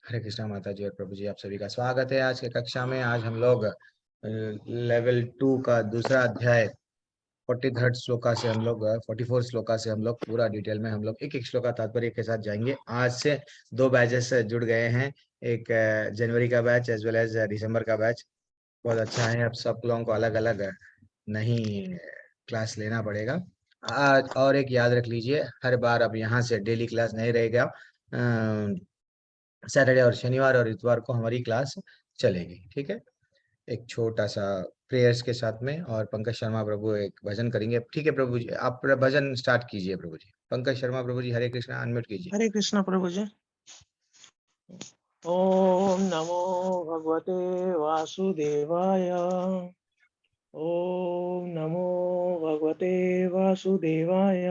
हरे कृष्णा माता जी और प्रभु जी, आप सभी का स्वागत है आज के कक्षा में। आज हम लोग लेवल 2 का दूसरा अध्याय 43rd श्लोका से हम लोग 44 श्लोका से हम लोग पूरा डिटेल में हम लोग एक एक श्लोका तात्पर्य के साथ जाएंगे। आज से 2 बैचेस जुड़ गए हैं, एक जनवरी का बैच एज वेल एज दिसंबर का बैच। बहुत अच्छा है, अब सब लोगों को अलग अलग नहीं क्लास लेना पड़ेगा। आज और एक याद रख लीजिए, हर बार अब यहाँ से डेली क्लास नहीं रहेगा। सैटरडे और शनिवार और इतवार को हमारी क्लास चलेगी, ठीक है। एक छोटा सा प्रेयर्स के साथ में, और पंकज शर्मा प्रभु एक भजन करेंगे, ठीक है प्रभु जी। आप भजन स्टार्ट कीजिए प्रभु जी। पंकज शर्मा प्रभु जी, हरे कृष्णा, अनम्यूट कीजिए। हरे कृष्णा प्रभु जी। ओम नमो भगवते वासुदेवाय। ओम नमो भगवते वासुदेवाय।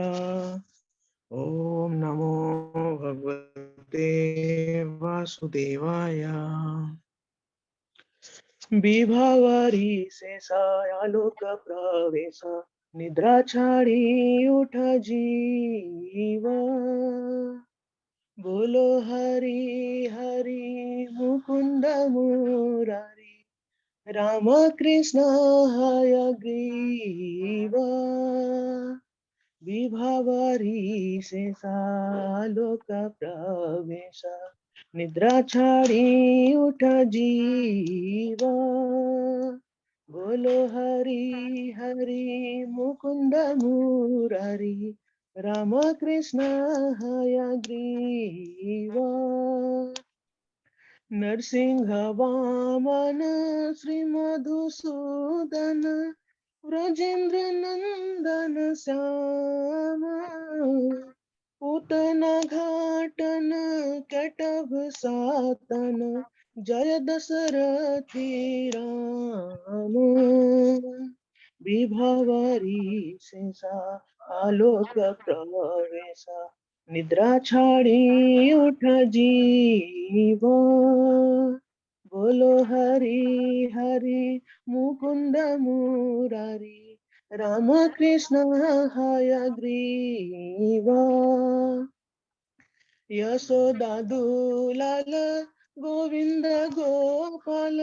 ओम नमो भगवते वासुदेवाय। विभावरी से आलोक प्रवेश, निद्रा छाड़ी उठ जीवा। बोलो हरि हरि मुकुंद मुरारी, राम कृष्ण हयग्रीवा। विभावरी से सालोक प्रवेश, निद्रा छाड़ी उठ जीवा। बोलो हरि हरि मुकुंद मुरारी, राम कृष्ण हयग्रीवा। नरसिंह वामन श्री मधुसूदन, व्रजेंद्र नंदन श्याम। पूतना घाटन कटभ सातन, जय दशरथी राम। विभावरी से आलोक प्रवेश, निद्रा छाड़ी उठ जीवा। बोलो हरि हरि मुकुंद मुरारी, राम कृष्ण हयग्रीवा। यशोदा दुलाल गोविंद गोपाल,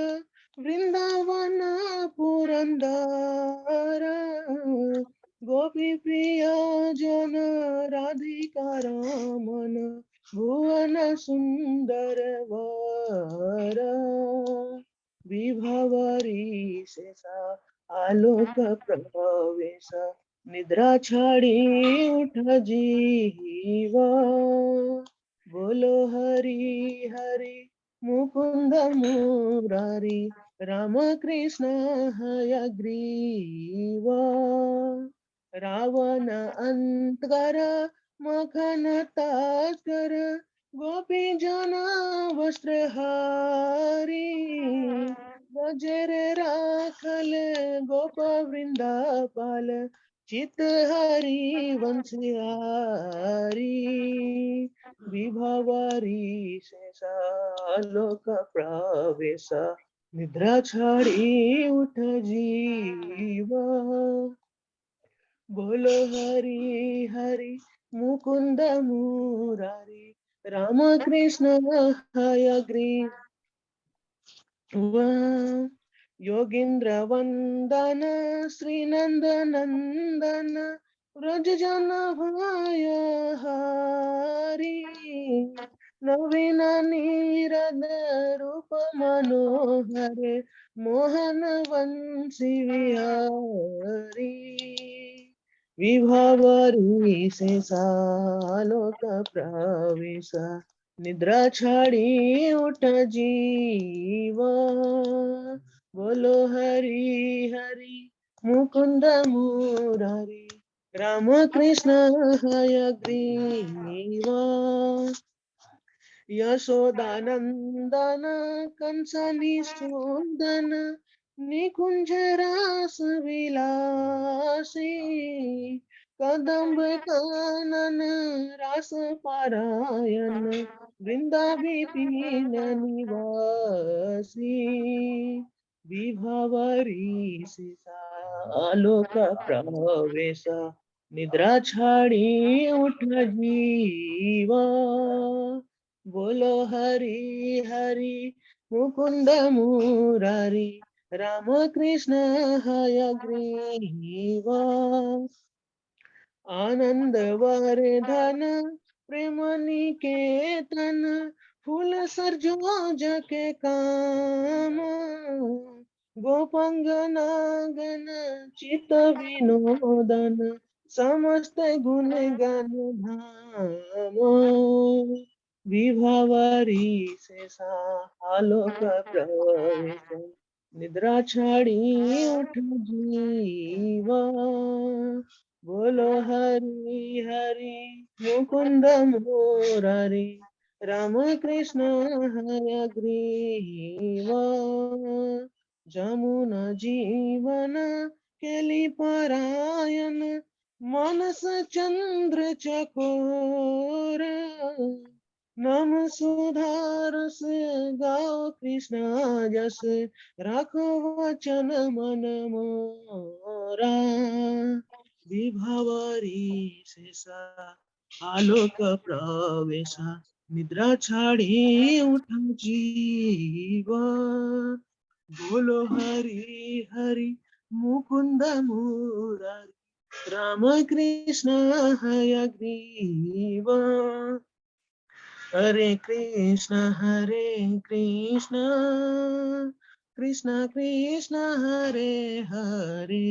वृंदावन पुरंदर। गोपी प्रिय जन राधिका रमन, भुवन सुंदर वर। विभावरी से आलोक प्रवेश, निद्रा छाड़ी उठ जीवा। बोलो हरि हरि मुकुंद मुरारी, राम कृष्ण हयग्रीवा। रावण अंतकर मखन तास्कर, गोपी जना वस्त्रहारी। बजरे राखल गोप वृंदापाल, चित हरि वंशिहारी। विभावरी से आलोक प्रवेश, निद्रा छाड़ी उठ जीवा। बोलो हरि हरि मुकुंद मुरारी, राम कृष्ण हयग्रीवा। योगींद्र वंदन श्री नंद नंदन, व्रज जन भाय हारी। नवीन नीरद रूप मनोहर, मोहन वंशी विहारी। विभावरी से आलोक प्रवेश, निद्रा छाड़ी उठ जीवा। बोलो हरि हरि मुकुंद मुरारी, राम कृष्ण हयग्रीवा। यशोदानंदन कंस निषूदन, निकुंज रास विलासी। कदम्ब कानन रास पारायण, वृंदा विपिन निवासी। विभावरी से आलोक प्रवेश, निद्रा छाड़ी उठ जीवा, बोलो हरि हरि मुकुंद मुरारी, राम कृष्ण हयग्रीवा। आनंद वर्धन प्रेम निकेतन, फूल सरजोज के काम, गोपांगना गण चित विनोदन, समस्त गुण गण धाम। विभावरी से आलोक प्रवेश, निद्रा छाड़ी उठ जीवा, बोलो हरि हरि मुकुंद मुरारी, राम कृष्ण हयग्रीवा। जमुना जीवन केली परायण, मानस चंद्र चकोर, नाम सुधारस गाओ कृष्ण जस, राखो वचन मन मोरा। विभावरी से आलोक प्रवेश, निद्रा छाड़ी उठ जीवा, बोलो हरि हरि मुकुंद मुरारी, राम कृष्ण हयग्रीवा। हरे कृष्ण कृष्ण कृष्ण हरे हरे,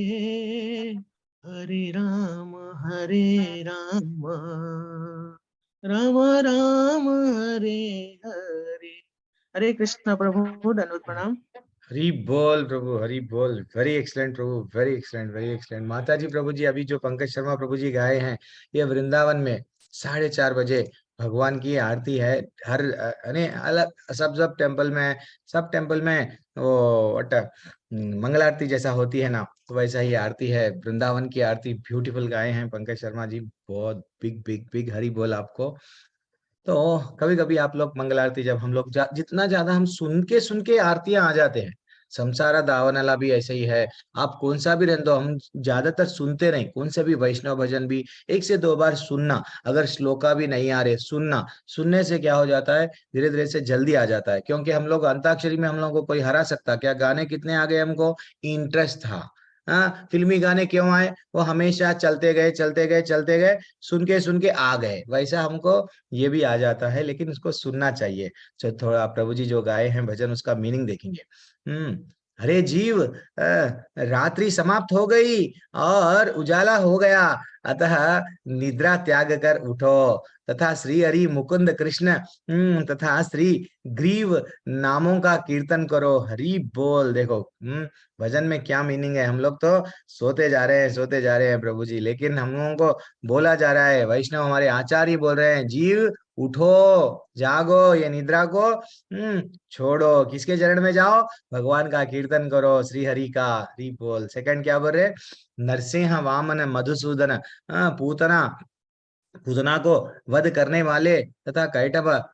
हरे राम राम राम हरे हरे। हरे कृष्ण प्रभु, धन्यवाद, प्रणाम। हरी बोल प्रभु, हरी बोल। वेरी एक्सलेंट प्रभु, वेरी एक्सलेंट, वेरी एक्सलेंट। माता जी प्रभु जी, अभी जो पंकज शर्मा प्रभु जी गाए हैं, ये वृंदावन में 4:30 बजे भगवान की आरती है। हर यानी अलग सब टेम्पल में, सब टेम्पल में वो मंगल आरती जैसा होती है ना, तो वैसा ही आरती है। वृंदावन की आरती ब्यूटीफुल गाए हैं पंकज शर्मा जी। बहुत बिग बिग बिग हरी बोल आपको। तो कभी कभी आप लोग मंगल आरती, जब हम लोग जितना ज्यादा हम सुन के आरतियां आ जाते हैं। संसारा दावनला भी ऐसे ही है। आप कौन सा भी रहने दो, हम ज्यादातर सुनते नहीं। कौन से भी वैष्णव भजन भी 1 से 2 बार सुनना, अगर श्लोका भी नहीं आ रहे सुनना। सुनने से क्या हो जाता है, धीरे धीरे से जल्दी आ जाता है। क्योंकि हम लोग अंताक्षरी में हम लोग को कोई हरा सकता क्या? गाने कितने आ गए, हमको इंटरेस्ट था। हाँ, फिल्मी गाने क्यों आए? वो हमेशा चलते गए चलते गए चलते गए, सुन के आ गए। वैसा हमको ये भी आ जाता है, लेकिन इसको सुनना चाहिए। तो थोड़ा प्रभु जी जो गाए हैं भजन, उसका मीनिंग देखेंगे। हरे जीव, रात्रि समाप्त हो गई और उजाला हो गया, अतः निद्रा त्याग कर उठो, तथा श्री हरि मुकुंद कृष्ण तथा श्री ग्रीव नामों का कीर्तन करो। हरि बोल। देखो भजन में क्या मीनिंग है। हम लोग तो सोते जा रहे हैं प्रभु जी, लेकिन हम लोगों को बोला जा रहा है, वैष्णव हमारे आचार्य बोल रहे हैं, जीव उठो, जागो, ये निद्रा को छोड़ो। किसके चरण में जाओ? भगवान का कीर्तन करो, श्री हरि का। हरि बोल। सेकंड क्या बोल रहे? नरसिंह वामन मधुसूदन, पूतना पूतना को वध करने वाले, तथा कैटभ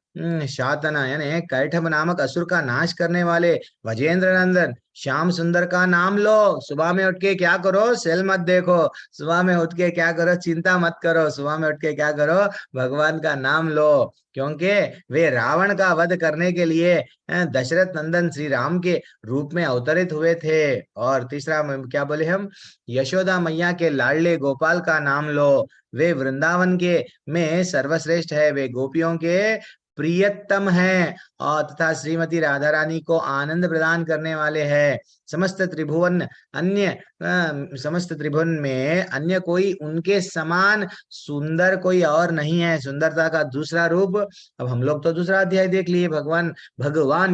शातन यानी कैटभ नामक असुर का नाश करने वाले वजेंद्र नंदन श्याम सुंदर का नाम लो। सुबह में उठ के क्या करो? सेल मत देखो। सुबह में उठ के क्या करो? चिंता मत करो। सुबह में उठ के क्या करो? भगवान का नाम लो। क्योंकि वे रावण का वध करने के लिए दशरथ नंदन श्री राम के रूप में अवतरित हुए थे। और तीसरा क्या बोले हम? यशोदा मैया के लाडले गोपाल का नाम लो। वे वृंदावन के में सर्वश्रेष्ठ है, वे गोपियों के प्रियतम है, और तथा श्रीमती राधा रानी को आनंद प्रदान करने वाले हैं। समस्त त्रिभुवन समस्त त्रिभुवन में अन्य कोई उनके समान सुंदर कोई और नहीं है। सुंदरता का दूसरा रूप। अब हम लोग तो दूसरा अध्याय देख लिए। भगवान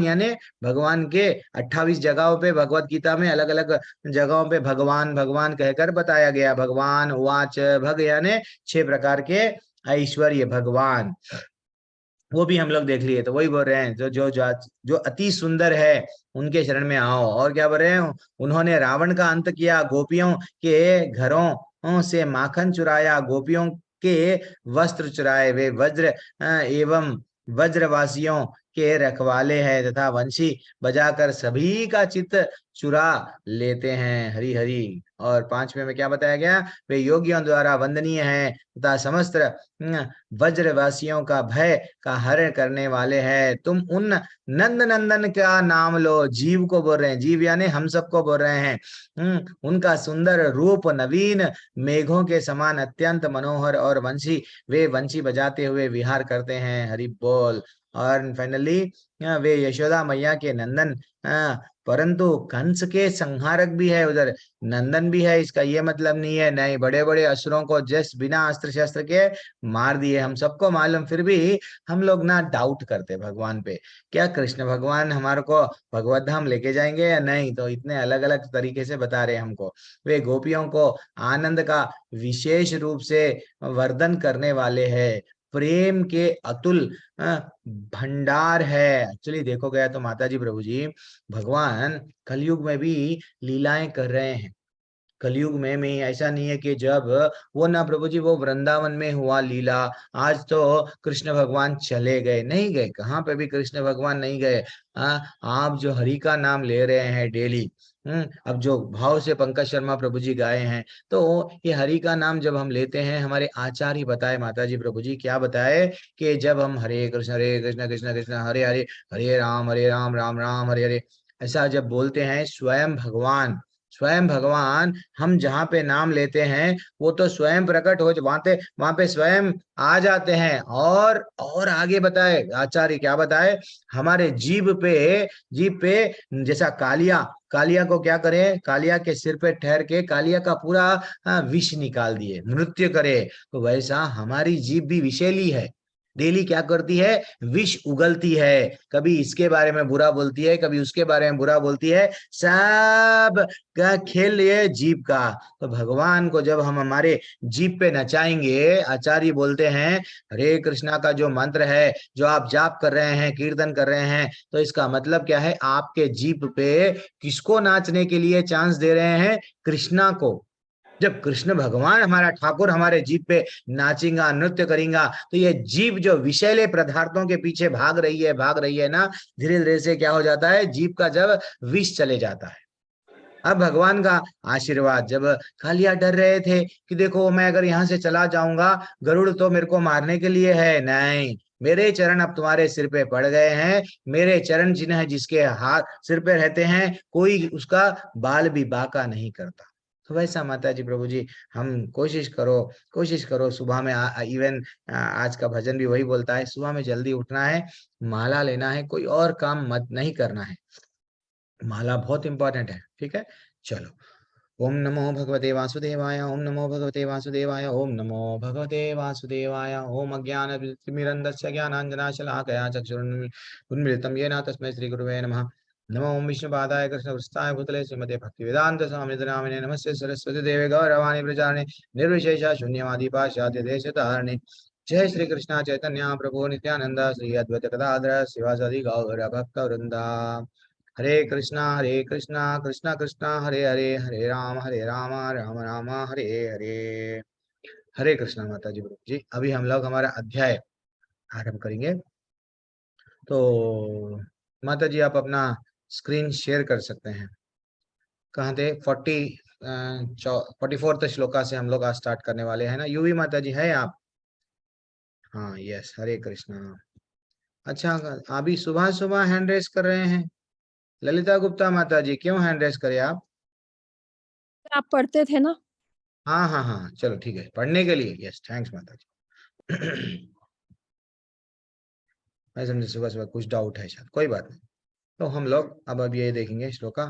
यानी भगवान के 28 जगहों पे भगवत गीता में अलग अलग जगहों पे भगवान भगवान कहकर बताया गया। भगवान वाच भग यानी 6 प्रकार के ऐश्वर्य भगवान, वो भी हम लोग देख लिए। तो वही बोल रहे हैं, जो अति सुंदर है उनके शरण में आओ। और क्या बोल रहे हैं? उन्होंने रावण का अंत किया, गोपियों के घरों से माखन चुराया, गोपियों के वस्त्र चुराए, वे वज्र एवं वज्रवासियों के रखवाले हैं तथा वंशी बजाकर सभी का चित्त चुरा लेते हैं। हरि हरि। और 5वें में क्या बताया गया? वे योगियों द्वारा वंदनीय हैं तथा समस्त वज्रवासियों का भय का हरण करने वाले हैं। तुम उन नंद नंदन का नाम लो। जीव को बोल रहे हैं, जीव यानी हम सबको बोल रहे हैं। उनका सुंदर रूप नवीन मेघों के समान अत्यंत मनोहर और वंशी, वे वंशी बजाते हुए विहार करते हैं। हरि बोल। और फाइनली वे यशोदा मैया के नंदन, परंतु कंस के संहारक भी है, उधर नंदन भी है। इसका ये मतलब नहीं है नहीं, बड़े बड़े असुरों को जस्ट बिना अस्त्र शस्त्र के मार दिए, हम सबको मालूम। फिर भी हम लोग ना डाउट करते भगवान पे, क्या कृष्ण भगवान हमारे को भगवत धाम लेके जाएंगे या नहीं? तो इतने अलग अलग तरीके से बता रहे हमको। वे गोपियों को आनंद का विशेष रूप से वर्धन करने वाले हैं, प्रेम के अतुल भंडार है। एक्चुअली देखो गया तो माता जी प्रभु जी, भगवान कलयुग में भी लीलाएं कर रहे हैं। कलयुग में ऐसा नहीं है कि जब वो ना प्रभु जी वो वृंदावन में हुआ लीला, आज तो कृष्ण भगवान चले गए, नहीं गए, कहाँ पे भी कृष्ण भगवान नहीं गए। आप जो हरि का नाम ले रहे हैं डेली, अब जो भाव से पंकज शर्मा प्रभु जी गाए हैं, तो ये हरि का नाम जब हम लेते हैं, हमारे आचार्य बताए माता जी प्रभु जी क्या बताए कि जब हम हरे कृष्ण कृष्ण कृष्ण हरे हरे, हरे राम राम राम हरे हरे, ऐसा जब बोलते हैं, स्वयं भगवान हम जहाँ पे नाम लेते हैं वो तो स्वयं प्रकट हो, वहां पे स्वयं आ जाते हैं। और आगे बताए आचार्य क्या बताए, हमारे जीभ पे जैसा कालिया, कालिया को क्या करे, कालिया के सिर पे ठहर के कालिया का पूरा विष निकाल दिए, नृत्य करे, तो वैसा हमारी जीभ भी विषैली है। डेली क्या करती है, विष उगलती है, कभी इसके बारे में बुरा बोलती है, कभी उसके बारे में बुरा बोलती है, सब का खेल ये जीभ का। तो भगवान को जब हम हमारे जीभ पे नचाएंगे, आचार्य बोलते हैं हरे कृष्णा का जो मंत्र है, जो आप जाप कर रहे हैं, कीर्तन कर रहे हैं, तो इसका मतलब क्या है, आपके जीभ पे किसको नाचने के लिए चांस दे रहे हैं? कृष्णा को। जब कृष्ण भगवान हमारा ठाकुर हमारे जीभ पे नाचेगा, नृत्य करेगा, तो ये जीभ जो विषैले पदार्थों के पीछे भाग रही है ना, धीरे धीरे से क्या हो जाता है, जीभ का जब विष चले जाता है। अब भगवान का आशीर्वाद, जब कालिया डर रहे थे कि देखो मैं अगर यहाँ से चला जाऊंगा, गरुड़ तो मेरे को मारने के लिए है, नहीं, मेरे चरण अब तुम्हारे सिर पे पड़ गए हैं, मेरे चरण जिन्हें जिसके हाथ सिर पे रहते हैं, कोई उसका बाल भी बाका नहीं करता। तो वैसा माता जी प्रभु जी, हम कोशिश करो सुबह में, इवन आज का भजन भी वही बोलता है, सुबह में जल्दी उठना है, माला लेना है, कोई और काम मत नहीं करना है, माला बहुत इंपॉर्टेंट है। ठीक है, चलो। ओम नमो भगवते वासुदेवाय, ओम नमो भगवते वासुदेवाय, ओम नमो भगवते वासुदेवाय। ओम अज्ञानतिमिरन्धस्य ज्ञानाञ्जनाशलाकया चक्षुरुन्मिलितं येन तस्मै श्रीगुरुवे नमः। नमो ओम विष्णुपादाय कृष्णवृत्ताय भूतले श्रीमते भक्तिवेदान्त स्वामिनिधि नामिने नमस्ते सरस्वती देवे गौरवाणी प्रचारिणे निर्विशेष शून्यवादी पाश्चात्य देशधारिणे। जय श्री कृष्ण चैतन्य प्रभु नित्यानंद श्री अद्वैत गदाधर शिवासादि गौर भक्त वृंदा। हरे कृष्णा कृष्णा कृष्णा हरे हरे, हरे राम राम राम हरे हरे। हरे कृष्णा माता जी प्रभु जी, अभी हम लोग हमारा अध्याय आरंभ करेंगे। तो माता जी आप अपना स्क्रीन शेयर कर सकते हैं। कहाँ थे? 44 श्लोका से हम लोग आज स्टार्ट करने वाले हैं ना, यूवी माता जी है आप? हाँ यस, हरे कृष्णा। अच्छा, अभी सुबह सुबह हैंड रेस कर रहे हैं। ललिता गुप्ता माता जी क्यों हैंड रेस करे आप? आप पढ़ते थे ना? हाँ हाँ हाँ, चलो ठीक है, पढ़ने के लिए यस, थैंक्स माता जी। मैं समझे सुबह सुबह कुछ डाउट है शायद, कोई बात नहीं। तो हम लोग अब ये देखेंगे श्लोका,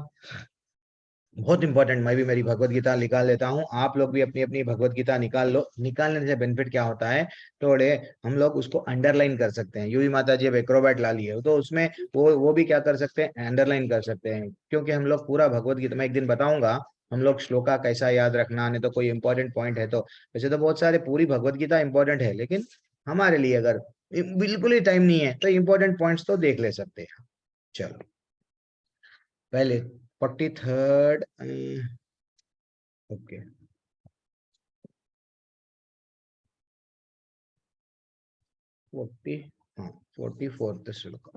बहुत इंपॉर्टेंट। मैं भी मेरी भगवत गीता निकाल लेता हूँ, आप लोग भी अपनी अपनी भगवत गीता निकाल लो। निकालने से बेनिफिट क्या होता है, थोड़े हम लोग उसको अंडरलाइन कर सकते हैं। यूवी माता जी अब एक्रोबैट ला लिए तो उसमें वो भी क्या कर सकते हैं, अंडरलाइन कर सकते हैं, क्योंकि हम लोग पूरा भगवत गीता, मैं एक दिन बताऊंगा हम लोग श्लोका कैसा याद रखना, नहीं तो कोई इंपॉर्टेंट पॉइंट है तो। वैसे तो बहुत सारे पूरी भगवत गीता इंपॉर्टेंट है, लेकिन हमारे लिए अगर बिल्कुल ही टाइम नहीं है तो इंपॉर्टेंट पॉइंट्स तो देख ले सकते हैं। चलो पहले 43rd, ओके, 40, हाँ 44th श्लोक।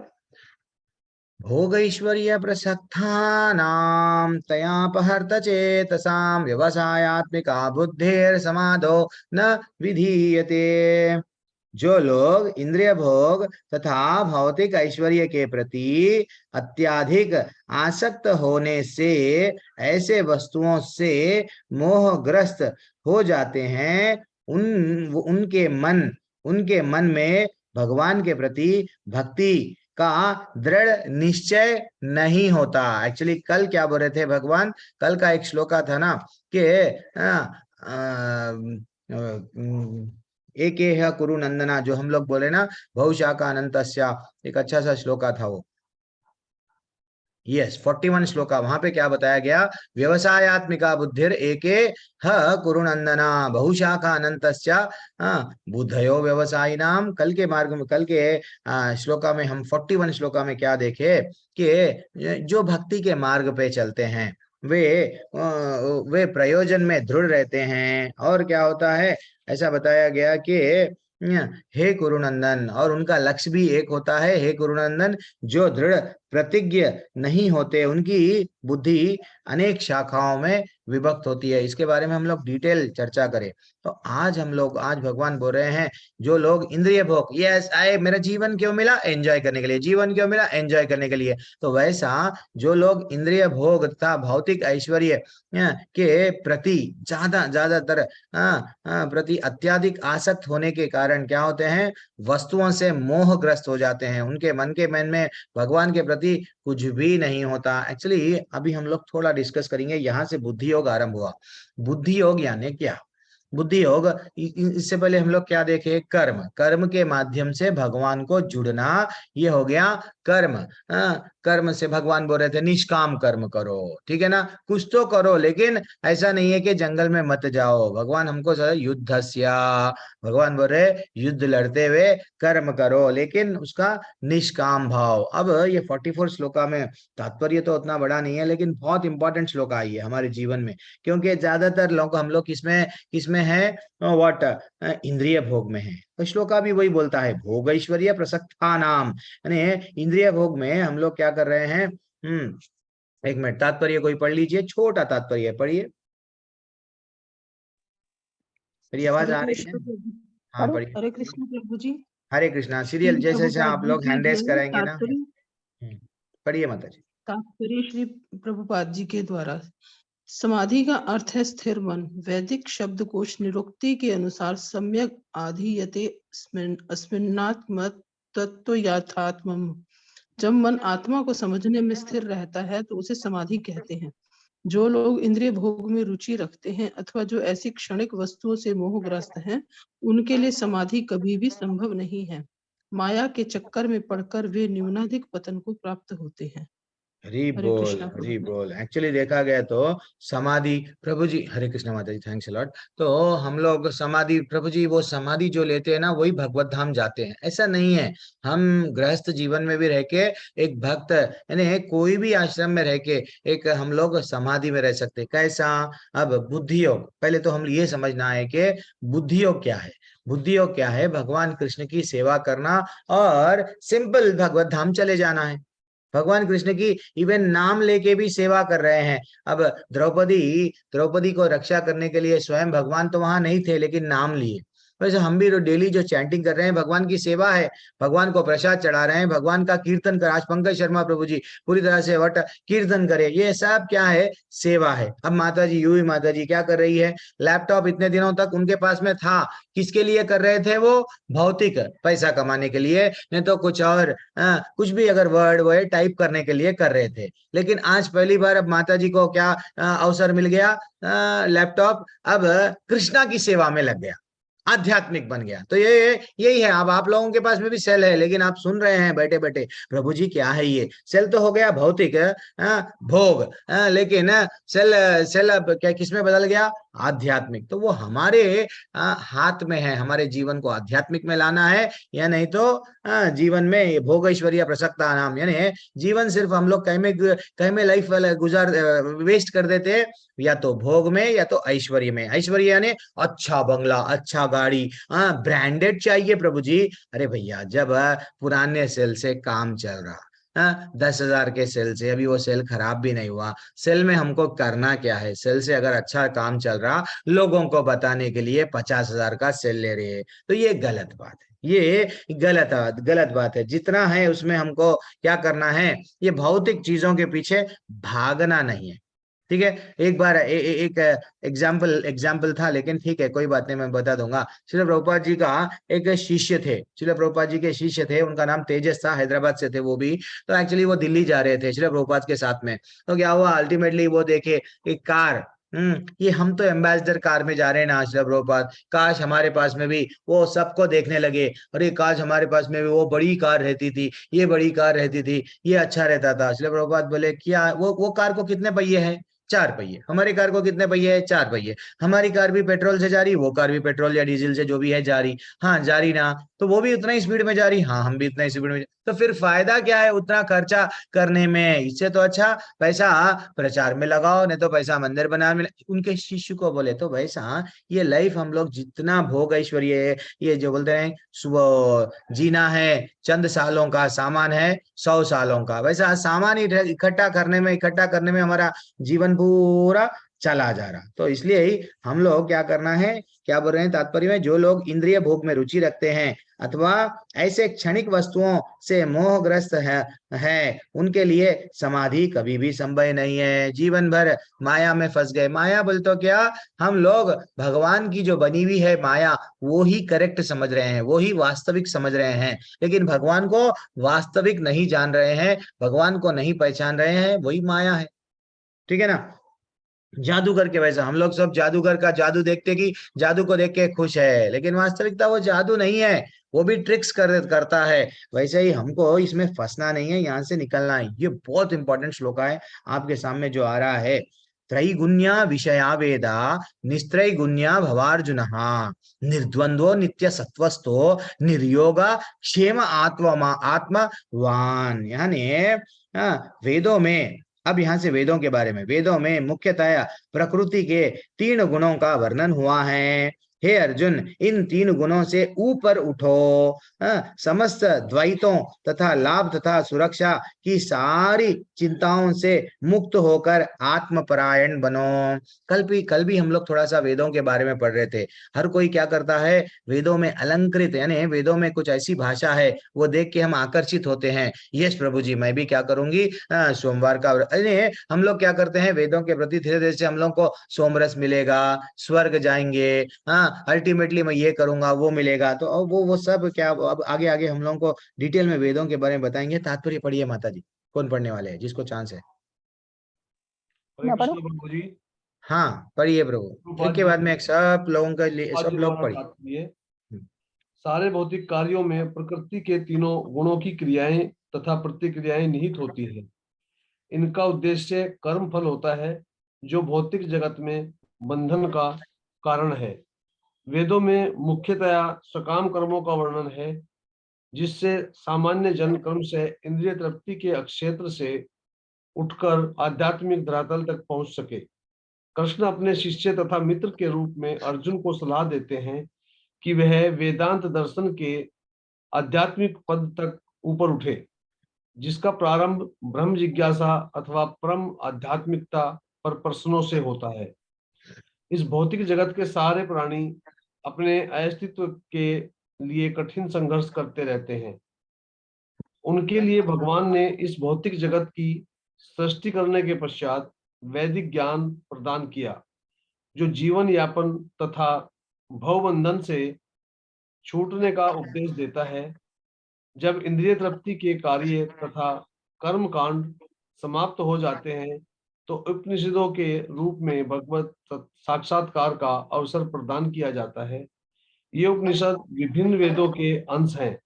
भोगैश्वर्य प्रसक्तानां तयापहर्त चेतसां व्यवसायात्मिका बुद्धिर्समाधो न विधीयते। जो लोग इंद्रिय भोग तथा भौतिक ऐश्वर्य के प्रति अत्याधिक आसक्त होने से ऐसे वस्तुओं से मोहग्रस्त हो जाते हैं, उनके मन में भगवान के प्रति भक्ति का दृढ़ निश्चय नहीं होता। एक्चुअली कल क्या बोल रहे थे भगवान, कल का एक श्लोका था ना कि एक कुरु नंदना, जो हम लोग बोले ना बहुशाखा अनंतस्या, एक अच्छा सा श्लोका था वो। यस 41 श्लोका, वहां पे क्या बताया गया, व्यवसायात्मिका बुद्धिर एके ह कुरुनंदना बहुशाखा अनंतस्या बुद्धयो व्यवसायिनाम। कल के मार्ग में, कल के श्लोका में हम 41 श्लोका में क्या देखे कि जो भक्ति के मार्ग पे चलते हैं वे प्रयोजन में दृढ़ रहते हैं। और क्या होता है, ऐसा बताया गया कि हे कुरुनंदन, और उनका लक्ष्य भी एक होता है, हे कुरुनंदन, जो दृढ़ प्रतिज्ञ नहीं होते, उनकी बुद्धि अनेक शाखाओं में विभक्त होती है। इसके बारे में हम लोग डिटेल चर्चा करें। तो आज भगवान बोल रहे हैं, जो लोग इंद्रिय भोग, यस आए मेरा जीवन क्यों मिला, एंजॉय करने के लिए, जीवन क्यों मिला, एंजॉय करने के लिए। तो वैसा जो लोग इंद्रिय भोग तथा भौतिक ऐश्वर्य के प्रति ज्यादातर प्रति अत्याधिक आसक्त होने के कारण क्या होते हैं, वस्तुओं से मोहग्रस्त हो जाते हैं। उनके मन में भगवान के प्रति कुछ भी नहीं होता। एक्चुअली अभी हम लोग थोड़ा डिस्कस करेंगे, यहाँ से बुद्धि योग आरंभ हुआ। बुद्धि योग यानी क्या, बुद्धि योग, इससे पहले हम लोग क्या देखे, कर्म के माध्यम से भगवान को जुड़ना, ये हो गया कर्म। कर्म से भगवान बोल रहे थे निष्काम कर्म करो, ठीक है ना, कुछ तो करो, लेकिन ऐसा नहीं है कि जंगल में मत जाओ। भगवान हमको युद्धस्या, भगवान बोल रहे युद्ध लड़ते हुए कर्म करो, लेकिन उसका निष्काम भाव। अब ये 44 श्लोका में तात्पर्य तो उतना बड़ा नहीं है, लेकिन बहुत इंपॉर्टेंट श्लोक आई है हमारे जीवन में, क्योंकि ज्यादातर लोग हम लोग किसमें है, व्हाट, इंद्रिय भोग में है। तो श्लोका भी वही बोलता है, भोग ऐश्वर्य प्रसक्ता नाम, यानी इंद्रिय भोग में हम लोग क्या कर रहे हैं। एक मिनट, तात्पर्य कोई पढ़ लीजिए, छोटा तात्पर्य पढ़िए, मेरी आवाज आ रही है? हाँ पढ़िए। हरे कृष्ण प्रभु जी। हरे कृष्णा। श्री सीरियल जैसे जैसे प्रभुपाद आप जी लोग के हैंड रेस द्वारा करेंगे ना, पढ़िए माता जी। तात्पर्य श्री प्रभुपाद जी के द्वारा। समाधि का अर्थ है स्थिर मन। वैदिक शब्दकोश निरुक्ति के अनुसार सम्यक आधीयते अस्मिन्नात्म तत्व यथात्मम्। जब मन आत्मा को समझने में स्थिर रहता है तो उसे समाधि कहते हैं। जो लोग इंद्रिय भोग में रुचि रखते हैं अथवा जो ऐसी क्षणिक वस्तुओं से मोहग्रस्त हैं, उनके लिए समाधि कभी भी संभव नहीं है। माया के चक्कर में पड़कर वे न्यूनाधिक पतन को प्राप्त होते हैं। हरी हरे बोल, कृष्णा हरी प्रभु। बोल। एक्चुअली देखा गया तो समाधि, प्रभु जी हरे कृष्ण माता जी, थैंक्स अ लॉट। तो हम लोग समाधि, प्रभु जी वो समाधि जो लेते हैं ना, वही भगवत धाम जाते हैं, ऐसा नहीं है। हम गृहस्थ जीवन में भी रह के एक भक्त, यानी कोई भी आश्रम में रह के एक हम लोग समाधि में रह सकते। कैसा, अब बुद्धि योग, पहले तो हम ये समझना है कि बुद्धि योग क्या है। बुद्धि योग क्या है, भगवान कृष्ण की सेवा करना और सिंपल भगवत धाम चले जाना है। भगवान कृष्ण की इवन नाम लेके भी सेवा कर रहे हैं। अब द्रौपदी को रक्षा करने के लिए स्वयं भगवान तो वहां नहीं थे, लेकिन नाम लिए। वैसे हम भी डेली जो चैंटिंग कर रहे हैं, भगवान की सेवा है, भगवान को प्रसाद चढ़ा रहे हैं, भगवान का कीर्तन कर, आज पंकज शर्मा प्रभु जी पूरी तरह से वट कीर्तन करे, ये सब क्या है, सेवा है। अब माता जी, यूं ही माता जी क्या कर रही है, लैपटॉप इतने दिनों तक उनके पास में था, किसके लिए कर रहे थे वो, भौतिक पैसा कमाने के लिए, नहीं तो कुछ और कुछ भी, अगर वर्ड वर्ड टाइप करने के लिए कर रहे थे। लेकिन आज पहली बार अब माता जी को क्या अवसर मिल गया, लैपटॉप अब कृष्णा की सेवा में लग गया, आध्यात्मिक बन गया। तो ये यही है। अब आप लोगों के पास में भी सेल है, लेकिन आप सुन रहे हैं बैठे बैठे, प्रभु जी क्या है ये, सेल तो हो गया भौतिक भोग, लेकिन सेल सेल अब क्या किसमें बदल गया, आध्यात्मिक। तो वो हमारे हाथ में है, हमारे जीवन को आध्यात्मिक में लाना है या नहीं तो जीवन में भोग ऐश्वर्य प्रसक्ता नाम, यानी जीवन सिर्फ हम लोग कहीं में लाइफ गुजार वेस्ट कर देते हैं, या तो भोग में या तो ऐश्वर्य में। ऐश्वर्य यानी अच्छा बंगला, अच्छा गाड़ी, ब्रांडेड चाहिए प्रभु जी। अरे भैया, जब पुराने सेल से काम चल रहा, 10,000 के सेल से, अभी वो सेल खराब भी नहीं हुआ। सेल में हमको करना क्या है, सेल से अगर अच्छा काम चल रहा, लोगों को बताने के लिए 50,000 का सेल ले रहे हैं, तो ये गलत बात है। ये गलत बात है। जितना है उसमें हमको क्या करना है, ये भौतिक चीजों के पीछे भागना नहीं है। ठीक है, एक बार एक एग्जाम्पल था, लेकिन ठीक है कोई बात नहीं, मैं बता दूंगा। श्रील प्रभुपाद जी का एक शिष्य थे, श्रील प्रभुपाद जी के शिष्य थे, उनका नाम तेजस था, हैदराबाद से थे वो भी। तो एक्चुअली वो दिल्ली जा रहे थे श्रील प्रभुपाद के साथ में। तो क्या हुआ, अल्टीमेटली वो देखे एक कार, ये हम तो एम्बेसडर कार में जा रहे हैं ना श्रील प्रभुपाद, काश हमारे पास में भी वो सबको देखने लगे, अरे काश हमारे पास में भी वो बड़ी कार रहती थी, ये बड़ी कार रहती थी, ये अच्छा रहता था। श्रील प्रभुपाद बोले क्या वो कार को कितने पहिए हैं, 4 पहिए। हमारी कार को कितने पहिए है, 4 पहिए। हमारी कार भी पेट्रोल से जा रही, वो कार भी पेट्रोल या डीजल से जो भी है जा रही। हाँ जा रही ना, तो वो भी उतना ही स्पीड में जा रही, हाँ हम भी उतना ही स्पीड में। तो फिर फायदा क्या है उतना खर्चा करने में, इससे तो अच्छा पैसा प्रचार में लगाओ, नहीं तो पैसा मंदिर बनाने में। उनके शिष्य को बोले तो वैसा ये लाइफ हम लोग जितना भोग ऐश्वर्य है, ये जो बोलते हैं सुबह जीना है, चंद सालों का सामान है 100 सालों का, वैसा सामान ही इकट्ठा करने में हमारा जीवन पूरा चला जा रहा। तो इसलिए ही हम लोग क्या करना है, क्या बोल रहे हैं तात्पर्य में, जो लोग इंद्रिय भोग में रुचि रखते हैं अथवा ऐसे क्षणिक वस्तुओं से मोहग्रस्त है, उनके लिए समाधि कभी भी संभव नहीं है। जीवन भर माया में फंस गए। माया बोल तो क्या, हम लोग भगवान की जो बनी हुई है माया, वो ही करेक्ट समझ रहे हैं, वो ही वास्तविक समझ रहे हैं, लेकिन भगवान को वास्तविक नहीं जान रहे हैं, भगवान को नहीं पहचान रहे हैं, वही माया है। ठीक है ना। जादूगर के वैसा हम लोग सब जादूगर का जादू देखते कि जादू को देख के खुश है, लेकिन वास्तविकता वो जादू नहीं है, वो भी ट्रिक्स करता है। वैसे ही हमको इसमें फंसना नहीं है, यहाँ से निकलना है। ये बहुत इंपॉर्टेंट श्लोक है आपके सामने जो आ रहा है। त्रैगुण्या विषया वेदा निस्त्रैगुण्या भवार्जुन, निर्द्वंद्वो नित्य सत्वस्तो निर्योगा क्षेम आत्मवान। यानी वेदों में, अब यहाँ से वेदों के बारे में, वेदों में मुख्यतया प्रकृति के 3 गुणों का वर्णन हुआ है। हे अर्जुन, इन 3 गुणों से ऊपर उठो, समस्त द्वैतों तथा लाभ तथा सुरक्षा की सारी चिंताओं से मुक्त होकर आत्मपरायण बनो। कल भी हम लोग थोड़ा सा वेदों के बारे में पढ़ रहे थे। हर कोई क्या करता है, वेदों में अलंकृत, यानी वेदों में कुछ ऐसी भाषा है वो देख के हम आकर्षित होते हैं। यस प्रभु जी, मैं भी क्या करूंगी, सोमवार का, अरे हम लोग क्या करते हैं, वेदों के प्रति धीरे धीरे से हम लोग को सोमरस मिलेगा, स्वर्ग जाएंगे, हाँ अल्टीमेटली मैं ये करूंगा वो मिलेगा। तो अब वो सब क्या, अब आगे आगे हम लोग को डिटेल में वेदों के बारे में बताएंगे। तात्पर्य पढ़िए माता जी, कौन पढ़ने वाले हैं जिसको चांस है। हरे मैं कृष्ण पढ़ूं? प्रभु जी। हाँ पढ़िए प्रभु, एक प्रभुपाद के जी बाद में एक, सब लोगों का प्रभुपाद सब जी लोग द्वारा पढ़िए। तात्पर्य, सारे भौतिक कार्यों में प्रकृति के 3 गुणों की क्रियाएं तथा प्रतिक्रियाएं निहित होती हैं। इनका उद्देश्य कर्म फल होता है, जो भौतिक जगत में बंधन का कारण है। वेदों में मुख्यतया सकाम कर्मों का वर्णन है, जिससे सामान्य जन कर्म से इंद्रिय तृप्ति के अक्षेत्र से उठकर आध्यात्मिक धरातल तक पहुंच सके। कृष्ण अपने शिष्य तथा मित्र के रूप में अर्जुन को सलाह देते हैं कि वह वेदांत दर्शन के आध्यात्मिक पद तक ऊपर उठे, जिसका प्रारंभ ब्रह्म जिज्ञासा अथवा परम आध्यात्मिकता पर प्रश्नों से होता है। इस भौतिक जगत के सारे प्राणी अपने अस्तित्व के लिए कठिन संघर्ष करते रहते हैं। उनके लिए भगवान ने इस भौतिक जगत की सृष्टि करने के पश्चात वैदिक ज्ञान प्रदान किया, जो जीवन यापन तथा भवबंधन से छूटने का उपदेश देता है। जब इंद्रिय तृप्ति के कार्य तथा कर्म कांड समाप्त हो जाते हैं, तो उपनिषदों के रूप में भगवत साक्षात्कार का अवसर प्रदान किया जाता है। ये उपनिषद विभिन्न वेदों के अंश हैं।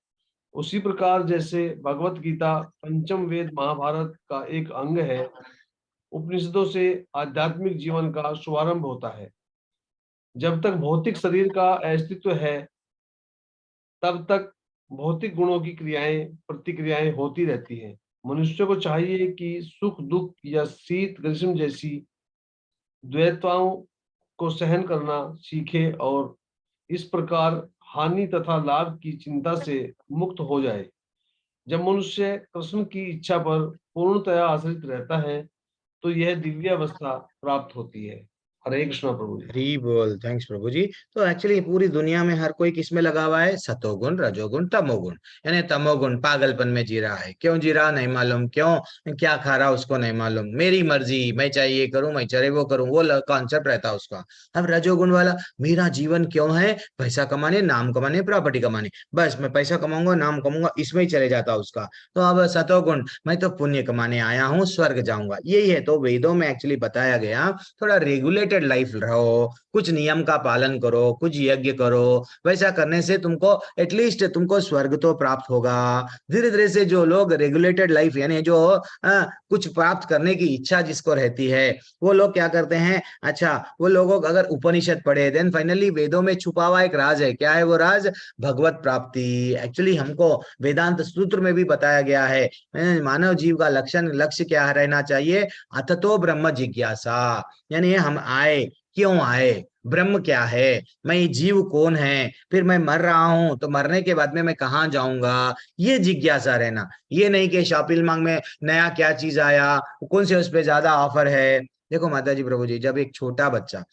उसी प्रकार जैसे भगवत गीता पंचम वेद महाभारत का एक अंग है, उपनिषदों से आध्यात्मिक जीवन का शुभारंभ होता है। जब तक भौतिक शरीर का अस्तित्व है, तब तक भौतिक गुणों की क्रियाएं प्रतिक्रियाएं होती रहती हैं। मनुष्य को चाहिए कि सुख दुख या शीत ग्रीष्म जैसी द्वैताओं को सहन करना सीखे और इस प्रकार हानि तथा लाभ की चिंता से मुक्त हो जाए। जब मनुष्य कृष्ण की इच्छा पर पूर्णतया आश्रित रहता है तो यह दिव्य अवस्था प्राप्त होती है। हरे कृष्णा प्रभु जी। हरी बोल, थैंक्स प्रभु जी। तो एक्चुअली पूरी दुनिया में हर कोई किसमें लगा हुआ है? सतोगुण, रजोगुण, तमोगुण। यानी तमोगुण पागलपन में जी रहा है। क्यों जी रहा नहीं मालूम, क्यों क्या खा रहा उसको नहीं मालूम, मेरी मर्जी, मैं चाहे ये करूं, मैं चाहे वो करूं, वो कॉन्सेप्ट रहता है उसका। अब रजोगुण वाला, मेरा जीवन क्यों है? पैसा कमाने, नाम कमाने, प्रॉपर्टी कमाने, बस मैं पैसा कमाऊंगा, नाम कमाऊंगा, इसमें ही चले जाता उसका। तो अब सतोगुण, मैं तो पुण्य कमाने आया हूँ, स्वर्ग जाऊंगा, यही है। तो वेदों में एक्चुअली बताया गया, थोड़ा रेगुलेटेड लाइफ रहो, कुछ नियम का पालन करो, कुछ यज्ञ करो, वैसा करने से तुमको एटलीस्ट तुमको स्वर्ग तो प्राप्त होगा। धीरे धीरे से जो लोग रेगुलेटेड लाइफ, यानी जो कुछ प्राप्त करने की इच्छा जिसको रहती है, वो लोग क्या करते हैं? अच्छा, वो लोगों को अगर उपनिषद पढ़े, देन फाइनली वेदों में छुपा हुआ एक राज है। क्या है वो राज? भगवत प्राप्ति। एक्चुअली हमको वेदांत सूत्र में भी बताया गया है, मानव जीव का लक्ष्य क्या रहना चाहिए? अथतो ब्रह्म जिज्ञासा। यानी हम आए, क्यों आए, ब्रह्म क्या है, मैं ये जीव कौन है, फिर मैं मर रहा हूं तो मरने के बाद में मैं कहाँ जाऊंगा, ये जिज्ञासा रहना। ये नहीं कि शॉपिंग मॉल में नया क्या चीज आया, कौन से उस पे ज्यादा ऑफर है। देखो माता जी प्रभु जी, जब एक छोटा बच्चा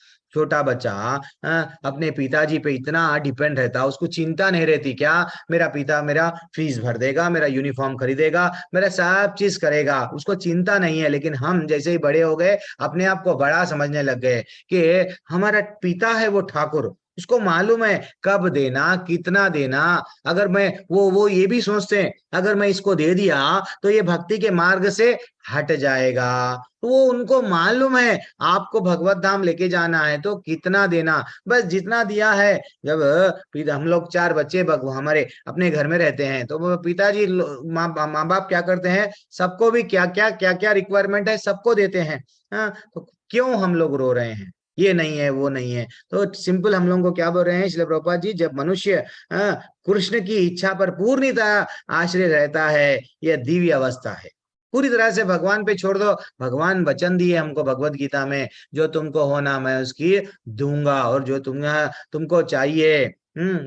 अपने पिताजी पे इतना डिपेंड रहता, उसको चिंता नहीं रहती, क्या मेरा पिता मेरा फीस भर देगा, मेरा यूनिफॉर्म खरीदेगा, मेरा सब चीज करेगा, उसको चिंता नहीं है। लेकिन हम जैसे ही बड़े हो गए, अपने आप को बड़ा समझने लग गए कि हमारा पिता है वो ठाकुर, उसको मालूम है कब देना, कितना देना। अगर मैं वो ये भी सोचते हैं, अगर मैं इसको दे दिया तो ये भक्ति के मार्ग से हट जाएगा। तो वो उनको मालूम है आपको भगवत धाम लेके जाना है तो कितना देना, बस जितना दिया है। जब हम लोग 4 बच्चे हमारे अपने घर में रहते हैं, तो वो पिताजी माँ बाप क्या करते हैं, सबको भी क्या क्या रिक्वायरमेंट है सबको देते हैं। हाँ, तो क्यों हम लोग रो रहे हैं, ये नहीं है वो नहीं है? तो सिंपल हम लोगों को क्या बोल रहे हैं श्रील प्रभुपाद जी, जब मनुष्य कृष्ण की इच्छा पर पूर्णतः आश्रय रहता है, यह दिव्य अवस्था है। पूरी तरह से भगवान पे छोड़ दो। भगवान वचन दिए हमको भगवत गीता में, जो तुमको होना मैं उसकी दूंगा, और जो तुमको चाहिए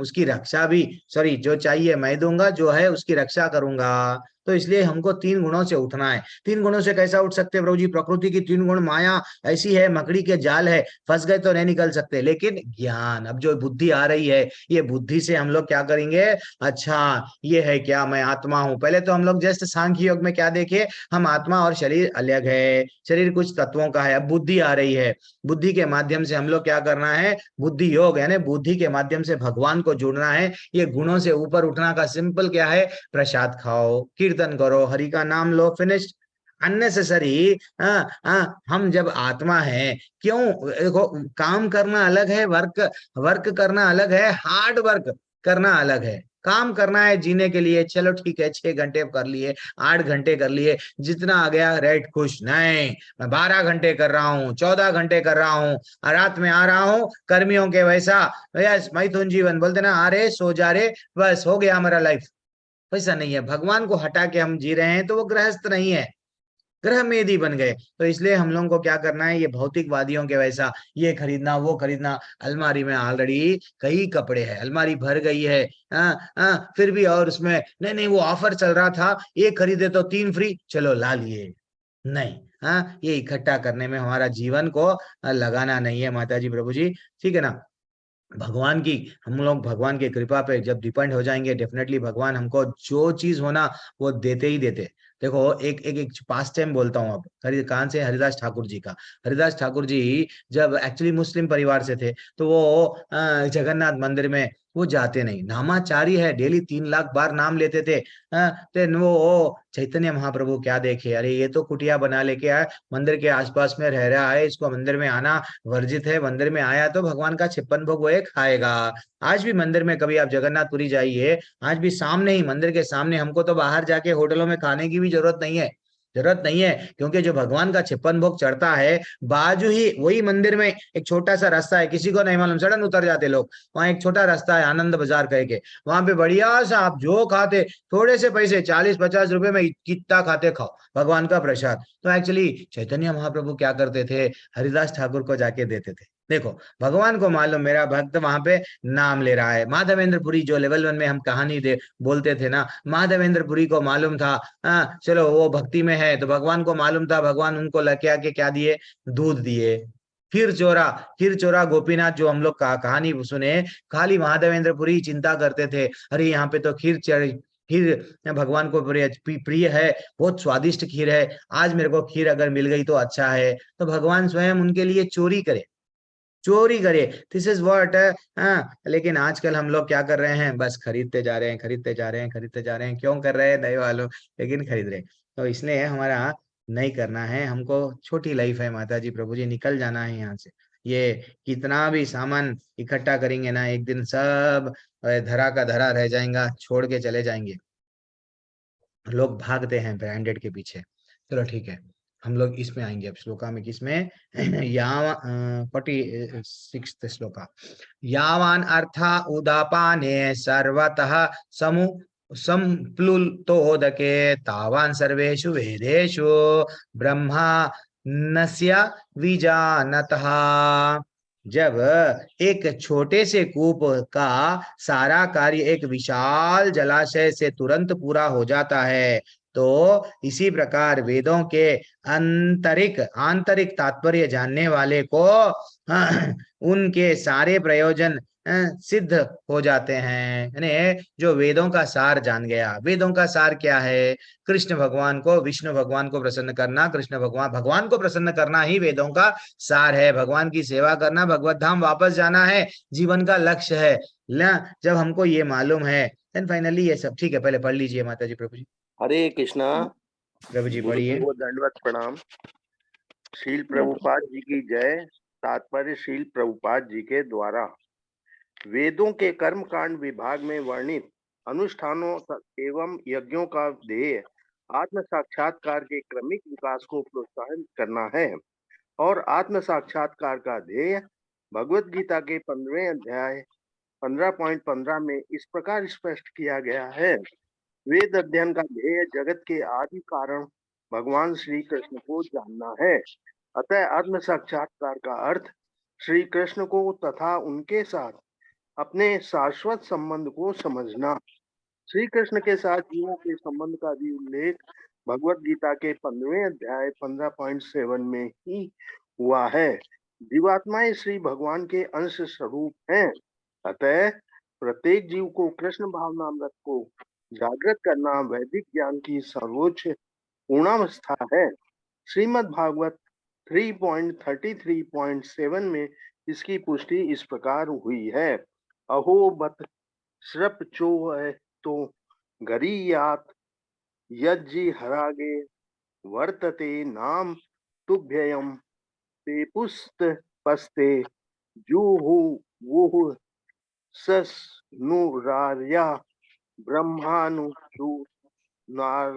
उसकी रक्षा भी, सॉरी, जो चाहिए मैं दूंगा, जो है उसकी रक्षा करूंगा। तो इसलिए हमको 3 गुणों से उठना है। 3 गुणों से कैसा उठ सकते हैं प्रभु जी? प्रकृति की 3 गुण, माया ऐसी है, मकड़ी के जाल है, फंस गए तो नहीं निकल सकते। लेकिन ज्ञान, अब जो बुद्धि आ रही है, ये बुद्धि से हम लोग क्या करेंगे? अच्छा, ये है क्या, मैं आत्मा हूं। पहले तो हम लोग जस्ट सांख्य योग में क्या देखे, हम आत्मा और शरीर अलग है, शरीर कुछ तत्वों का है। अब बुद्धि आ रही है, बुद्धि के माध्यम से हम लोग क्या करना है? बुद्धि योग, यानी बुद्धि के माध्यम से भगवान को जुड़ना है। ये गुणों से ऊपर उठना का सिंपल क्या है? प्रसाद खाओ, कीर्तन करो, हरि का नाम लो, फिनिश्ड। अननेसेसरी हम जब आत्मा है, क्यों? देखो, काम करना अलग है, वर्क करना अलग है, हार्ड वर्क करना अलग है। काम करना है जीने के लिए, चलो ठीक है, 6 घंटे कर लिए, 8 घंटे कर लिए, जितना आ गया रेट खुश। नहीं, मैं 12 घंटे कर रहा हूँ, 14 घंटे कर रहा हूँ, रात में आ रहा हूँ कर्मियों के वैसा। यस, मैथुन जीवन बोलते ना, आ रे सो जा रे, बस हो गया हमारा लाइफ। वैसा नहीं है। भगवान को हटा के हम जी रहे हैं तो वो गृहस्थ नहीं है, ग्रह मेदी बन गए। तो इसलिए हम लोगों को क्या करना है? ये भौतिकवादियों के वैसा ये खरीदना वो खरीदना। अलमारी में ऑलरेडी कई कपड़े हैं, अलमारी भर गई है। फिर भी और उसमें नहीं नहीं वो ऑफर चल रहा था, एक खरीदे तो 3 फ्री, चलो ला लिए। नहीं, ये इकट्ठा करने में हमारा जीवन को लगाना नहीं है माता जी प्रभु जी, ठीक है ना? भगवान की, हम लोग भगवान की कृपा पे जब डिपेंड हो जाएंगे, डेफिनेटली भगवान हमको जो चीज होना वो देते ही देते। देखो, एक पास टाइम बोलता हूँ। अब कहां से? हरिदास ठाकुर जी का। हरिदास ठाकुर जी जब एक्चुअली मुस्लिम परिवार से थे, तो वो जगन्नाथ मंदिर में वो जाते नहीं, नामाचारी है, डेली 3 लाख बार नाम लेते थे। तो वो चैतन्य महाप्रभु क्या देखे, अरे ये तो कुटिया बना लेके आया, मंदिर के आसपास में रह रहा है, इसको मंदिर में आना वर्जित है, मंदिर में आया तो भगवान का 56 भोग वो एक खाएगा। आज भी मंदिर में कभी आप जगन्नाथपुरी जाइए, आज भी सामने ही, मंदिर के सामने, हमको तो बाहर जाके होटलों में खाने की भी जरूरत नहीं है, क्योंकि जो भगवान का 56 भोग चढ़ता है, बाजू ही वही मंदिर में एक छोटा सा रास्ता है, किसी को नहीं मालूम, सडन उतर जाते लोग। वहां एक छोटा रास्ता है, आनंद बाजार कह के, वहां पे बढ़िया सा आप जो खाते, थोड़े से पैसे, 40-50 रुपए में कितना खाते खाओ भगवान का प्रसाद। तो एक्चुअली चैतन्य महाप्रभु क्या करते थे? हरिदास ठाकुर को जाके देते थे। देखो, भगवान को मालूम मेरा भक्त वहां पे नाम ले रहा है। माधवेंद्रपुरी जो लेवल 1 में हम कहानी दे बोलते थे ना, माधवेंद्रपुरी को मालूम था, चलो वो भक्ति में है, तो भगवान को मालूम था, भगवान उनको लके आके क्या दिए, दूध दिए। फिर चोरा गोपीनाथ जो हम लोग कहानी सुने, खाली माधवेंद्रपुरी चिंता करते थे, अरे यहाँ पे तो खीर भगवान को प्रिय है, बहुत स्वादिष्ट खीर है, आज मेरे को खीर अगर मिल गई तो अच्छा है। तो भगवान स्वयं उनके लिए चोरी करे, दिस इज व्हाट। लेकिन आजकल हम लोग क्या कर रहे हैं, बस खरीदते जा रहे हैं, खरीदते जा रहे हैं, खरीदते जा रहे हैं। क्यों कर रहे हैं नहीं मालूम, लेकिन खरीद रहे हैं। तो इसलिए हमारा नहीं करना है, हमको छोटी लाइफ है माता जी, प्रभु जी, निकल जाना है यहाँ से। ये कितना भी सामान इकट्ठा करेंगे ना, एक दिन सब धरा का धरा रह जाएगा, छोड़ के चले जाएंगे। लोग भागते हैं ब्रांडेड के पीछे। चलो ठीक है, हम लोग इसमें आएंगे अब, श्लोका में, किसमें, 46 श्लोका। यावान अर्था उदापाने सर्वतः समु संप्लुतोदके तावान सर्वेषु वेदेषु ब्रह्मा नस्य विजानतः। जब एक छोटे से कूप का सारा कार्य एक विशाल जलाशय से तुरंत पूरा हो जाता है, तो इसी प्रकार वेदों के आंतरिक तात्पर्य जानने वाले को उनके सारे प्रयोजन सिद्ध हो जाते हैं। यानी जो वेदों का सार जान गया, वेदों का सार क्या है, कृष्ण भगवान को, विष्णु भगवान को प्रसन्न करना, कृष्ण भगवान को प्रसन्न करना ही वेदों का सार है। भगवान की सेवा करना, भगवत धाम वापस जाना है, जीवन का लक्ष्य है। जब हमको ये मालूम है, देन फाइनली ये सब ठीक है। पहले पढ़ लीजिए माता जी, प्रभु जी। हरे कृष्णा। प्रभु जी गुरु पढ़िए। को दंडवत प्रणाम। शील प्रभुपाद जी की जय। तात्पर्य शील प्रभुपाद जी के द्वारा वेदों के कर्म कांड विभाग में वर्णित अनुष्ठानों एवं यज्ञों का ध्येय आत्म साक्षात्कार के क्रमिक विकास को प्रोत्साहित करना है, और आत्म साक्षात्कार का ध्येय भगवत गीता के 15वें अध्याय 15.15 में इस प्रकार स्पष्ट किया गया है। वेद अध्ययन का ध्येय जगत के आदि कारण भगवान श्री कृष्ण को जानना है। अतः आत्म साक्षात्कार का अर्थ श्री कृष्ण को तथा उनके साथ अपने शाश्वत संबंध को समझना। श्री कृष्ण के साथ जीवों के संबंध का भी उल्लेख भगवत गीता के 15वें अध्याय 15.7 में ही हुआ है। जीवात्माएं श्री भगवान के अंश स्वरूप हैं, अतः प्रत्येक जीव को कृष्ण भावनामृत को जागृत करना वैदिक ज्ञान की सर्वोच्च पूर्णावस्था है। श्रीमद् भागवत 3.33.7 में इसकी पुष्टि इस प्रकार हुई है। अहो बत श्रप चो तो गरीयात यज्जी हरागे वर्तते नाम तुभ्ययम ते पुस्त पस्ते जूहु वुहु सस्नुरार्या ब्रह्मानुषु नार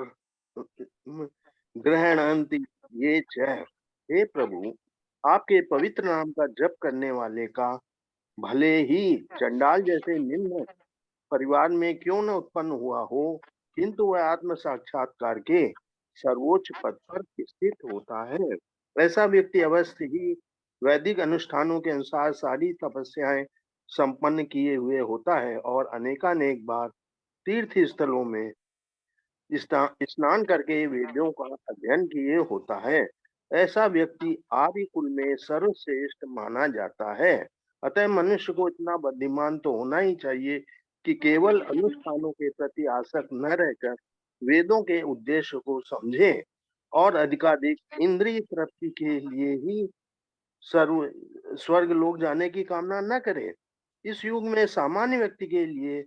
ग्रहणंति ये च। हे प्रभु, आपके पवित्र नाम का जप करने वाले का भले ही चंडाल जैसे निम्न परिवार में क्यों न उत्पन्न हुआ हो, किंतु वह आत्म साक्षात्कार के सर्वोच्च पद पर स्थित होता है। ऐसा व्यक्ति अवश्य ही वैदिक अनुष्ठानों के अनुसार सारी तपस्याएं संपन्न किए हुए होता है और अनेकानेक बार तीर्थ स्थलों में स्नान करके वेदों का अध्ययन किए होता है। ऐसा व्यक्ति आदि कुल में सर्वश्रेष्ठ माना जाता है। अतः मनुष्य को इतना बुद्धिमान तो होना ही चाहिए कि केवल अनुष्ठानों के प्रति आसक्त न रहकर वेदों के उद्देश्य को समझे और अधिकाधिक इंद्रिय तृप्ति के लिए ही स्वर्ग लोक जाने की कामना न करे। इस युग में सामान्य व्यक्ति के लिए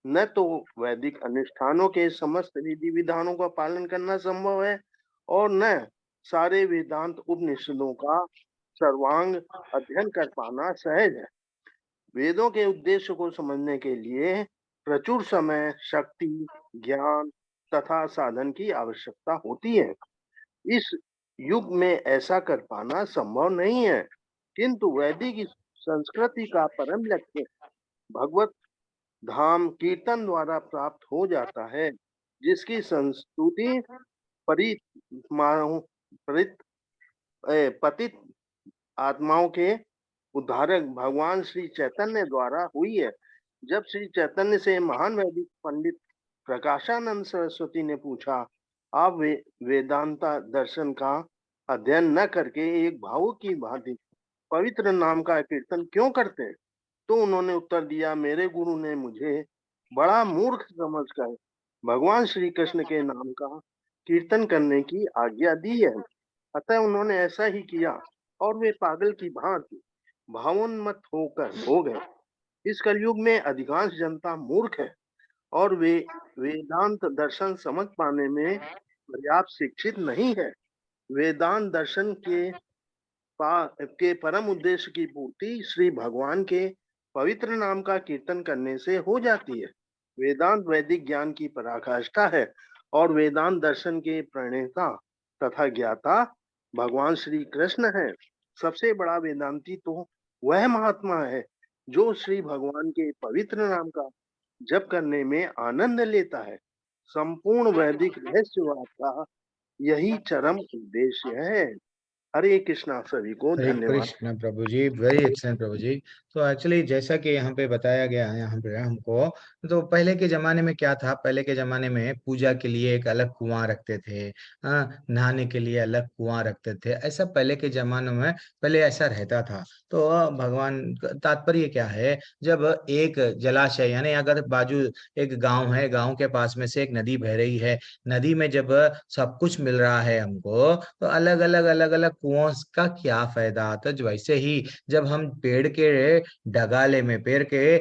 न तो वैदिक अनुष्ठानों के समस्त विधि विधानों का पालन करना संभव है और न सारे वेदांत उपनिषदों का सर्वांग अध्ययन कर पाना सहज है। वेदों के उद्देश्य को समझने के लिए प्रचुर समय, शक्ति, ज्ञान तथा साधन की आवश्यकता होती है। इस युग में ऐसा कर पाना संभव नहीं है, किंतु वैदिक संस्कृति का परम लक्ष्य भगवत धाम कीर्तन द्वारा प्राप्त हो जाता है, जिसकी संस्तुति पतित आत्माओं के उद्धारक भगवान श्री चैतन्य द्वारा हुई है। जब श्री चैतन्य से महान वैदिक पंडित प्रकाशानंद सरस्वती ने पूछा, आप वेदांता दर्शन का अध्ययन न करके एक भावुक की भांति पवित्र नाम का कीर्तन क्यों करते हैं? तो उन्होंने उत्तर दिया, मेरे गुरु ने मुझे बड़ा मूर्ख समझकर भगवान श्री कृष्ण के नाम का कीर्तन करने की आज्ञा दी है। अतः उन्होंने ऐसा ही किया और वे पागल की भांति भावोन्मत्त हो गए। इस कलयुग में अधिकांश जनता मूर्ख है और वे वेदांत दर्शन समझ पाने में पर्याप्त शिक्षित नहीं है। वेदांत दर्शन के परम उद्देश्य की पूर्ति श्री भगवान के पवित्र नाम का कीर्तन करने से हो जाती है। वेदांत वैदिक ज्ञान की पराकाष्ठा है और वेदांत दर्शन के प्रणेता तथा ज्ञाता भगवान श्री कृष्ण है। सबसे बड़ा वेदांती तो वह महात्मा है जो श्री भगवान के पवित्र नाम का जप करने में आनंद लेता है। संपूर्ण वैदिक रहस्यवाद का यही चरम उद्देश्य है। हरे कृष्णा, सभी को हरे धन्यवाद। कृष्ण प्रभु जी, वेरी एक्सलेंट प्रभु जी। तो एक्चुअली जैसा कि यहाँ पे बताया गया है यहाँ पे हमको, तो पहले के जमाने में क्या था, पहले के जमाने में पूजा के लिए एक अलग कुआं रखते थे, नहाने के लिए अलग कुआं रखते थे, ऐसा पहले के जमाने में पहले ऐसा रहता था। तो भगवान तात्पर्य क्या है, जब एक जलाशय यानी अगर बाजू एक गांव है, गांव के पास में से एक नदी बह रही है, नदी में जब सब कुछ मिल रहा है हमको, तो अलग अलग कुओं का क्या फायदा। तो वैसे ही जब हम पेड़ के डगाले में, पेड़ के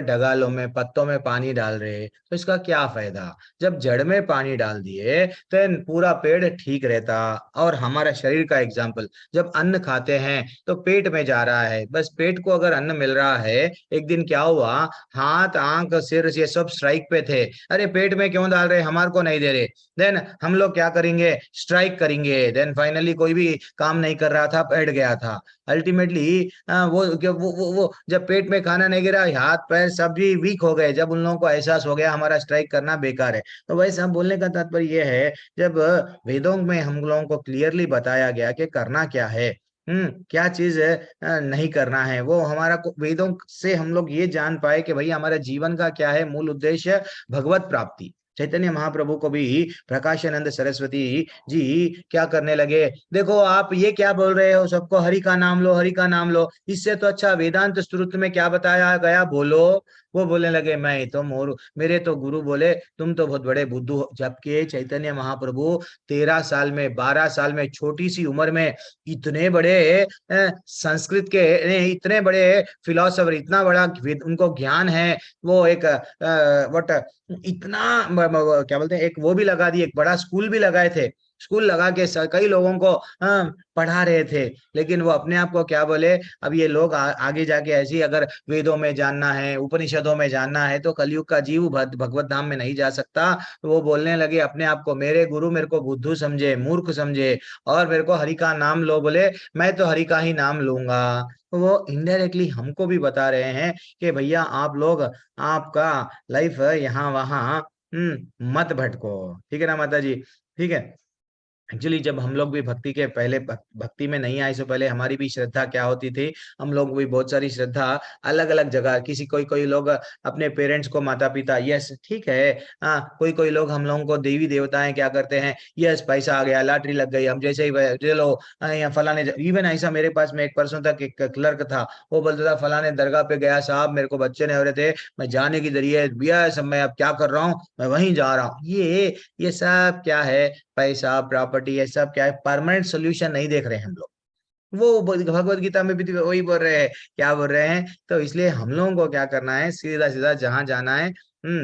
डगालों में, पत्तों में पानी डाल रहे, तो इसका क्या फायदा। जब जड़ में पानी डाल दिए तो पूरा पेड़ ठीक रहता। और हमारा शरीर का एग्जाम्पल, जब अन्न खाते हैं तो पेट में जा रहा है, बस पेट को अगर अन्न मिल रहा है। एक दिन क्या हुआ, हाथ आंख सिर ये सब स्ट्राइक पे थे, अरे पेट में क्यों डाल रहे, हमारे को नहीं दे रहे। देन हम लोग क्या करेंगे, स्ट्राइक करेंगे। देन फाइनली कोई भी काम नहीं कर रहा था, बैठ गया था। अल्टीमेटली वो जब पेट में खाना नहीं गिरा, हाथ पैर सब भी वीक हो गए। जब उन लोगों को एहसास हो गया हमारा स्ट्राइक करना बेकार है। तो वैसे हम बोलने का तात्पर्य ये है, जब वेदों में हम लोगों को क्लियरली बताया गया कि करना क्या है, क्या चीज नहीं करना है, वो हमारा वेदों से हम लोग ये जान पाए कि भाई हमारे जीवन का क्या है मूल उद्देश्य, भगवत प्राप्ति। चैतन्य महाप्रभु को भी प्रकाशानंद सरस्वती जी क्या करने लगे, देखो आप ये क्या बोल रहे हो, सबको हरि का नाम लो, हरि का नाम लो, इससे तो अच्छा वेदांत स्तोत्र में क्या बताया गया बोलो। वो बोलने लगे, मैं तो मेरे तो गुरु बोले तुम तो बहुत बड़े बुद्धू हो। जबकि चैतन्य महाप्रभु 13 साल में, 12 साल में, छोटी सी उम्र में इतने बड़े संस्कृत के इतने बड़े फिलोसफर, इतना बड़ा उनको ज्ञान है। वो एक वट इतना क्या बोलते हैं, एक वो भी लगा दिए, एक बड़ा स्कूल भी लगाए थे, स्कूल लगा के कई लोगों को पढ़ा रहे थे। लेकिन वो अपने आप को क्या बोले, अब ये लोग आगे जाके ऐसी अगर वेदों में जानना है, उपनिषदों में जानना है, तो कलयुग का जीव भगवत धाम में नहीं जा सकता। तो वो बोलने लगे अपने आप को, मेरे गुरु मेरे को बुद्धू समझे, मूर्ख समझे, और मेरे को हरि का नाम लो, बोले मैं तो हरि का ही नाम लूंगा। तो वो इनडायरेक्टली हमको भी बता रहे हैं कि भैया आप लोग आपका लाइफ यहाँ वहां मत भटको। ठीक है ना माता जी, ठीक है। एक्चुअली जब हम लोग भी भक्ति के पहले भक्ति में नहीं आए, से पहले हमारी भी श्रद्धा क्या होती थी, हम लोग भी बहुत सारी श्रद्धा अलग अलग जगह, किसी कोई लोग अपने पेरेंट्स को माता पिता, यस ठीक है, कोई कोई लोग हम लोगों को देवी देवताएं क्या करते हैं, यस पैसा आ गया, लॉटरी लग गई, हम जैसे ही चलो यहाँ फलाने, इवन ऐसा मेरे पास में एक परसों तक एक क्लर्क था, वो बोलता था फलाने दरगाह पे गया साहब, मेरे को बच्चे नहीं हो रहे थे, मैं जाने की जरिए यस मैं अब क्या कर रहा हूँ, मैं वहीं जा रहा हूँ। ये सब क्या है, पैसा प्रॉपर्टी, ये सब क्या है, परमानेंट सोल्यूशन नहीं देख रहे हैं हम लोग। वो भगवत गीता में भी तो वही बोल रहे हैं, क्या बोल रहे हैं। तो इसलिए हम लोगों को क्या करना है, सीधा सीधा जहां जाना है,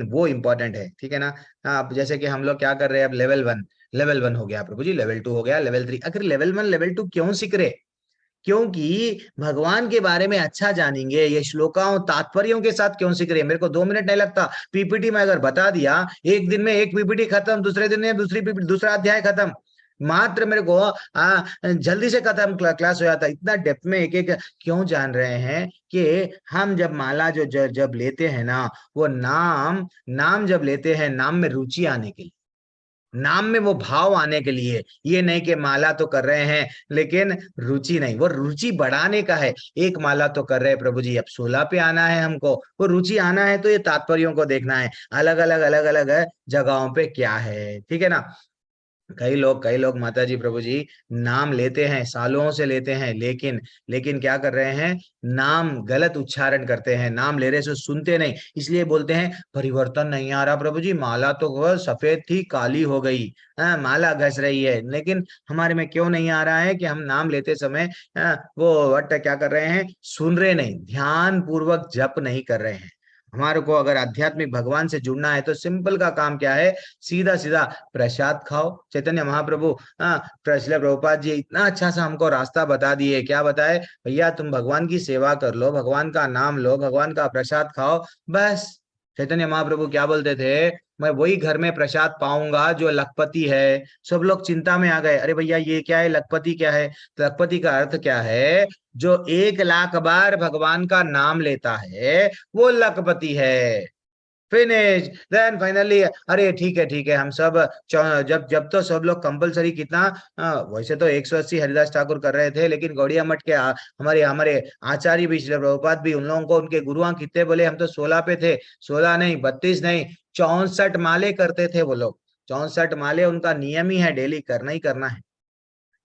वो इंपॉर्टेंट है। ठीक है ना। अब जैसे कि हम लोग क्या कर रहे हैं, अब लेवल 1 हो गया प्रभु जी, लेवल 2 हो गया, लेवल 3। आखिर लेवल 1 लेवल 2 क्यों सीख रहे, क्योंकि भगवान के बारे में अच्छा जानेंगे, ये श्लोकाओं तात्पर्यों के साथ क्यों सीख रहे हैं। मेरे को 2 मिनट नहीं लगता, पीपीटी में अगर बता दिया, एक दिन में एक पीपीटी खत्म, दूसरे दिन में दूसरी पीपीटी, दूसरा अध्याय खत्म, मात्र मेरे को जल्दी से खत्म, क्लास हो जाता। इतना डेप्थ में एक एक क्यों जान रहे हैं कि हम जब माला जब लेते हैं ना, वो नाम जब लेते हैं, नाम में रुचि आने के लिए, नाम में वो भाव आने के लिए, ये नहीं कि माला तो कर रहे हैं लेकिन रुचि नहीं, वो रुचि बढ़ाने का है। एक माला तो कर रहे हैं प्रभु जी, अब 16 पे आना है हमको, वो रुचि आना है तो ये तात्पर्यों को देखना है, अलग अलग जगहों पे क्या है, ठीक है ना। कई लोग माता जी प्रभु जी नाम लेते हैं, सालों से लेते हैं, लेकिन लेकिन क्या कर रहे हैं, नाम गलत उच्चारण करते हैं, नाम ले रहे से सुनते नहीं, इसलिए बोलते हैं परिवर्तन नहीं आ रहा प्रभु जी, माला तो वो सफेद थी काली हो गई, माला घस रही है, लेकिन हमारे में क्यों नहीं आ रहा है कि हम नाम लेते समय वो वट क्या कर रहे हैं, सुन रहे नहीं, ध्यान पूर्वक जप नहीं कर रहे हैं। हमारे को अगर आध्यात्मिक भगवान से जुड़ना है तो सिंपल का काम क्या है, सीधा सीधा प्रसाद खाओ। चैतन्य महाप्रभु श्रील प्रभुपाद जी इतना अच्छा सा हमको रास्ता बता दिए, क्या बताए, भैया तुम भगवान की सेवा कर लो, भगवान का नाम लो, भगवान का प्रसाद खाओ, बस। चैतन्य महाप्रभु क्या बोलते थे, मैं वही घर में प्रसाद पाऊंगा जो लखपति है। सब लोग चिंता में आ गए, अरे भैया ये क्या है, लखपति क्या है। तो लखपति का अर्थ क्या है, जो 1 लाख बार भगवान का नाम लेता है वो लखपति है। फिनिश, देन फाइनली, अरे ठीक है हम सब जब जब तो सब लोग कंपलसरी कितना, वैसे तो 180 हरिदास ठाकुर कर रहे थे, लेकिन गौड़िया मठ के हमारे हमारे आचार्य भी, श्री प्रभुपाद भी, उन लोगों को उनके गुरुआ कितने बोले, हम तो 16 पे थे, 16 नहीं 32 नहीं 64 माले करते थे वो लोग, 64 माले उनका नियम ही है, डेली करना ही करना है।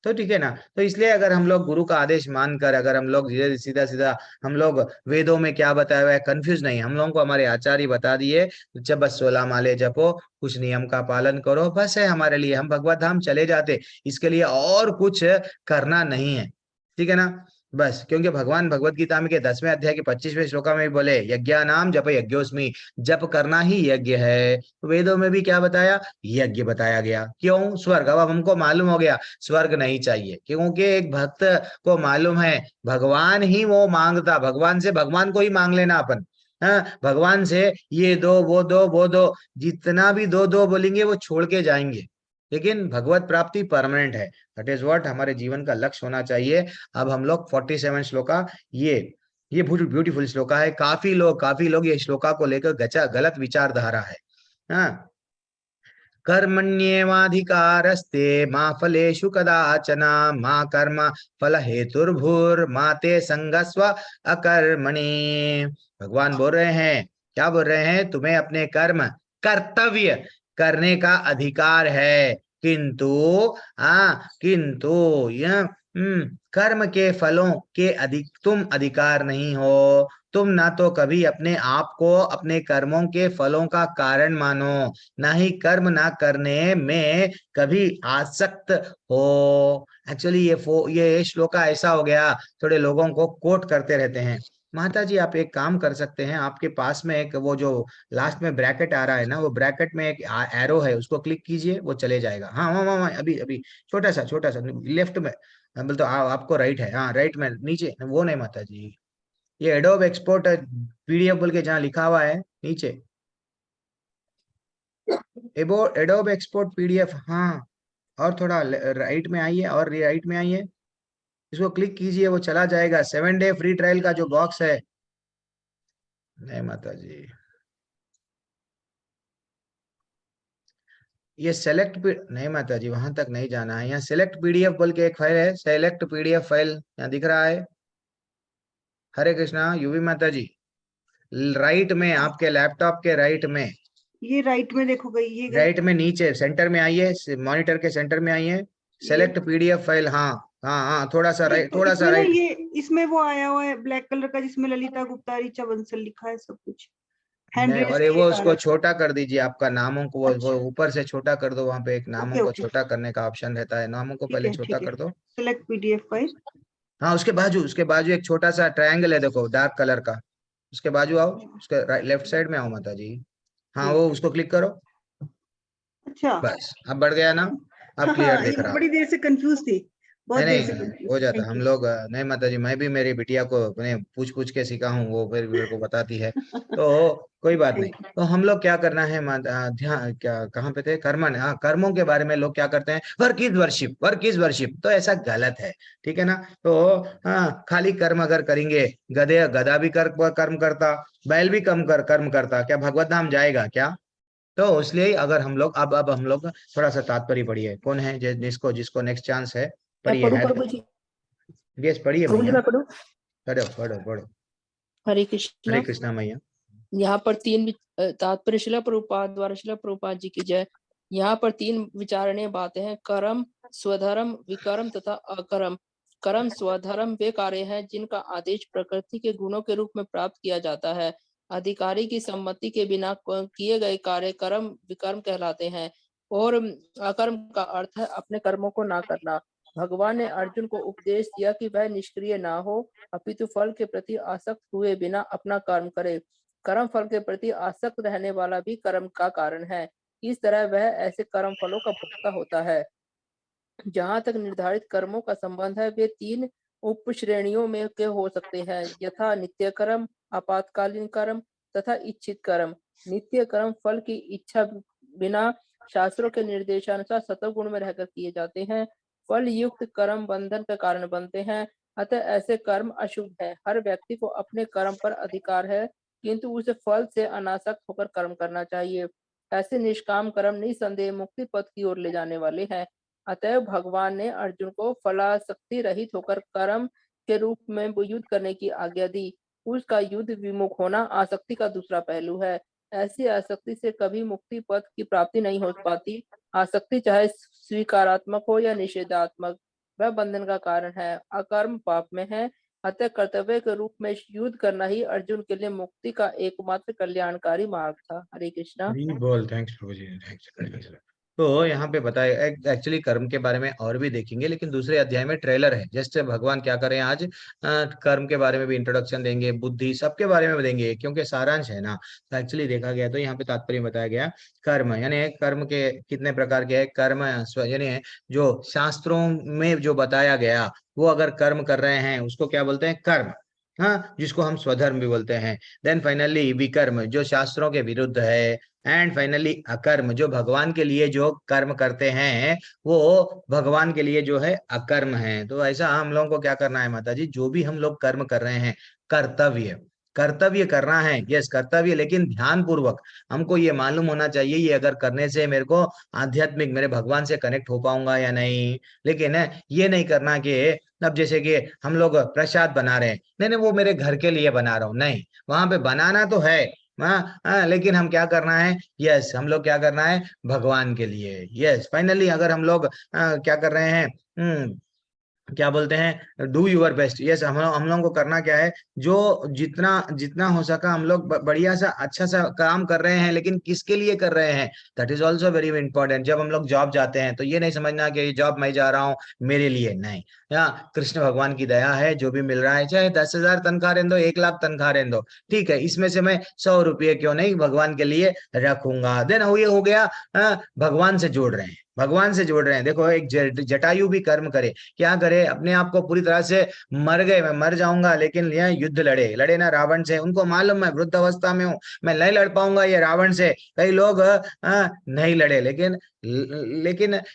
तो ठीक है ना, तो इसलिए अगर हम लोग गुरु का आदेश मानकर, अगर हम लोग सीधा सीधा हम लोग वेदों में क्या बताया हुआ है कंफ्यूज नहीं, हम लोगों को हमारे आचार्य बता दिए, जब बस 16 माले जपो, कुछ नियम का पालन करो, बस है हमारे लिए, हम भगवत धाम चले जाते, इसके लिए और कुछ करना नहीं है, ठीक है ना। बस, क्योंकि भगवान भगवत गीता में के 10वें अध्याय के 25वें श्लोका में भी बोले, यज्ञा नाम जप यज्ञोस्मि, जप करना ही यज्ञ है। वेदों में भी क्या बताया, यज्ञ बताया गया, क्यों, स्वर्ग। अब हमको मालूम हो गया स्वर्ग नहीं चाहिए, क्योंकि एक भक्त को मालूम है भगवान ही वो मांगता, भगवान से भगवान को ही मांग लेना अपन, भगवान से ये दो वो दो, जितना भी दो बोलेंगे वो छोड़ के जाएंगे, लेकिन भगवत प्राप्ति परमानेंट है। दैट इज व्हाट हमारे जीवन का लक्ष्य होना चाहिए। अब हम लोग 47 श्लोका, ये ब्यूटीफुल श्लोका है, काफी लोग ये श्लोका को लेकर गलत विचारधारा है। हाँ, कर्मण्येवाधिकारस्ते मा फलेषु कदाचन मा कर्म फल हेतुर्भुर्मा ते संगस्व अकर्मणि। भगवान बोल रहे हैं, क्या बोल रहे हैं, तुम्हें अपने कर्म कर्तव्य करने का अधिकार है, किंतु यह कर्म के फलों के तुम अधिकार नहीं हो। तुम ना तो कभी अपने आप को अपने कर्मों के फलों का कारण मानो, ना ही कर्म ना करने में कभी आसक्त हो। एक्चुअली ये श्लोका ऐसा हो गया, थोड़े लोगों को कोट करते रहते हैं। माता जी आप एक काम कर सकते हैं, आपके पास में एक वो जो लास्ट में ब्रैकेट आ रहा है ना, वो ब्रैकेट में एक एरो है, उसको क्लिक कीजिए, वो चले जाएगा। हाँ वहाँ अभी अभी छोटा सा लेफ्ट में, बोल तो आपको राइट है, हाँ राइट में नीचे, वो नहीं माता जी, ये एडोब एक्सपोर्ट पीडीएफ बोल के जहाँ लिखा हुआ है नीचे, एडोब एक्सपोर्ट पीडीएफ, हाँ, और थोड़ा राइट में आइए, और राइट में आइए, इसको क्लिक कीजिए, वो चला जाएगा। 7 डे फ्री ट्रायल का जो बॉक्स है, नहीं माता जी, ये सेलेक्ट नहीं माता जी, वहां तक नहीं जाना है, यहाँ सेलेक्ट पीडीएफ बोल के एक फाइल है, सेलेक्ट पीडीएफ फाइल यहाँ दिख रहा है। हरे कृष्णा यूवी माता जी, राइट में आपके लैपटॉप के राइट में, ये राइट में देखो गई, ये राइट में नीचे सेंटर में आइए, मॉनिटर के सेंटर में आइए, सेलेक्ट पीडीएफ फाइल, हाँ हाँ हाँ, थोड़ा सा राइट, थोड़ा सा राइट, ये इसमें वो आया हुआ है ब्लैक कलर का, जिसमें ललिता गुप्ता ऋचा बंसल लिखा है सब कुछ, और वो उसको छोटा कर दीजिए, आपका नामों को वो ऊपर से छोटा कर दो, वहां पे एक नामों को छोटा करने का ऑप्शन रहता है, नामों को पहले छोटा कर दो। सेलेक्ट पीडीएफ फाइल, हाँ उसके बाजू एक छोटा सा ट्रायंगल है, देखो डार्क कलर का, उसके बाजू आओ, उसके लेफ्ट साइड में आओ माता जी, हाँ वो उसको क्लिक करो। अच्छा बस अब बढ़ गया ना, अब क्लियर दिख रहा। बड़ी देर से कंफ्यूज थी, बहुत देर से नहीं हो जाता, हम लोग नहीं माता जी, मैं भी मेरी बिटिया को अपने पूछ के सीखा हूँ, वो फिर मेरे को बताती है, तो कोई बात नहीं। तो हम लोग क्या करना है, ध्यान, क्या कहाँ पे थे, कर्मों के बारे में लोग क्या करते हैं, वर्क इज वर्शिप, तो ऐसा गलत है, ठीक है ना। तो हाँ, खाली कर्म अगर करेंगे, गधा भी कर्म करता, बैल भी कर्म करता, क्या भगवत धाम जाएगा क्या, तो इसलिए अगर हम लोग अब हम लोग थोड़ा सा तात्पर्य पढ़िए, कौन है जिसको जिसको नेक्स्ट चांस है, मैं पढ़िए पढ़ूं है। प्रभु जी? यस पढ़िए प्रभु जी मैया, मैं पढ़ूं? पढ़ो पढ़ो पढ़ो। हरे हरे कृष्णा। कृष्णा मैया। यहाँ पर तात्पर्य शिला प्रभुपाद द्वारा, शिला प्रभुपाद जी की जय। यहाँ पर 3 विचारणीय बातें हैं: कर्म, स्वधर्म, विकर्म तथा अकर्म। कर्म स्वधर्म वे कार्य हैं जिनका आदेश प्रकृति के गुणों के रूप में प्राप्त किया जाता है। अधिकारी की सम्मति के बिना किए गए कार्य कर्म विकर्म कहलाते हैं। और अकर्म का अर्थ है अपने कर्मों को ना करना। भगवान ने अर्जुन को उपदेश दिया कि वह निष्क्रिय ना हो, अपितु फल के प्रति आसक्त हुए बिना अपना कर्म करे। कर्म फल के प्रति आसक्त रहने वाला भी कर्म का कारण है। इस तरह वह ऐसे कर्म फलों का भोक्ता होता है। जहाँ तक निर्धारित कर्मों का संबंध है, वे 3 उप श्रेणियों में के हो सकते हैं, यथा नित्य कर्म, आपातकालीन कर्म तथा इच्छित कर्म। नित्य कर्म फल की इच्छा बिना शास्त्रों के निर्देशानुसार सत्वगुण में रहकर किए जाते हैं। फल युक्त कर्म बंधन का कारण बनते हैं, अतः ऐसे कर्म अशुभ है। हर व्यक्ति को अपने कर्म पर अधिकार है, किंतु उसे फल से अनासक्त होकर कर्म करना चाहिए। ऐसे निष्काम कर्म निसंदेह मुक्ति पथ की ओर ले जाने वाले हैं। अतएव भगवान ने अर्जुन को फलासक्ति रहित होकर कर्म के रूप में युद्ध करने की आज्ञा दी। उसका युद्ध विमुख होना आसक्ति का दूसरा पहलू है। ऐसी आसक्ति से कभी मुक्ति पथ की प्राप्ति नहीं हो पाती। आसक्ति चाहे स्वीकारात्मक हो या निषेधात्मक, वह बंधन का कारण है। अकर्म पाप में है, अतः कर्तव्य के रूप में युद्ध करना ही अर्जुन के लिए मुक्ति का एकमात्र कल्याणकारी मार्ग था। हरे कृष्णा। हरी बोल, थैंक्स प्रभु जी, थैंक्स। तो यहाँ पे बताए एक्चुअली कर्म के बारे में और भी देखेंगे, लेकिन दूसरे अध्याय में ट्रेलर है, जैसे भगवान क्या करें आज कर्म के बारे में भी इंट्रोडक्शन देंगे, बुद्धि सबके बारे में देंगे, क्योंकि सारांश है ना। तो एक्चुअली देखा गया तो यहाँ पे तात्पर्य बताया गया, कर्म यानी कर्म के कितने प्रकार के है। कर्म यानी जो शास्त्रों में जो बताया गया, वो अगर कर्म कर रहे हैं उसको क्या बोलते हैं, कर्म। हाँ, जिसको हम स्वधर्म भी बोलते हैं। देन फाइनली विकर्म जो शास्त्रों के विरुद्ध है। एंड फाइनली अकर्म जो भगवान के लिए जो कर्म करते हैं, वो भगवान के लिए जो है अकर्म है। तो ऐसा हम लोगों को क्या करना है माता जी, जो भी हम लोग कर्म कर रहे हैं, कर्तव्य कर्तव्य करना है। यस कर्तव्य, लेकिन ध्यान पूर्वक। हमको ये मालूम होना चाहिए ये अगर करने से मेरे को आध्यात्मिक मेरे भगवान से कनेक्ट हो पाऊंगा या नहीं। लेकिन ये नहीं करना कि अब जैसे कि हम लोग प्रसाद बना रहे हैं, नहीं नहीं वो मेरे घर के लिए बना रहा हूँ, नहीं, वहां पे बनाना तो है। लेकिन हम क्या करना है, यस हम लोग क्या करना है, भगवान के लिए। यस फाइनली अगर हम लोग क्या कर रहे हैं, क्या बोलते हैं, डू यूर बेस्ट। यस हम लोगों को करना क्या है, जो जितना जितना हो सका हम लोग बढ़िया सा अच्छा सा काम कर रहे हैं, लेकिन किसके लिए कर रहे हैं, that is also very important. जब हम लोग जॉब जाते हैं तो ये नहीं समझना कि ये जॉब मैं जा रहा हूँ मेरे लिए, नहीं। यहाँ कृष्ण भगवान की दया है, जो भी मिल रहा है, चाहे 10,000 तनख्वाह रहने दो, 1,00,000 तनख्वाह रहने दो, ठीक है, इसमें से मैं 100 रुपये क्यों नहीं भगवान के लिए रखूंगा। देन ये हो गया, भगवान से जोड़ रहे हैं, भगवान से जोड़ रहे हैं। देखो एक जटायु भी कर्म करे, क्या करे, अपने आप को पूरी तरह से मर गए, मैं मर जाऊंगा, लेकिन यह युद्ध लड़े लड़े ना रावण से। उनको मालूम मैं वृद्ध अवस्था में हूँ, मैं नहीं लड़ पाऊंगा ये रावण से। कई लोग नहीं लड़े, लेकिन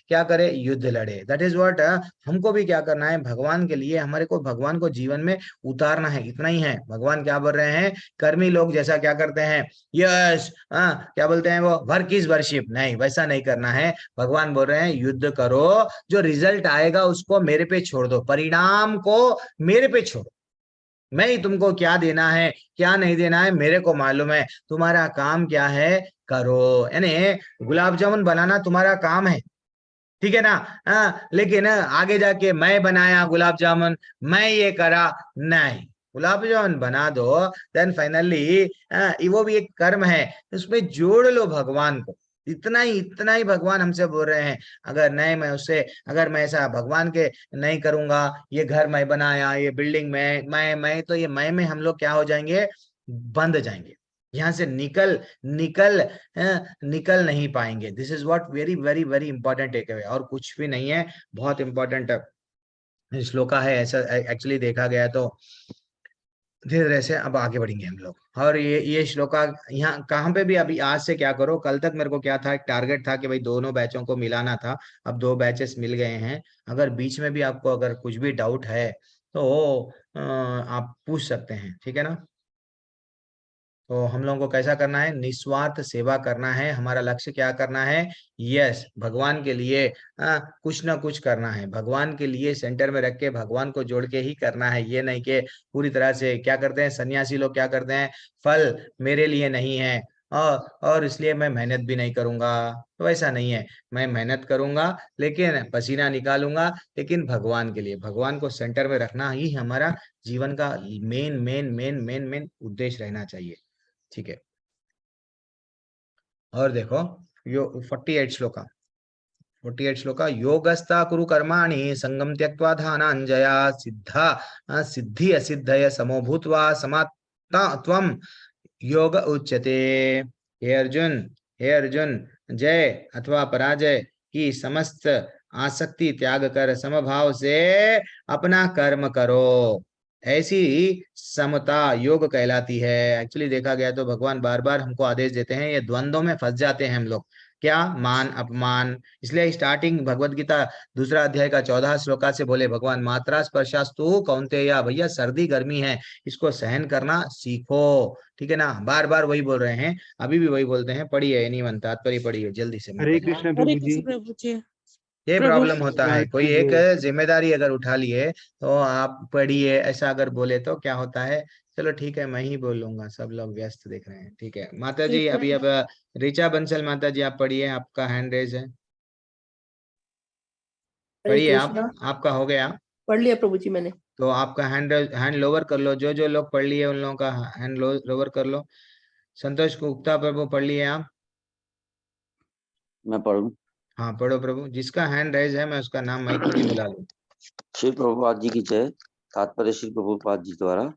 क्या करे, युद्ध लड़े। दैट इज व्हाट हमको भी क्या करना है, भगवान के लिए हमारे को भगवान को जीवन में उतारना है, इतना ही है। भगवान क्या बोल रहे हैं, कर्मी लोग जैसा क्या करते हैं, यस क्या बोलते हैं वो, वर्क इज वर्शिप, नहीं वैसा नहीं करना है। भगवान बोल रहे हैं युद्ध करो, जो रिजल्ट आएगा उसको मेरे पे छोड़ दो, परिणाम को मेरे पे छोड़ो। मैं ही तुमको क्या देना है क्या नहीं देना है मेरे को मालूम है, तुम्हारा काम क्या है करो। यानी गुलाब जामुन बनाना तुम्हारा काम है, ठीक है ना। लेकिन आगे जाके मैं बनाया गुलाब जामुन, मैं ये करा, नहीं। गुलाब जामुन बना दो, देन फाइनली वो भी एक कर्म है, उसमें जोड़ लो भगवान को। इतना ही भगवान हमसे बोल रहे हैं। अगर नहीं मैं उससे, अगर मैं ऐसा भगवान के नहीं करूंगा, ये घर मैं बनाया, ये बिल्डिंग मैं तो ये मैं में हम लोग क्या हो जाएंगे, बंद जाएंगे, यहाँ से निकल नहीं पाएंगे। This is what very very very important takeaway, और कुछ भी नहीं है, बहुत इंपॉर्टेंट श्लोका है ऐसा एक्चुअली देखा गया तो। धीरे धीरे से अब आगे बढ़ेंगे हम लोग, और ये श्लोका यहाँ कहाँ पे भी, अभी आज से क्या करो, कल तक मेरे को क्या था, एक टारगेट था कि भाई दोनों बैचों को मिलाना था। अब 2 बैचेस मिल गए हैं। अगर बीच में भी आपको अगर कुछ भी डाउट है तो आप पूछ सकते हैं, ठीक है ना। तो हम लोगों को कैसा करना है, निस्वार्थ सेवा करना है। हमारा लक्ष्य क्या करना है, यस भगवान के लिए कुछ ना कुछ करना है, भगवान के लिए सेंटर में रख के भगवान को जोड़ के ही करना है। ये नहीं कि पूरी तरह से क्या करते हैं सन्यासी लोग, क्या करते हैं, फल मेरे लिए नहीं है और इसलिए मैं मेहनत भी नहीं करूंगा। तो ऐसा नहीं है, मैं मेहनत करूंगा लेकिन पसीना निकालूंगा, लेकिन भगवान के लिए, भगवान को सेंटर में रखना ही हमारा जीवन का main main main main main उद्देश्य रहना चाहिए। ठीक है, और देखो यो 48 श्लोका योगस्ता कुरु कर्माणि संगम त्यक्त्वा ध्यानांजया सिद्धा सिद्धि असिद्धय समो भूत्वा समात्ता त्वम योग उच्यते। हे अर्जुन, जय अथवा पराजय की समस्त आसक्ति त्याग कर समभाव से अपना कर्म करो, ऐसी समता योग कहलाती है। एक्चुअली देखा गया तो भगवान बार बार हमको आदेश देते हैं, ये द्वंद्वों में फंस जाते हैं हम लोग, क्या मान अपमान। इसलिए स्टार्टिंग भगवत गीता दूसरा अध्याय का 14 श्लोका से बोले भगवान, मात्रा स्पर्शास्तु कौन्तेय, भैया सर्दी गर्मी है, इसको सहन करना सीखो। ठीक है ना, बार बार वही बोल रहे हैं, अभी भी वही बोलते हैं। पढ़िए एनीवन तात्पर्य पढ़िए जल्दी से हरे माता जी। कृष्ण हरे प्रभु जी। कृष्ण प्रभु जी। ये प्रभु प्रॉब्लम होता है, कोई एक जिम्मेदारी अगर उठा लिए तो आप पढ़िए ऐसा अगर बोले तो क्या होता है, चलो ठीक है मैं ही बोलूंगा, सब लोग व्यस्त दिख रहे हैं। ठीक है माता जी, ठीक है। अभी अब ऋचा बंसल माता जी आप पढ़िए, आपका हैंड रेज है, हरे पढ़िए आप, कृष्णा। आपका हो गया। पढ़ लिया प्रभु जी मैंने। तो आपका हैंड लोअर कर लो, जो जो लोग पढ़ लिए उन लोगों का हैंड लोअर कर लो। संतोष गुप्ता प्रभु पढ़ लिए आप? मैं पढ़ूं? हाँ पढ़ो प्रभु, जिसका हैंड रेज है मैं उसका नाम माइक में भी बुला लूं। श्री प्रभुपाद जी की जय। तात्पर्य श्री प्रभुपाद जी द्वारा।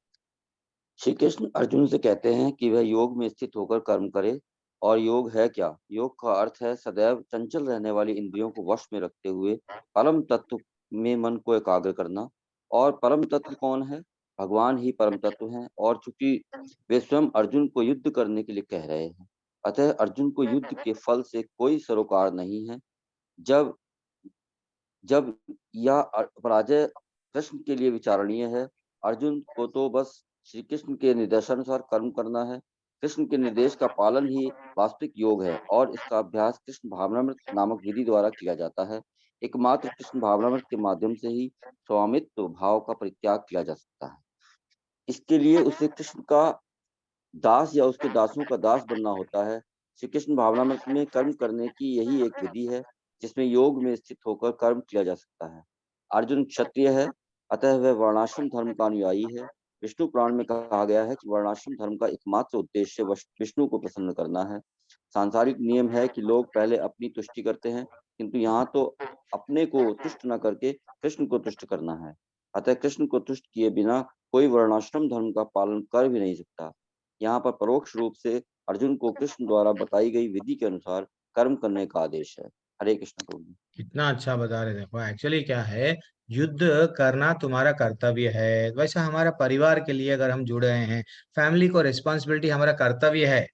श्री कृष्ण अर्जुन से कहते हैं कि वह योग में स्थित होकर कर्म करे। और योग है क्या? योग का अर्थ है सदैव चंचल रहने वाली इंद्रियों को वश में रखते हुए परम तत्व में मन को एकाग्र करना। और परम तत्व कौन है? भगवान ही परम तत्व हैं। और चूंकि वे स्वयं अर्जुन को युद्ध करने के लिए कह रहे हैं, अतः अर्जुन को युद्ध के फल से कोई सरोकार नहीं है। जब जब यह पराजय कृष्ण के लिए विचारणीय है, अर्जुन को तो बस श्री कृष्ण के निर्देशानुसार कर्म करना है। कृष्ण के निर्देश का पालन ही वास्तविक योग है और इसका अभ्यास कृष्ण भावनामृत नामक विधि द्वारा किया जाता है। एकमात्र कृष्ण भावनामृत के माध्यम से ही स्वामित्व भाव का परित्याग किया जा सकता है। इसके लिए उसे कृष्ण का दास या उसके दासों का दास बनना होता है। श्री कृष्ण भावनामृत में कर्म करने की यही एक विधि है जिसमें योग में स्थित होकर कर्म किया जा सकता है। अर्जुन क्षत्रिय है, अतः वह वर्णाश्रम धर्म का अनुयायी है। विष्णु पुराण में कहा गया है कि वर्णाश्रम धर्म का एकमात्र उद्देश्य विष्णु को प्रसन्न करना है। सांसारिक नियम है कि लोग पहले अपनी तुष्टि करते हैं, किंतु यहाँ तो अपने को तुष्ट न करके कृष्ण को तुष्ट करना है। अतः कृष्ण को तुष्ट किए बिना कोई वर्णाश्रम धर्म का पालन कर भी नहीं सकता। यहाँ पर परोक्ष रूप से अर्जुन को कृष्ण द्वारा बताई गई विधि के अनुसार कर्म करने का आदेश है। हरे कृष्ण प्रभु। कितना अच्छा बता रहे। देखो एक्चुअली क्या है, युद्ध करना तुम्हारा कर्तव्य है। वैसा हमारा परिवार के लिए अगर हम जुड़ रहे हैं, फैमिली को रिस्पॉन्सिबिलिटी हमारा कर्तव्य है।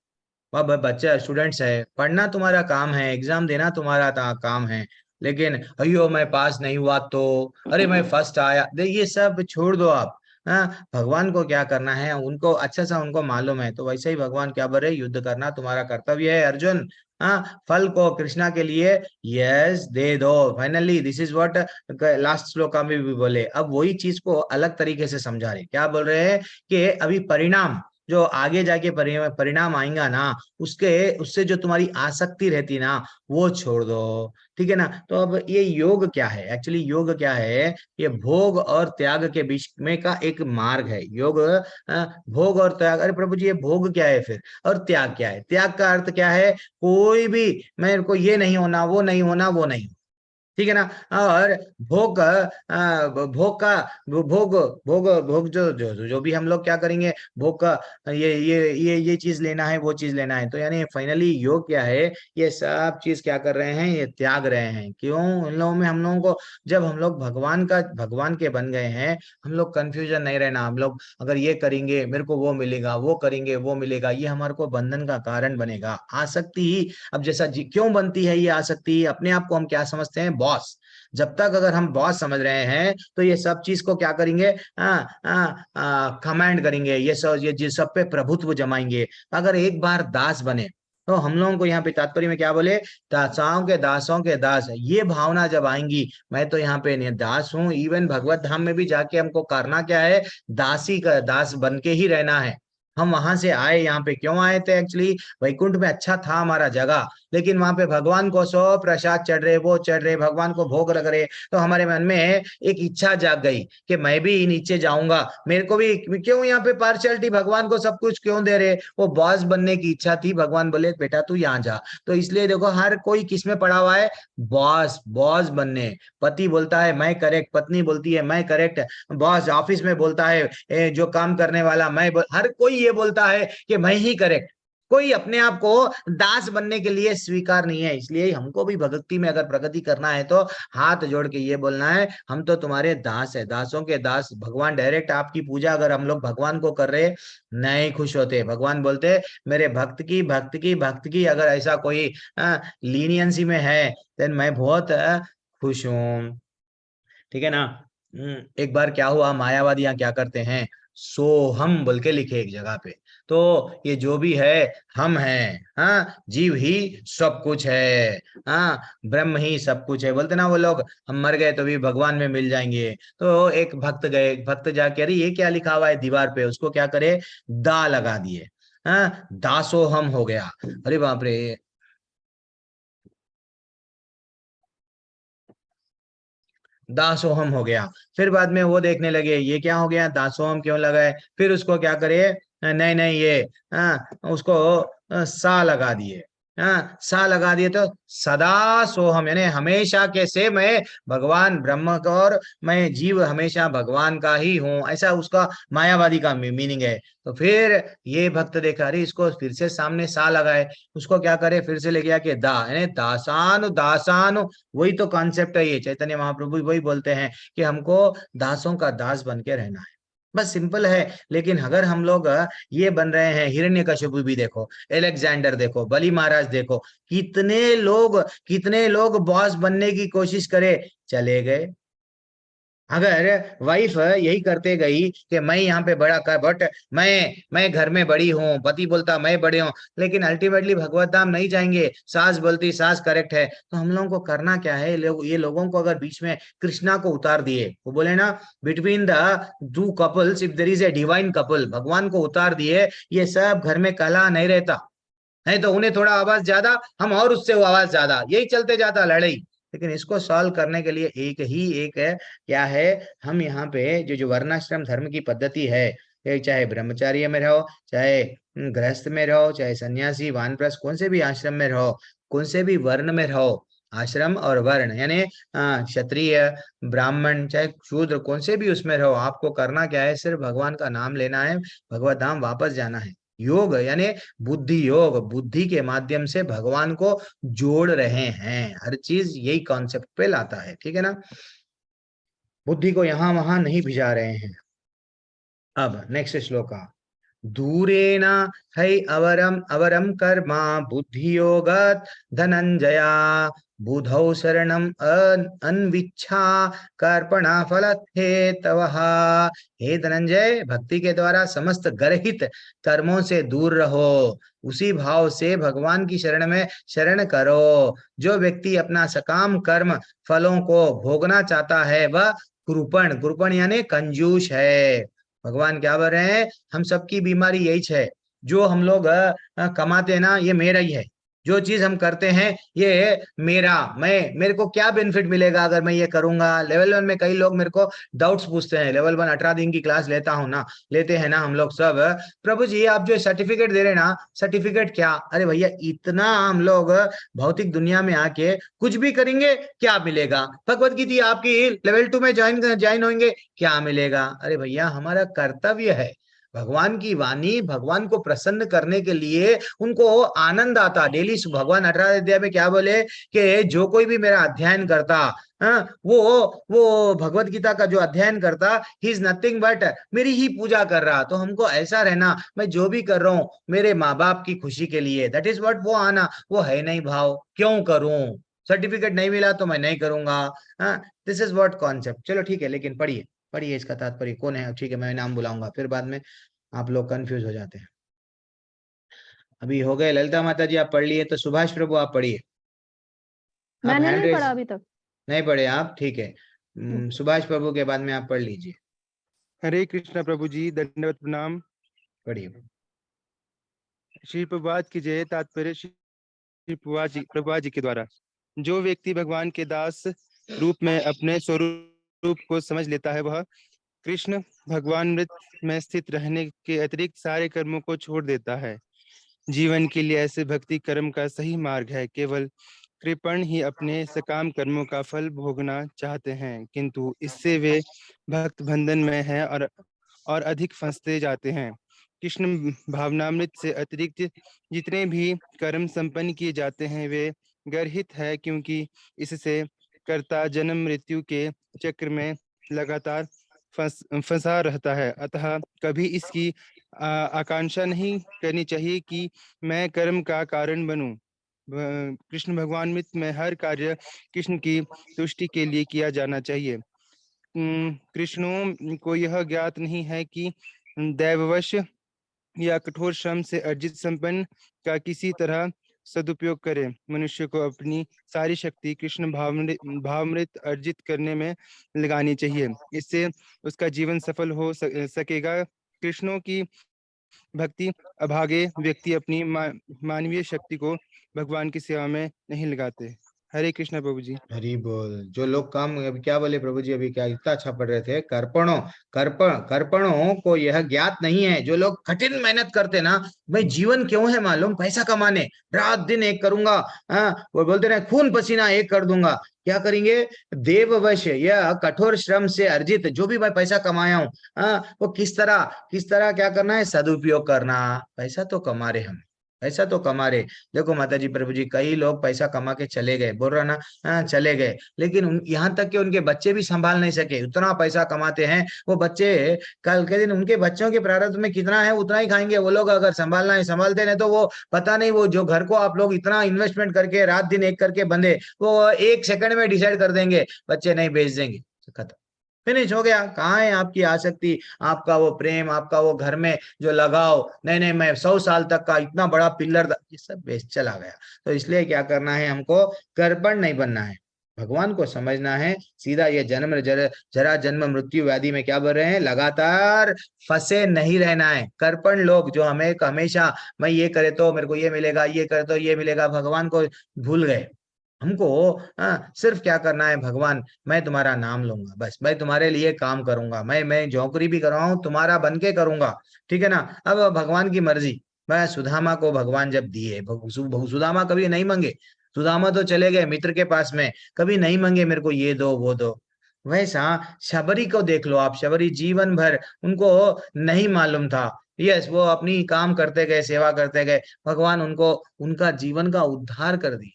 वह बच्चा स्टूडेंट्स है, पढ़ना तुम्हारा काम है, एग्जाम देना तुम्हारा काम है। लेकिन अयो मैं पास नहीं हुआ तो, अरे मैं फर्स्ट आया, ये सब छोड़ दो आप। हाँ, भगवान को क्या करना है उनको अच्छा सा उनको मालूम है। तो वैसे ही भगवान क्या बोल रहे, युद्ध करना तुम्हारा कर्तव्य है अर्जुन। हाँ, फल को कृष्णा के लिए यस दे दो। Finally this is what last shloka में भी बोले। अब वही चीज को अलग तरीके से समझा रहे, क्या बोल रहे हैं कि अभी परिणाम जो आगे जाके परिणाम आएगा ना, उससे जो तुम्हारी आसक्ति रहती ना, वो छोड़ दो। ठीक है ना। तो अब ये योग क्या है, एक्चुअली योग क्या है, ये भोग और त्याग के बीच में का एक मार्ग है योग। भोग और त्याग, अरे प्रभु जी ये भोग क्या है फिर, और त्याग क्या है? त्याग का अर्थ क्या है, कोई भी मेरे को ये नहीं होना, वो नहीं होना, वो नहीं, ठीक है ना। और भोग भोग का भोग भोग भोग जो भी हम लोग क्या करेंगे, भोग का ये चीज लेना है, वो चीज लेना है। तो यानी फाइनली योग क्या है, ये सब चीज क्या कर रहे हैं, ये त्याग रहे हैं। क्यों? इन लोगों में हम लोगों को, जब हम लोग भगवान के बन गए हैं, हम लोग कंफ्यूजन नहीं रहना। हम लोग अगर ये करेंगे मेरे को वो मिलेगा, वो करेंगे वो मिलेगा, ये हमारे को बंधन का कारण बनेगा। आसक्ति ही अब जैसा क्यों बनती है ये आसक्ति, अपने आप को हम क्या समझते हैं, बॉस। जब तक अगर हम बॉस समझ रहे हैं तो ये सब चीज को क्या करेंगे, कमांड करेंगे, ये सब पे प्रभुत्व जमाएंगे। अगर एक बार दास बने, तो हम लोगों को यहाँ पे तात्पर्य में क्या बोले, दासों के दास, ये भावना जब आएंगी, मैं तो यहाँ पे नहीं दास हूँ, इवन भगवत धाम में भी जाके हमको करना क्या है, दासी का दास बन के ही रहना है। हम वहां से आए, यहाँ पे क्यों आए थे एक्चुअली, वैकुंठ में अच्छा था हमारा जगह, लेकिन वहां पे भगवान को सो प्रसाद चढ़ रहे, वो चढ़ रहे, भगवान को भोग लग रहे, तो हमारे मन में एक इच्छा जाग गई कि मैं भी नीचे जाऊंगा, मेरे को भी, क्यों यहाँ पे पार्शियलिटी, भगवान को सब कुछ क्यों दे रहे, वो बॉस बनने की इच्छा थी। भगवान बोले बेटा तू यहाँ जा। तो इसलिए देखो हर कोई किस में पड़ा हुआ है, बॉस बनने। पति बोलता है मैं करेक्ट, पत्नी बोलती है मैं करेक्ट, बॉस ऑफिस में बोलता है जो काम करने वाला हर कोई ये बोलता है कि मैं ही करेक्ट। कोई अपने आप को दास बनने के लिए स्वीकार नहीं है। इसलिए हमको भी भक्ति में अगर प्रगति करना है तो हाथ जोड़ के ये बोलना है, हम तो तुम्हारे दास है, दासों के दास। भगवान डायरेक्ट आपकी पूजा अगर हम लोग भगवान को कर रहे, नहीं खुश होते। भगवान बोलते मेरे भक्त की अगर ऐसा कोई लीनियंसी में है, देन मैं बहुत खुश हूं। ठीक है ना। एक बार क्या हुआ, मायावादी क्या करते हैं, सोहम बोल के लिखे एक जगह पे, तो ये जो भी है हम हैं, हाँ, जीव ही सब कुछ है, हाँ, ब्रह्म ही सब कुछ है, बोलते ना वो लोग, हम मर गए तो भी भगवान में मिल जाएंगे। तो एक भक्त गए, भक्त जाके अरे ये क्या लिखा हुआ है दीवार पे, उसको क्या करे, दा लगा दिए, हाँ, दासोहम हो गया। अरे बाप रे, दासोहम हो गया। फिर बाद में वो देखने लगे ये क्या हो गया, दासोहम क्यों लगा है, फिर उसको क्या करे, नहीं नहीं ये उसको सा लगा दिए, सा लगा दिए, तो सदा सोहम, यानी हमेशा के से मैं भगवान ब्रह्म का और मैं जीव हमेशा भगवान का ही हूं, ऐसा उसका मायावादी का मीनिंग है। तो फिर ये भक्त देखा अरे इसको फिर से सामने सा लगाए, उसको क्या करे, फिर से ले गया कि दा, यानी दासानु दासानु, वही तो कॉन्सेप्ट है। ये चैतन्य महाप्रभु वही बोलते हैं कि हमको दासों का दास बन के रहना है, बस सिंपल है। लेकिन अगर हम लोग ये बन रहे हैं, हिरण्यकशिपु भी देखो, एलेक्जेंडर देखो, बलि महाराज देखो, कितने लोग बॉस बनने की कोशिश करे, चले गए। अगर वाइफ यही करते गई कि मैं यहाँ पे बड़ा कर, बट मैं घर में बड़ी हूँ, पति बोलता मैं बड़े हूँ, लेकिन अल्टीमेटली भगवत धाम नहीं जाएंगे, सास बोलती सास करेक्ट है, तो हम लोगों को करना क्या है, ये लोगों को अगर बीच में कृष्णा को उतार दिए, वो बोले ना between the two couples if there is a divine couple, भगवान को उतार दिए, ये सब घर में कला नहीं रहता है। तो उन्हें थोड़ा आवाज ज्यादा, हम और उससे वो आवाज ज्यादा, यही चलते जाता लड़ाई। लेकिन इसको सॉल्व करने के लिए एक है, क्या है, हम यहाँ पे जो वर्णाश्रम धर्म की पद्धति है, चाहे ब्रह्मचार्य में रहो, चाहे गृहस्थ में रहो, चाहे सन्यासी वानप्रस्थ कौन से भी आश्रम में रहो, कौन से भी वर्ण में रहो, आश्रम और वर्ण यानी क्षत्रिय ब्राह्मण चाहे शूद्र कौन से भी उसमें रहो, आपको करना क्या है, सिर्फ भगवान का नाम लेना है, भगवत धाम वापस जाना है। योग यानी बुद्धि योग, बुद्धि के माध्यम से भगवान को जोड़ रहे हैं, हर चीज यही कॉन्सेप्ट पे लाता है। ठीक है ना, बुद्धि को यहां वहां नहीं भिजा रहे हैं। अब नेक्स्ट श्लोका, दूरेण है अवरम कर्मा बुद्धि योगत धनंजया बुधौ शरणम अन्विच्छा कर्पणा फलथे तवः। हे धनंजय, भक्ति के द्वारा समस्त गर्हित कर्मों से दूर रहो, उसी भाव से भगवान की शरण में शरण करो। जो व्यक्ति अपना सकाम कर्म फलों को भोगना चाहता है वह कृपण यानी कंजूस है। भगवान क्या बोल रहे हैं, हम सबकी बीमारी यही है, जो हम लोग कमाते हैं ना, ये मेरा ही है, जो चीज हम करते हैं ये मेरे को क्या बेनिफिट मिलेगा अगर मैं ये करूंगा। लेवल 1 में कई लोग मेरे को डाउट्स पूछते हैं, लेवल 1 18 दिन की क्लास लेते हैं ना हम लोग सब, प्रभु जी आप जो सर्टिफिकेट दे रहे हैं ना, सर्टिफिकेट क्या, अरे भैया इतना हम लोग भौतिक दुनिया में आके कुछ भी करेंगे क्या मिलेगा, भगवत गीता आपकी लेवल 2 में ज्वाइन होंगे क्या मिलेगा। अरे भैया हमारा कर्तव्य है, भगवान की वाणी भगवान को प्रसन्न करने के लिए उनको आनंद आता डेली। भगवान 18 अध्याय में क्या बोले कि जो कोई भी मेरा अध्ययन करता, वो भगवत गीता का जो अध्ययन करता, ही इज नथिंग बट मेरी ही पूजा कर रहा। तो हमको ऐसा रहना, मैं जो भी कर रहा हूँ मेरे माँ बाप की खुशी के लिए, दैट इज व्हाट, वो आना, वो है नहीं भाव, क्यों करूं, सर्टिफिकेट नहीं मिला तो मैं नहीं करूंगा। हाँ, दिस इज व्हाट कॉन्सेप्ट। चलो ठीक है, लेकिन पढ़िए पढ़िए इसका तात्पर्य कौन है। ठीक है, मैं नाम बुलाऊंगा, फिर बाद में आप लोग कंफ्यूज हो जाते हैं। अभी हो गए ललिता माता जी, आप पढ़ लिए, तो सुभाष प्रभु आप पढ़िए। आप मैंने हैंड नहीं रेज पढ़ा अभी तक। नहीं पढ़े आप, ठीक है। सुभाष प्रभु के बाद में आप पढ़ लीजिए, हरे कृष्णा प्रभु जी, दंडवत प्रणाम। पढ़िए। श्री प्रभुपाद की जय। तात्पर्य श्री प्रभुपाद जी के द्वारा, जो व्यक्ति भगवान के दास रूप में अपने स्वरूप को समझ लेता है, वह कृष्ण भगवान मृत में स्थित रहने के अतिरिक्त सारे कर्मों को छोड़ देता है। जीवन के लिए ऐसे भक्ति कर्म का सही मार्ग है। केवल कृपण ही अपने सकाम कर्मों का फल भोगना चाहते हैं, किंतु इससे वे भक्त बंधन में हैं और अधिक फंसते जाते हैं। कृष्ण भावनामृत से अतिरिक्त जितने भी कर्म संपन्न किए जाते हैं वे गर्हित है, क्योंकि इससे कर्ता जन्म मृत्यु के चक्र में लगातार फंसा रहता है। अतः कभी इसकी आकांक्षा नहीं करनी चाहिए कि मैं कर्म का कारण बनूं। कृष्ण भगवान में हर कार्य कृष्ण की तुष्टि के लिए किया जाना चाहिए। कृष्णों को यह ज्ञात नहीं है कि दैववश या कठोर श्रम से अर्जित संपन्न का किसी तरह सदुपयोग करे। मनुष्य को अपनी सारी शक्ति कृष्ण भावमृत अर्जित करने में लगानी चाहिए, इससे उसका जीवन सफल हो सकेगा। कृष्णों की भक्ति अभागे व्यक्ति अपनी मानवीय शक्ति को भगवान की सेवा में नहीं लगाते। हरे कृष्णा प्रभु जी। हरि बोल। जो लोग काम, अभी क्या बोले प्रभु जी, अभी क्या इतना अच्छा पढ़ रहे थे। कर्पणों को यह ज्ञात नहीं है, जो लोग कठिन मेहनत करते ना, भाई जीवन क्यों है मालूम, पैसा कमाने, रात दिन एक करूंगा। वो बोलते रहे खून पसीना एक कर दूंगा। क्या करेंगे, देववश या कठोर श्रम से अर्जित जो भी मैं पैसा कमाया हूँ, वो किस तरह क्या करना है, सदुपयोग करना। पैसा तो कमा रहे हम, पैसा तो कमा रहे। देखो माता जी प्रभु जी, कई लोग पैसा कमा के चले गए, बोल रहा ना, चले गए, लेकिन यहाँ तक कि उनके बच्चे भी संभाल नहीं सके। उतना पैसा कमाते हैं वो बच्चे, कल के दिन उनके बच्चों के प्रारब्ध में कितना है उतना ही खाएंगे वो लोग। अगर संभालना है संभालते नहीं तो वो पता नहीं, वो जो घर को आप लोग इतना इन्वेस्टमेंट करके रात दिन एक करके बंधे, वो 1 सेकंड में डिसाइड कर देंगे, बच्चे नहीं बेच देंगे, खत्म, फिनिश हो गया। कहाँ है आपकी आसक्ति, आपका वो प्रेम, आपका वो घर में जो लगाव, नहीं नहीं मैं 100 साल तक का इतना बड़ा पिल्लर, ये सब बेच चला गया। तो इसलिए क्या करना है, हमको कर्पण नहीं बनना है, भगवान को समझना है सीधा। ये जरा जन्म मृत्यु व्याधि में क्या बोल रहे हैं, लगातार फंसे नहीं रहना है। कर्पण लोग जो हमें हमेशा, मैं ये करे तो मेरे को ये मिलेगा, ये करे तो ये मिलेगा, भगवान को भूल गए। हमको सिर्फ क्या करना है, भगवान मैं तुम्हारा नाम लूंगा, बस मैं तुम्हारे लिए काम करूंगा, मैं नौकरी भी कर रहा हूं तुम्हारा बन के करूंगा, ठीक है ना। अब भगवान की मर्जी। मैं सुदामा को भगवान जब दिए, सुदामा कभी नहीं मांगे, सुदामा तो चले गए मित्र के पास में, कभी नहीं मांगे मेरे को ये दो वो दो। वैसा शबरी को देख लो आप, शबरी जीवन भर उनको नहीं मालूम था, यस वो अपनी काम करते गए, सेवा करते गए, भगवान उनको उनका जीवन का उद्धार कर दिया।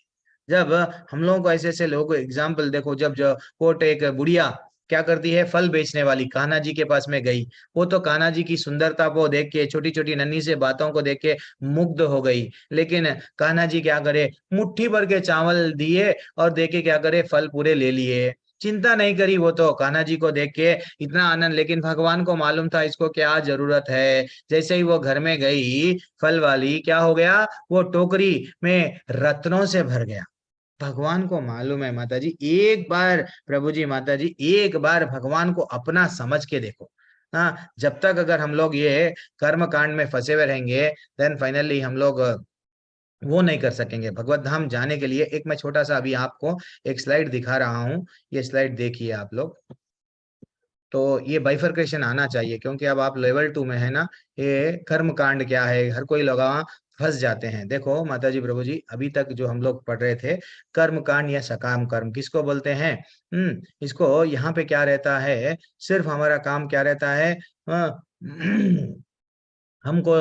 जब हम लोगों को ऐसे ऐसे लोगों एग्जाम्पल देखो, जब जो कोट एक बुढ़िया क्या करती है, फल बेचने वाली कान्हा जी के पास में गई, वो तो कान्हा जी की सुंदरता को देख के, छोटी छोटी नन्ही से बातों को देख के मुग्ध हो गई, लेकिन कान्हा जी क्या करे, मुट्ठी भर के चावल दिए और देके क्या करे, फल पूरे ले लिए, चिंता नहीं करी वो तो कान्हा जी को देख के इतना आनंद। लेकिन भगवान को मालूम था इसको क्या जरूरत है। जैसे ही वो घर में गई फल वाली, क्या हो गया, वो टोकरी में रत्नों से भर गया। भगवान को मालूम है माता जी, एक बार प्रभु जी, माता जी एक बार भगवान को अपना समझ के देखो। हाँ, जब तक अगर हम लोग ये कर्म कांड में फंसे हुए रहेंगे, देन फाइनली हम लोग वो नहीं कर सकेंगे भगवत धाम जाने के लिए। एक मैं छोटा सा अभी आपको एक स्लाइड दिखा रहा हूँ, ये स्लाइड देखिए आप लोग। तो ये बाइफर्केशन आना चाहिए, क्योंकि अब आप लेवल 2 में है ना, ये कर्म कांड क्या है, हर कोई लोग फंस जाते हैं। देखो माता जी प्रभु जी, अभी तक जो हम लोग पढ़ रहे थे, कर्म कांड या सकाम कर्म किसको बोलते हैं। इसको यहाँ पे क्या रहता है, सिर्फ हमारा काम क्या रहता है, हमको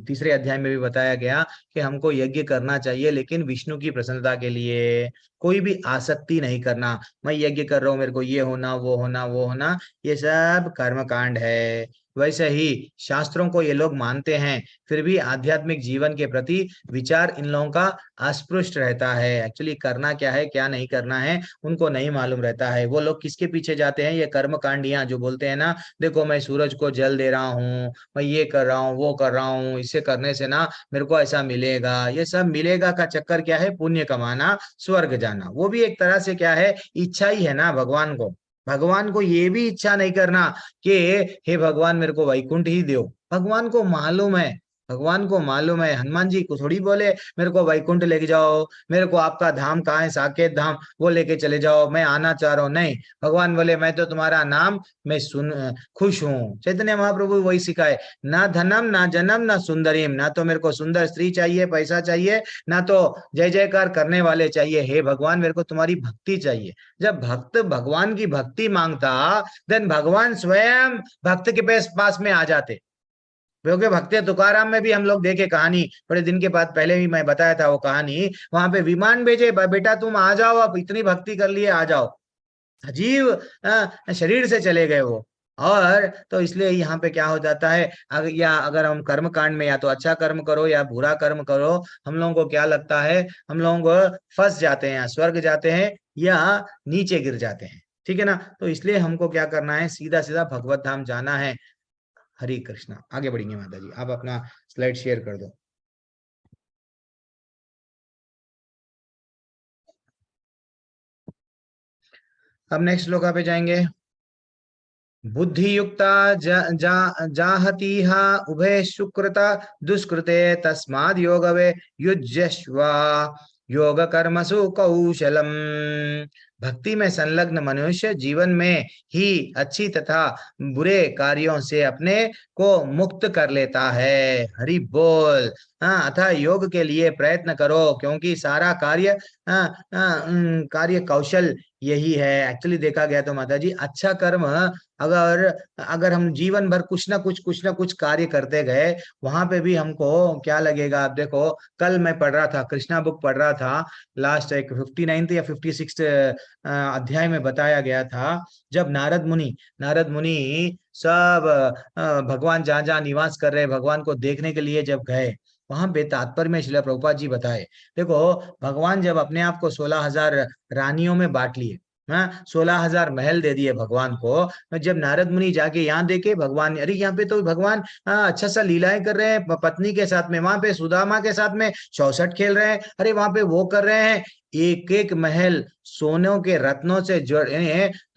तीसरे अध्याय में भी बताया गया कि हमको यज्ञ करना चाहिए, लेकिन विष्णु की प्रसन्नता के लिए, कोई भी आसक्ति नहीं करना। मैं यज्ञ कर रहा हूँ, मेरे को ये होना वो होना वो होना, ये सब कर्म कांड है। वैसे ही शास्त्रों को ये लोग मानते हैं, फिर भी आध्यात्मिक जीवन के प्रति विचार इन लोगों का अस्पृष्ट रहता है। एक्चुअली करना क्या है क्या नहीं करना है उनको नहीं मालूम रहता है। वो लोग किसके पीछे जाते हैं, ये कर्म कांडियां जो बोलते हैं ना, देखो मैं सूरज को जल दे रहा हूँ, मैं ये कर रहा हूँ वो कर रहा हूँ, इसे करने से ना मेरे को ऐसा मिलेगा। ये सब मिलेगा का चक्कर क्या है, पुण्य कमाना, स्वर्ग जाना। वो भी एक तरह से क्या है, इच्छा ही है ना। भगवान को ये भी इच्छा नहीं करना कि हे भगवान मेरे को वैकुंठ ही दो। भगवान को मालूम है। हनुमान जी को थोड़ी बोले मेरे को वैकुंठ लेके जाओ, मेरे को आपका धाम कहाँ है, साकेत धाम, वो लेके चले जाओ, मैं आना चाह रहा हूँ। नहीं, भगवान बोले मैं तो तुम्हारा नाम मैं खुश हूँ। चैतन्य महाप्रभु वही सिखाए, ना धनम ना जन्म ना सुंदरीम, ना तो मेरे को सुंदर स्त्री चाहिए, पैसा चाहिए, ना तो जय जयकार करने वाले चाहिए। हे भगवान मेरे को तुम्हारी भक्ति चाहिए। जब भक्त भगवान की भक्ति मांगता, देन भगवान स्वयं भक्त के पास में आ जाते। क्योंकि भक्त तुकाराम में भी हम लोग देखे कहानी, थोड़े दिन के बाद पहले भी मैं बताया था वो कहानी। वहां पे विमान भेजे, बेटा तुम आ जाओ, अब इतनी भक्ति कर लिए आ जाओ। अजीब शरीर से चले गए वो। और तो इसलिए यहाँ पे क्या हो जाता है, अगर हम कर्म कांड में या तो अच्छा कर्म करो या बुरा कर्म करो, हम लोगों को क्या लगता है, हम लोगों को फंस जाते हैं, स्वर्ग जाते हैं या नीचे गिर जाते हैं। ठीक है ना। तो इसलिए हमको क्या करना है, सीधा सीधा भगवत धाम जाना है। हरे कृष्णा। आगे बढ़ेंगे माता जी, आप अपना स्लाइड शेयर कर दो। अब नेक्स्ट श्लोका पे जाएंगे। बुद्धि युक्ता जाहतीहा उभय सुकृता दुष्कृते तस्माद योगवे युज्यस्वा योग कर्मसु कौशलम। भक्ति में संलग्न मनुष्य जीवन में ही अच्छी तथा बुरे कार्यों से अपने को मुक्त कर लेता है। हरि बोल। अतः योग के लिए प्रयत्न करो, क्योंकि सारा कार्य कौशल यही है। एक्चुअली देखा गया तो माता जी, अच्छा कर्म अगर हम जीवन भर कुछ ना कुछ कार्य करते गए, वहां पे भी हमको क्या लगेगा। आप देखो, कल मैं पढ़ रहा था, कृष्णा बुक पढ़ रहा था, लास्ट एक 59 या 56 अध्याय में बताया गया था, जब नारद मुनि सब भगवान जहाँ जहाँ निवास कर रहे, भगवान को देखने के लिए जब गए, वहां पे तात्पर्य में श्रील प्रभुपाद जी बताए। देखो, भगवान जब अपने आप को 16,000 रानियों में बांट लिए, 16,000 महल दे दिए भगवान को। जब नारद मुनि जाके यहाँ देखे भगवान, अरे यहाँ पे तो भगवान अच्छा सा लीलाएं कर रहे हैं पत्नी के साथ में, वहां पे सुदामा के साथ में 64 खेल रहे हैं, अरे वहां पे वो कर रहे हैं। एक एक महल सोनों के रत्नों से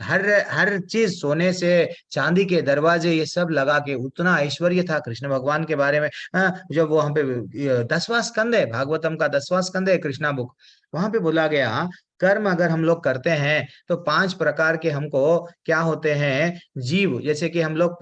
हर चीज सोने से, चांदी के दरवाजे ये सब लगा के, उतना ऐश्वर्य था कृष्ण भगवान के बारे में। जब वो वहां पे 10वां स्कंद है, भागवतम का 10वां स्कंद है कृष्णा बुक, वहां पे बोला गया कर्म अगर हम लोग करते हैं तो 5 प्रकार के हमको क्या होते हैं, जीव। जैसे कि हम लोग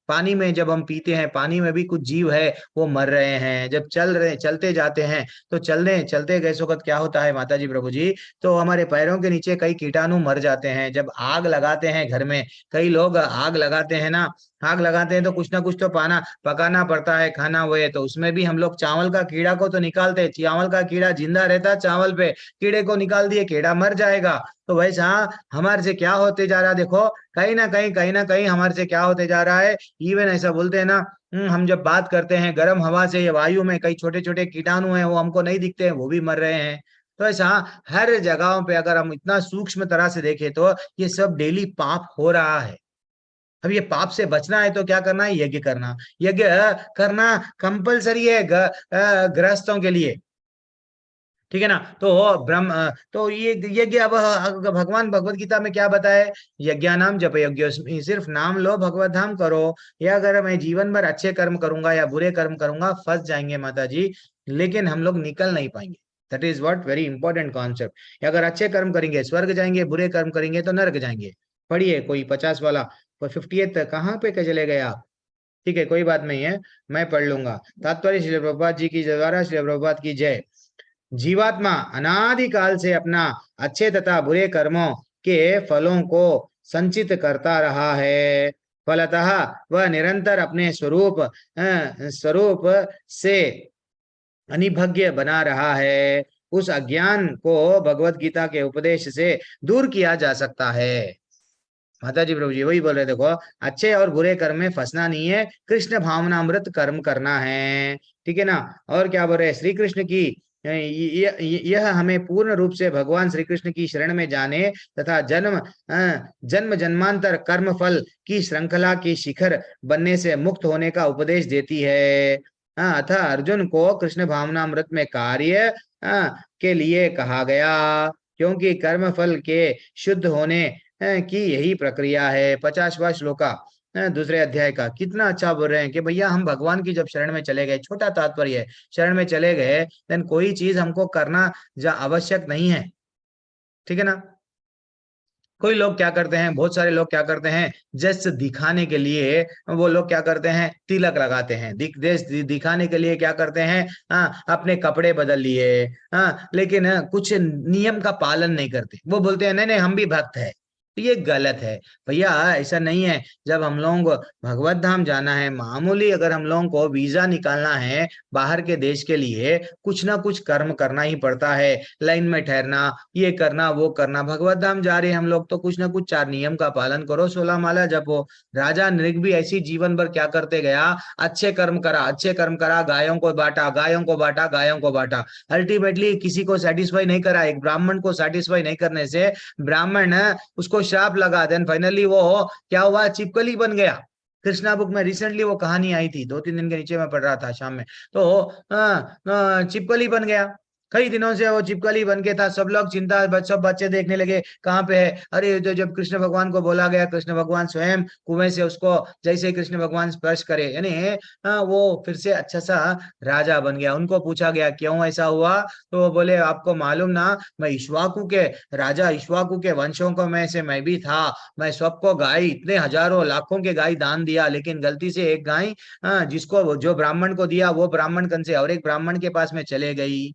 पानी में जब हम पीते हैं, पानी में भी कुछ जीव है वो मर रहे हैं। जब चलते जाते हैं तो चलते गए वक्त क्या होता है माता जी प्रभु जी, तो हमारे पैरों के नीचे कई कीटाणु मर जाते हैं। जब आग लगाते हैं घर में, कई लोग आग लगाते हैं ना, आग लगाते हैं तो कुछ ना कुछ तो पकाना पड़ता है, खाना हुए, तो उसमें भी हम लोग चावल का कीड़ा को तो निकालते हैं। चावल का कीड़ा जिंदा रहता, चावल पे कीड़े को निकाल दिए, कीड़ा मर जाएगा। तो वैसा हमारे से क्या होते जा रहा है, देखो कहीं ना कहीं हमारे से क्या होते जा रहा है। इवन ऐसा बोलते हैं ना, हम जब बात करते हैं गर्म हवा से या वायु में कई छोटे छोटे कीटाणु हैं, वो हमको नहीं दिखते हैं, वो भी मर रहे हैं। तो ऐसा हर जगहों पे अगर हम इतना सूक्ष्म तरह से देखें तो ये सब डेली पाप हो रहा है। अब ये पाप से बचना है तो क्या करना है, यज्ञ करना कंपलसरी है गृहस्थों के लिए। ठीक है ना। तो तो ये यज्ञ, अब भगवान भगवत गीता में क्या बताए, यज्ञानाम जप यज्ञ, सिर्फ नाम लो भगवत धाम करो। या अगर मैं जीवन भर अच्छे कर्म करूंगा या बुरे कर्म करूंगा, फंस जाएंगे माता जी, लेकिन हम लोग निकल नहीं पाएंगे। That is what very important concept. अगर अच्छे कर्म करेंगे स्वर्ग जाएंगे, बुरे कर्म करेंगे तो नरक जाएंगे। पढ़िए कोई 50 वाला, कोई 58 कहाँ पे चले गए आप। ठीक है, कोई बात नहीं है, मैं पढ़ लूंगा। तात्पर्य श्रील प्रभुपाद जी की द्वारा श्रील प्रभुपाद की जय। जीवात्मा अनादिकाल से अपना अच्छे तथा बुरे कर्मों के फलों को संचित करता रहा है। फलतः वह निरंतर अपने स्वरूप से अनिभज्ञ बना रहा है। उस अज्ञान को भगवत गीता के उपदेश से दूर किया जा सकता है। माता जी प्रभु जी वही बोल रहे, देखो अच्छे और बुरे कर्म में फंसना नहीं है, कृष्ण भावनामृत कर्म करना है, ठीक है ना। और क्या बोल रहे हैं, श्री कृष्ण की यह हमें पूर्ण रूप से भगवान श्री कृष्ण की शरण में जाने तथा जन्म जन्मांतर कर्म फल की श्रृंखला के शिखर बनने से मुक्त होने का उपदेश देती है। अतः अर्जुन को कृष्ण भावनामृत में कार्य के लिए कहा गया, क्योंकि कर्म फल के शुद्ध होने की यही प्रक्रिया है। 50वां श्लोका दूसरे अध्याय का। कितना अच्छा बोल रहे हैं कि भैया हम भगवान की जब शरण में चले गए, छोटा तात्पर्य है, शरण में चले गए, देन कोई चीज हमको करना आवश्यक नहीं है, ठीक है ना। कोई लोग क्या करते हैं, बहुत सारे लोग क्या करते हैं, जस्ट दिखाने के लिए वो लोग क्या करते हैं, तिलक लगाते हैं, दिखाने के लिए क्या करते हैं, अपने कपड़े बदल लिए, लेकिन कुछ नियम का पालन नहीं करते। वो बोलते हैं नहीं नहीं हम भी भक्त है, तो ये गलत है भैया, ऐसा नहीं है। जब हम लोग भगवत धाम जाना है, मामूली अगर हम लोगों को वीजा निकालना है बाहर के देश के लिए, कुछ ना कुछ कर्म करना ही पड़ता है, लाइन में ठहरना, ये करना वो करना। भगवत धाम जा रहे हैं हम लोग तो कुछ ना कुछ 4 नियम का पालन करो, 16 माला जपो। राजा नृग भी ऐसी जीवन भर क्या करते गया, अच्छे कर्म करा, गायों को बांटा, गायों को बांटा, अल्टीमेटली किसी को सेटिस्फाई नहीं करा। एक ब्राह्मण को सेटिस्फाई नहीं करने से ब्राह्मण उसको श्राप लगा, देन फाइनली वो क्या हुआ, छिपकली बन गया। कृष्णा बुक में रिसेंटली वो कहानी आई थी, 2-3 दिन के नीचे मैं पढ़ रहा था शाम में, तो छिपकली बन गया। कई दिनों से वो छिपकली बन के था, सब लोग चिंता, सब बच्चे देखने लगे कहाँ पे है। अरे तो जब कृष्ण भगवान को बोला गया, कृष्ण भगवान स्वयं कुएं से उसको जैसे कृष्ण भगवान स्पर्श करे, यानी वो फिर से अच्छा सा राजा बन गया। उनको पूछा गया क्यों ऐसा हुआ, तो वो बोले आपको मालूम ना, मैं इक्ष्वाकु के राजा, इक्ष्वाकु के वंशों को में से मैं भी था, मैं सबको गाय, इतने हजारों लाखों के गाय दान दिया, लेकिन गलती से एक गाय जिसको जो ब्राह्मण को दिया वो ब्राह्मण कन से और एक ब्राह्मण के पास में चले गई।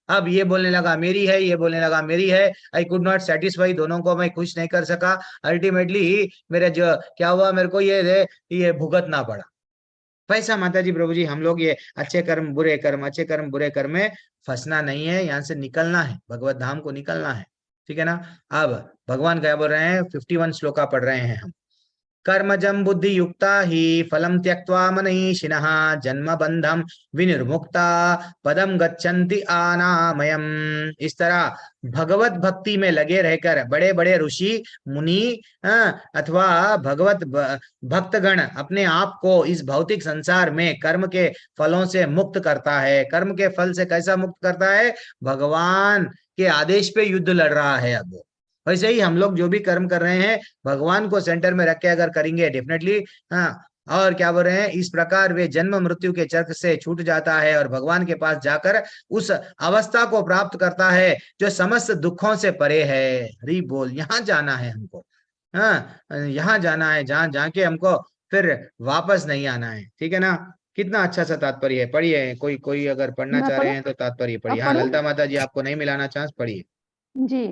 अब ये बोलने लगा मेरी है, ये बोलने लगा मेरी है, आई कुड नॉट सेटिस्फाई, दोनों को मैं खुश नहीं कर सका। अल्टीमेटली मेरे जो क्या हुआ, मेरे को ये भुगतना पड़ा। पैसा माता जी प्रभु जी, हम लोग ये अच्छे कर्म बुरे कर्म में फंसना नहीं है, यहाँ से निकलना है, भगवत धाम को निकलना है, ठीक है ना। अब भगवान क्या बोल रहे हैं, 51 श्लोका पढ़ रहे हैं हम। कर्मजं बुद्धि युक्ता ही फलम त्यक्त्वा मनीषिणः जन्म बंधम विनिर्मुक्ता पदम गच्छन्ति आनामयम। इस तरह भगवत भक्ति में लगे रहकर बड़े बड़े ऋषि मुनि अथवा भगवत भक्तगण अपने आप को इस भौतिक संसार में कर्म के फलों से मुक्त करता है। कर्म के फल से कैसा मुक्त करता है, भगवान के आदेश पे युद्ध लड़ रहा है। अब वैसे ही हम लोग जो भी कर्म कर रहे हैं, भगवान को सेंटर में रख के अगर करेंगे डेफिनेटली, और क्या बोल रहे हैं, इस प्रकार वे जन्म मृत्यु के चक्र से छूट जाता है और भगवान के पास जाकर उस अवस्था को प्राप्त करता है जो समस्त दुखों से परे है। हरि बोल, यहाँ जाना है हमको, यहाँ जाना है जहाँ जाके हमको फिर वापस नहीं आना है, ठीक है ना। कितना अच्छा सा तात्पर्य है, पढ़िए। कोई अगर पढ़ना मैं चाह रहे पढ़ूं? हैं तो तात्पर्य पढ़िए। आप हाँ पढ़ूं? ललिता माता जी, आपको नहीं मिलाना चांस, पढ़िए। जी,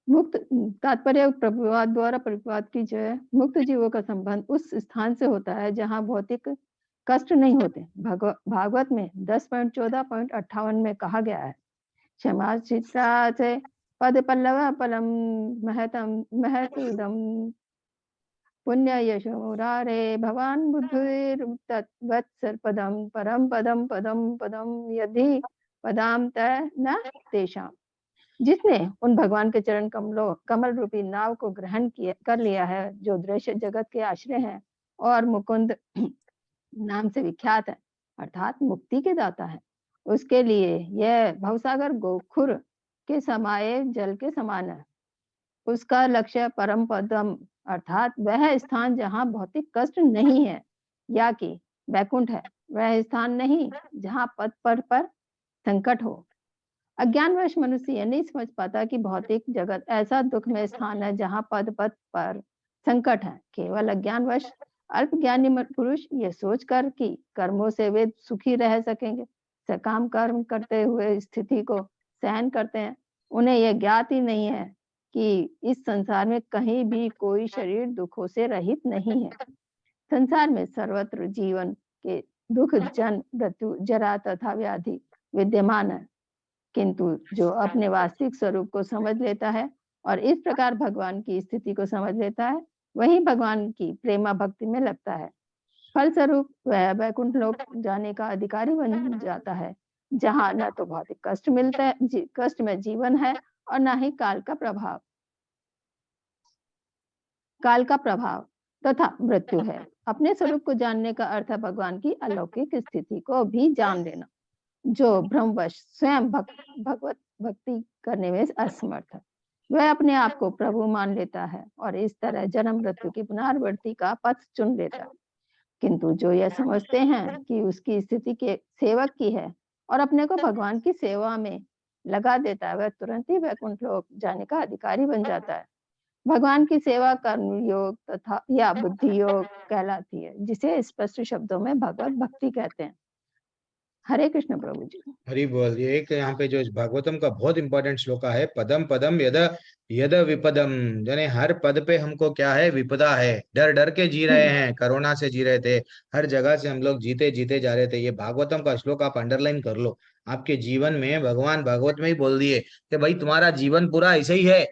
मुक्त तात्पर्य प्रभुपाद द्वारा प्रभुपाद की जय। मुक्त जीवों का संबंध उस स्थान से होता है जहाँ भौतिक कष्ट नहीं होते। भागवत में 10.14.58 में कहा गया है, क्षमा चित्रा से पद पल्लव पलम महतम महसुदम पुण्य यशो मुरारे भवान बुद्धिर्वत्सर पदम परम पदम पदम पदम यदि पदाम तय न तेषाम। जिसने उन भगवान के चरण कमल रूपी नाव को ग्रहण कर लिया है, जो दृश्य जगत के आश्रय हैं और मुकुंद नाम से विख्यात है, अर्थात मुक्ति के दाता है, उसके लिए यह भवसागर गोखुर के समाये जल के समान है। उसका लक्ष्य परम पदम अर्थात वह स्थान जहाँ भौतिक कष्ट नहीं है, या कि वैकुंठ है। वह स्थान नहीं जहाँ पद पर संकट हो। अज्ञानवश मनुष्य यह नहीं समझ पाता कि भौतिक जगत ऐसा दुखमय स्थान है जहाँ पद पर संकट है। केवल अज्ञानवश अल्पज्ञानी पुरुष ये सोचकर कि कर्मों से वे सुखी रह सकेंगे, सकाम कर्म करते हुए स्थिति को सहन करते हैं। उन्हें यह ज्ञात ही नहीं है कि इस संसार में कहीं भी कोई शरीर दुखों से रहित नहीं है। संसार में सर्वत्र जीवन के दुख, जन्म मृत्यु, जरा तथा व्याधि विद्यमान है, किंतु जो अपने वास्तविक स्वरूप को समझ लेता है और इस प्रकार भगवान की स्थिति को समझ लेता है, वही भगवान की प्रेमा भक्ति में लगता है। फलस्वरूप वह वैकुंठ लोक जाने का अधिकारी बन जाता है, जहाँ न तो भौतिक कष्ट मिलता है, कष्ट में जीवन है, और न ही काल का प्रभाव तथा मृत्यु है। अपने स्वरूप को जानने का अर्थ है भगवान की अलौकिक स्थिति को भी जान लेना, जो भ्रमवश स्वयं भगवत भक्ति करने में असमर्थ है। वह अपने आप को प्रभु मान लेता है और इस तरह जन्म मृत्यु की पुनरावृत्ति का पथ चुन लेता है। किंतु जो यह समझते हैं कि उसकी स्थिति के सेवक की है और अपने को भगवान की सेवा में लगा देता है, वह तुरंत ही वैकुंठ लोक जाने का अधिकारी बन जाता है। भगवान की सेवा कर्म योग तथा या बुद्धि योग कहलाती है, जिसे स्पष्ट शब्दों में भगवत भक्ति कहते हैं। हरे कृष्ण प्रभु जी। हरि बोल। ये एक यहाँ पे जो भागवतम का बहुत इंपॉर्टेंट श्लोक है, पदम पदम यद यद विपदम, यानी हर पद पे हमको क्या है, विपदा है, डर डर के जी रहे हैं, कोरोना से जी रहे थे, हर जगह से हम लोग जीते जीते जा रहे थे। ये भागवतम का श्लोक आप अंडरलाइन कर लो, आपके जीवन में भगवान भागवत में ही बोल दिए कि भाई तुम्हारा जीवन पूरा ऐसे ही है।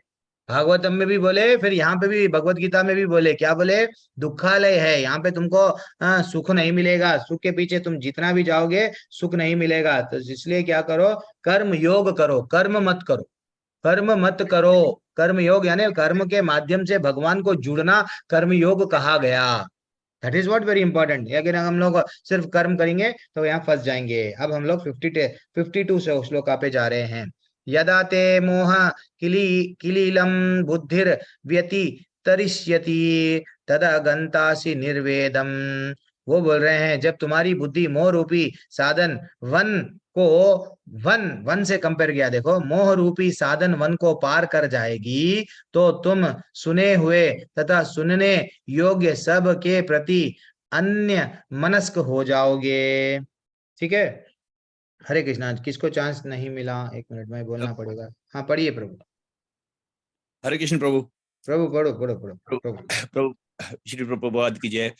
भागवतम में भी बोले, फिर यहाँ पे भी भगवत गीता में भी बोले, क्या बोले, दुखालय है, यहाँ पे तुमको सुख नहीं मिलेगा, सुख के पीछे तुम जितना भी जाओगे सुख नहीं मिलेगा। तो इसलिए क्या करो, कर्म योग करो, कर्म मत करो, कर्म मत करो। कर्म योग यानी कर्म के माध्यम से भगवान को जुड़ना कर्म योग कहा गया। That is what very important. अगर हम लोग सिर्फ कर्म करेंगे तो यहाँ फंस जाएंगे। अब हम लोग 52 से श्लोका पे जा रहे हैं। यदा ते मोह किलीलम बुद्धिर व्यति तरिष्यति तदा गंतासि निर्वेदम। वो बोल रहे हैं, जब तुम्हारी बुद्धि मोह रूपी साधन वन से कंपेयर किया, देखो मोह रूपी साधन वन को पार कर जाएगी तो तुम सुने हुए तथा सुनने योग्य सब के प्रति अन्य मनस्क हो जाओगे। ठीक है, हरे कृष्णा। किसको चांस नहीं मिला, 1 मिनट में बोलना पड़ेगा। हाँ पढ़िए प्रभु। हरे कृष्ण प्रभु। प्रभु पढ़ो पढ़ो पढ़ो प्रभु। प्रभु श्री प्रभुपाद की जय।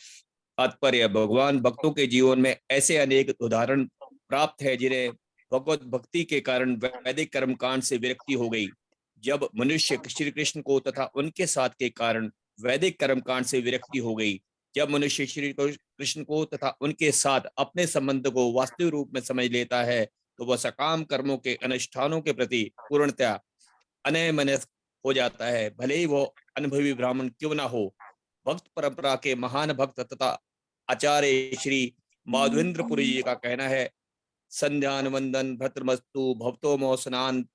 तात्पर्य, भगवान भक्तों के जीवन में ऐसे अनेक उदाहरण प्राप्त है जिन्हें भगवत भक्ति के कारण वैदिक कर्मकांड से विरक्ति हो गई। जब मनुष्य श्री कृष्ण को तथा उनके साथ के कारण वैदिक कर्मकांड से विरक्ति हो गई, जब मनुष्य श्री कृष्ण को तथा उनके साथ अपने संबंध को वास्तविक रूप में समझ लेता है, तो वह सकाम कर्मों के अनुष्ठानों के प्रति पूर्णतया अनयमनस्क हो जाता है, भले ही वो अनुभवी ब्राह्मण क्यों ना हो। भक्त परंपरा के महान भक्त तथा आचार्य श्री माधवेंद्रपुरी जी का कहना है, संध्यान वंदन भद्रमस्तु भवतो मो स्नान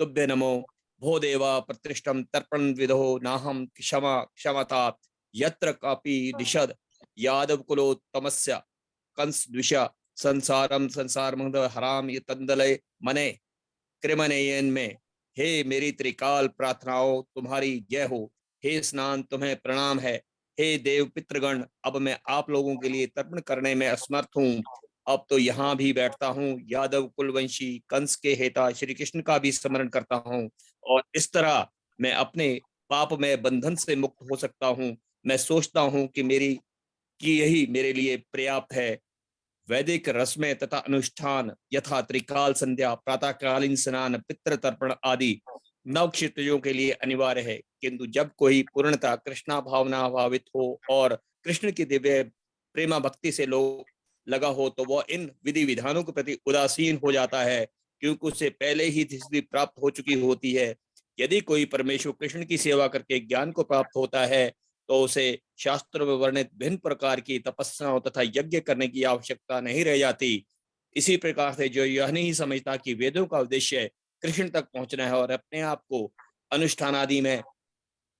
तुभ्य नमो भो देवा प्रतिष्ठम तर्पण विदो नाहम क्षमा क्षमता यत्र कापि दिशद यादव कुलोत्तमस्य कंस द्विषा संसारम संसार मंद हराम ये तंदलय मने कृमनयन में। हे मेरी त्रिकाल प्रार्थनाओं तुम्हारी जय हो, हे स्नान तुम्हें प्रणाम है, हे देव पितृगण अब मैं आप लोगों के लिए तर्पण करने में असमर्थ हूँ। अब तो यहाँ भी बैठता हूँ, यादव कुलवंशी कंस के हेता श्री कृष्ण का भी स्मरण करता हूँ, और इस तरह मैं अपने पाप में बंधन से मुक्त हो सकता हूँ। मैं सोचता हूँ कि यही मेरे लिए पर्याप्त है। वैदिक रस्में तथा अनुष्ठान यथा त्रिकाल संध्या, प्रातःकालीन स्नान, पितृ तर्पण आदि नवक्षत्रियों के लिए अनिवार्य है, किंतु जब कोई पूर्णतः कृष्णा भावना भावित हो और कृष्ण की दिव्य प्रेमा भक्ति से लगा हो, तो वह इन विधि विधानों के प्रति उदासीन हो जाता है, क्योंकि उससे पहले ही सिद्धि प्राप्त हो चुकी होती है। यदि कोई परमेश्वर कृष्ण की सेवा करके ज्ञान को प्राप्त होता है, तो उसे शास्त्र में वर्णित भिन्न प्रकार की तपस्याओं तथा यज्ञ करने की आवश्यकता नहीं रह जाती। इसी प्रकार से जो यह नहीं समझता कि वेदों का उद्देश्य कृष्ण तक पहुंचना है और अपने आप को अनुष्ठान आदि में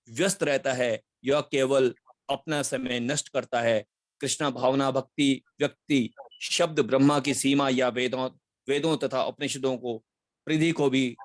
व्यस्त रहता है, यह केवल अपना समय नष्ट करता है। कृष्णा भावना भक्ति व्यक्ति शब्द ब्रह्मा की सीमा या वेदों तथा उपनिषदों को परिधि को भी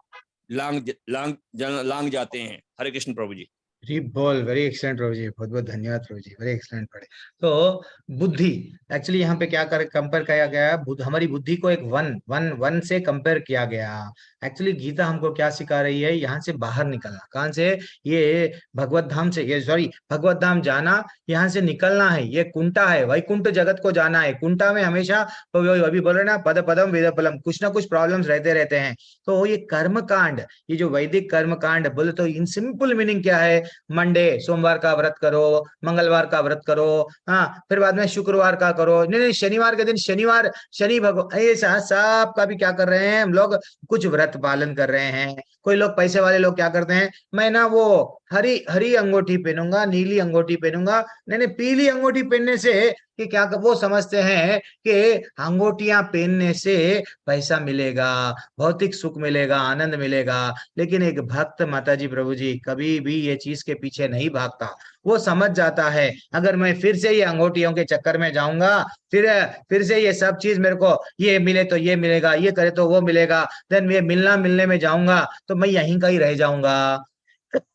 लांग जाते हैं। हरे कृष्ण प्रभु जी। बोल, वेरी एक्सलेंट प्रभु जी, बहुत बहुत धन्यवाद प्रभु जी, वेरी एक्सलेंट पढ़े। तो बुद्धि एक्चुअली यहाँ पे क्या कंपेयर किया गया है, हमारी बुद्धि को एक वन से कंपेयर किया गया। एक्चुअली गीता हमको क्या सिखा रही है, यहाँ से बाहर निकलना। कहाँ से, ये भगवत धाम से, ये सॉरी भगवत धाम जाना, यहाँ से निकलना है। ये कुंटा है, वैकुंठ जगत को जाना है। कुंटा में हमेशा अभी बोल रहे ना, पद पदम वेद फलम, कुछ ना कुछ प्रॉब्लम्स रहते हैं। तो ये कर्म कांड, ये जो वैदिक कर्म कांड बोले तो इन सिंपल मीनिंग क्या है, मंडे सोमवार का व्रत करो, मंगलवार का व्रत करो, हाँ, फिर बाद में शुक्रवार का करो, नहीं शनिवार के दिन शनि भगवान, ऐसा सब का भी क्या कर रहे हैं हम लोग, कुछ व्रत पालन कर रहे हैं। कोई लोग पैसे वाले लोग क्या करते हैं, मैं ना वो हरी हरी अंगूठी पहनूंगा, नीली अंगूठी पहनूंगा, नहीं पीली अंगूठी पहनने से कि क्या वो समझते हैं कि अंगूठियां पहनने से पैसा मिलेगा, भौतिक सुख मिलेगा, आनंद मिलेगा। लेकिन एक भक्त माताजी प्रभु जी कभी भी ये चीज के पीछे नहीं भागता। वो समझ जाता है अगर मैं फिर से ये अंगूठियों के चक्कर में जाऊंगा, फिर से ये सब चीज मेरे को ये मिले तो ये मिलेगा, ये करे तो वो मिलेगा, देन ये मिलने में जाऊंगा तो मैं यहीं का ही रह जाऊंगा।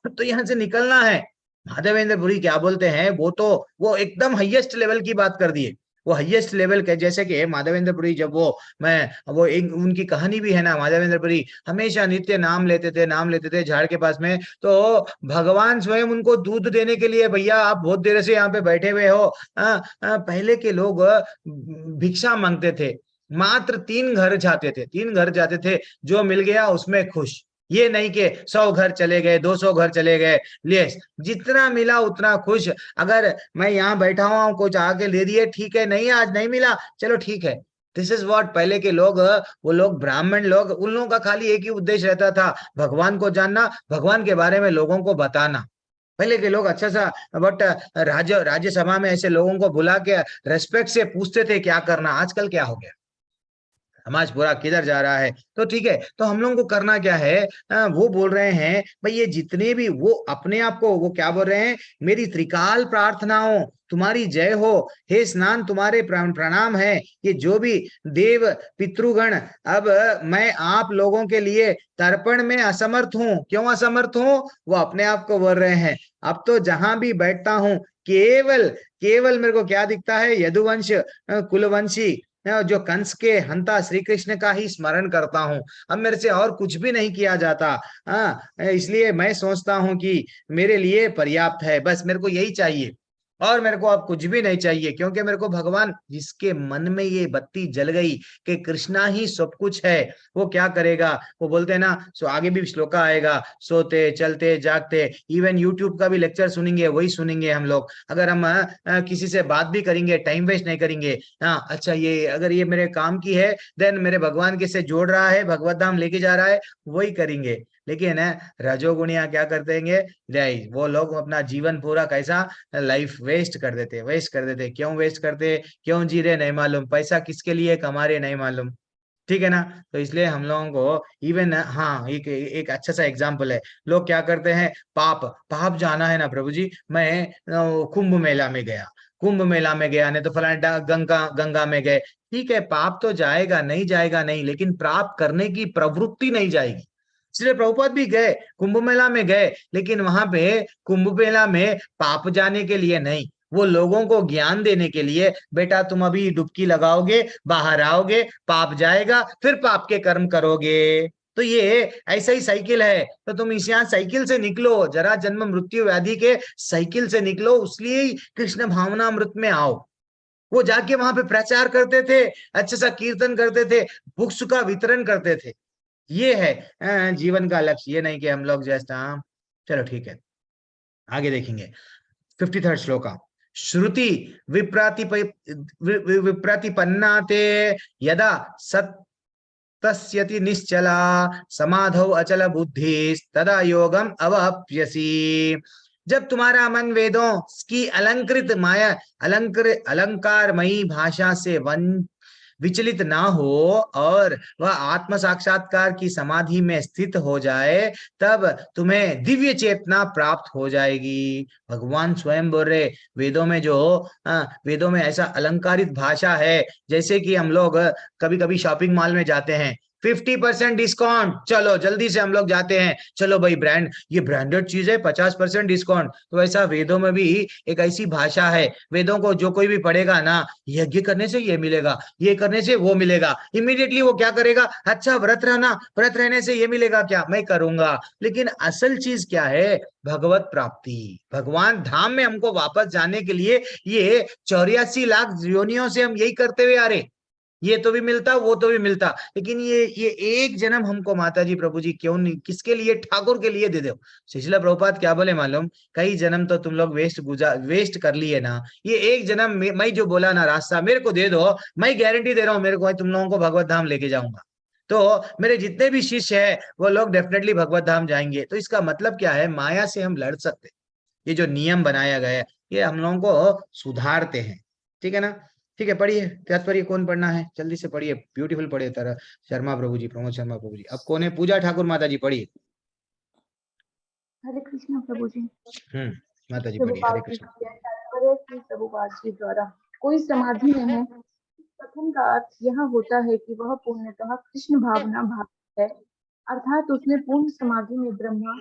तो यहाँ से निकलना है। माधवेंद्र पुरी क्या बोलते हैं, वो एकदम हाईएस्ट लेवल की बात कर दिए। वो हाईएस्ट लेवल के, जैसे कि माधवेंद्र पुरी जब वो एक उनकी कहानी भी है ना, माधवेंद्र पुरी हमेशा नित्य नाम लेते थे झाड़ के पास में, तो भगवान स्वयं उनको दूध देने के लिए, भैया आप बहुत देर से यहाँ पे बैठे हुए हो। पहले के लोग भिक्षा मांगते थे, मात्र 3 घर जाते थे, जो मिल गया उसमें खुश। ये नहीं कि 100 घर चले गए, 200 घर चले गए, ले जितना मिला उतना खुश। अगर मैं यहाँ बैठा हुआ हूँ, कुछ आके ले दिए, ठीक है, नहीं आज नहीं मिला, चलो ठीक है। दिस इज व्हाट पहले के लोग, वो लोग ब्राह्मण लोग, उन लोगों का खाली एक ही उद्देश्य रहता था, भगवान को जानना, भगवान के बारे में लोगों को बताना। पहले के लोग अच्छा सा, बट राज्यसभा में ऐसे लोगों को बुला के रेस्पेक्ट से पूछते थे क्या करना। आजकल क्या हो गया, समाज पूरा किधर जा रहा है। तो ठीक है, तो हम लोगों को करना क्या है, वो बोल रहे हैं भाई ये जितने भी वो अपने आप को वो क्या बोल रहे हैं, मेरी त्रिकाल प्रार्थनाओं तुम्हारी जय हो, हे स्नान तुम्हारे प्रणाम है, ये जो भी देव पितृगण, अब मैं आप लोगों के लिए तर्पण में असमर्थ हूँ। क्यों असमर्थ हूँ, वो अपने आप को बोल रहे हैं। अब तो जहां भी बैठता हूँ केवल मेरे को क्या दिखता है, यदुवंश कुलवंशी जो कंस के हंता श्री कृष्ण का ही स्मरण करता हूँ। अब मेरे से और कुछ भी नहीं किया जाता, इसलिए मैं सोचता हूँ कि मेरे लिए पर्याप्त है, बस मेरे को यही चाहिए और मेरे को अब कुछ भी नहीं चाहिए। क्योंकि मेरे को भगवान, जिसके मन में ये बत्ती जल गई कि कृष्णा ही सब कुछ है, वो क्या करेगा, वो बोलते हैं ना, सो आगे भी श्लोका आएगा, सोते चलते जागते, इवन यूट्यूब का भी लेक्चर सुनेंगे, वही सुनेंगे हम लोग। अगर हम किसी से बात भी करेंगे, टाइम वेस्ट नहीं करेंगे। हाँ अच्छा, ये अगर ये मेरे काम की है, देन मेरे भगवान के से जोड़ रहा है, भगवत धाम लेके जा रहा है, वही करेंगे। लेकिन रजोगुणिया क्या करते हैं, वो लोग अपना जीवन पूरा कैसा लाइफ वेस्ट कर देते। क्यों वेस्ट करते, क्यों जी रहे नहीं मालूम, पैसा किसके लिए कमा रहे नहीं मालूम, ठीक है ना। तो इसलिए हम लोगों को इवन, हाँ, एक अच्छा सा एग्जांपल है, लोग क्या करते हैं, पाप जाना है ना प्रभु जी, मैं कुंभ मेला में गया, नहीं तो फलाना गंगा में गए, ठीक है, पाप तो जाएगा नहीं, लेकिन पाप करने की प्रवृत्ति नहीं जाएगी। इसलिए प्रभुपाद भी गए, कुंभ मेला में गए, लेकिन वहां पे कुंभ मेला में पाप जाने के लिए नहीं, वो लोगों को ज्ञान देने के लिए, बेटा तुम अभी डुबकी लगाओगे, बाहर आओगे, पाप जाएगा, फिर पाप के कर्म करोगे। तो ये ऐसा ही साइकिल है। तो तुम इस यहाँ साइकिल से निकलो, जरा जन्म मृत्यु व्याधि के साइकिल से निकलो, इसलिए ही कृष्ण भावनामृत में आओ। वो जाके वहां पे प्रचार करते थे, अच्छा सा कीर्तन करते थे, बुक्स का वितरण करते थे। ये है जीवन का लक्ष्य, ये नहीं कि हम लोग जैसा। चलो ठीक है, आगे देखेंगे 53rd श्लोका। श्रुति विप्रतिपन्नाते यदा सत्यति निश्चला समाधौ अचल बुद्धि तदा योगम अवाप्यसी। जब तुम्हारा मन वेदों की अलंकारमयी भाषा से विचलित ना हो और वह आत्म साक्षात्कार की समाधि में स्थित हो जाए, तब तुम्हें दिव्य चेतना प्राप्त हो जाएगी। भगवान स्वयं बोल रहे, वेदों में ऐसा अलंकारित भाषा है, जैसे कि हम लोग कभी कभी शॉपिंग मॉल में जाते हैं, 50% डिस्काउंट, चलो जल्दी से हम लोग जाते हैं, चलो भाई ये ब्रांडेड चीज है, 50% डिस्काउंट। तो ऐसा वेदों में भी एक ऐसी भाषा है, वेदों को जो कोई भी पढ़ेगा ना, यज्ञ करने से ये मिलेगा, ये करने से वो मिलेगा, इमीडिएटली वो क्या करेगा, अच्छा व्रत रहने से ये मिलेगा, क्या मैं करूंगा। लेकिन असल चीज क्या है, भगवत प्राप्ति, भगवान धाम में हमको वापस जाने के लिए ये 84 लाख योनियों से हम यही करते हुए आ रहे। ये तो भी मिलता, वो तो भी मिलता, लेकिन ये एक जन्म हमको माता जी प्रभु जी क्यों नहीं, किसके लिए, ठाकुर के लिए दे दो। शिशिला प्रभुपाद क्या बोले मालूम, कई जन्म तो तुम लोग वेस्ट कर लिए ना, ये एक जन्म मैं जो बोला ना रास्ता मेरे को दे दो, मैं गारंटी दे रहा हूँ मेरे को तुम लोगों को भगवत धाम लेके जाऊंगा। तो मेरे जितने भी शिष्य है वो लोग डेफिनेटली भगवत धाम जाएंगे। तो इसका मतलब क्या है, माया से हम लड़ सकते, ये जो नियम बनाया गया है ये हम लोगों को सुधारते हैं, ठीक है ना। ठीक है, पढ़िए तात्पर्य, कौन पढ़ना है जल्दी से पढ़िए, ब्यूटीफुल पढ़िए तरह शर्मा प्रभु जी, प्रमोद शर्मा प्रभु जी। अब कौन है, पूजा ठाकुर माता जी पढ़िए। हरे कृष्ण प्रभु जी। माता जी पढ़िए, हरे कृष्ण। प्रभुपाद जी द्वारा कोई समाधि में है, कथन का अर्थ यह होता है कि वह पूर्णतः कृष्ण भावना भाव है, अर्थात उसने पूर्ण समाधि में ब्रह्मा,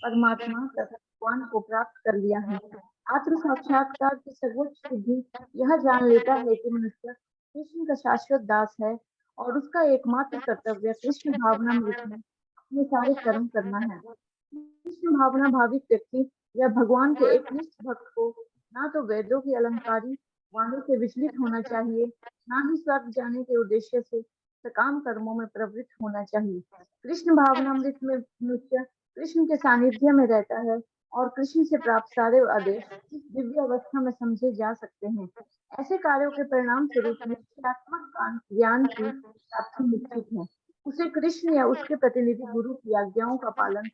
परमात्मा तथा भगवान को प्राप्त कर लिया है। आत्म साक्षात्कार की सर्वोच्च सिद्धि यह जान लेता है कि मनुष्य कृष्ण का शाश्वत दास है और उसका एकमात्र कर्तव्य कृष्ण भावना मृत में अपने सारे कर्म करना है। कृष्ण भावना भाविक व्यक्ति या भगवान के एक निष्ठ भक्त को ना तो वेदों की अलंकारी वाणी से विचलित होना चाहिए, ना ही स्वर्ग जाने के उद्देश्य से सकाम कर्मों में प्रवृत्त होना चाहिए। कृष्ण भावनामृत में मनुष्य कृष्ण के सानिध्य में रहता है और कृष्ण से प्राप्त सारे आदेश इस दिव्य अवस्था में समझे जा सकते हैं। ऐसे कार्यों के परिणाम स्वरूप निश्चयात्मक ज्ञान की प्राप्ति निश्चित है। उसे कृष्ण या उसके प्रतिनिधि गुरु की आज्ञाओं का पालन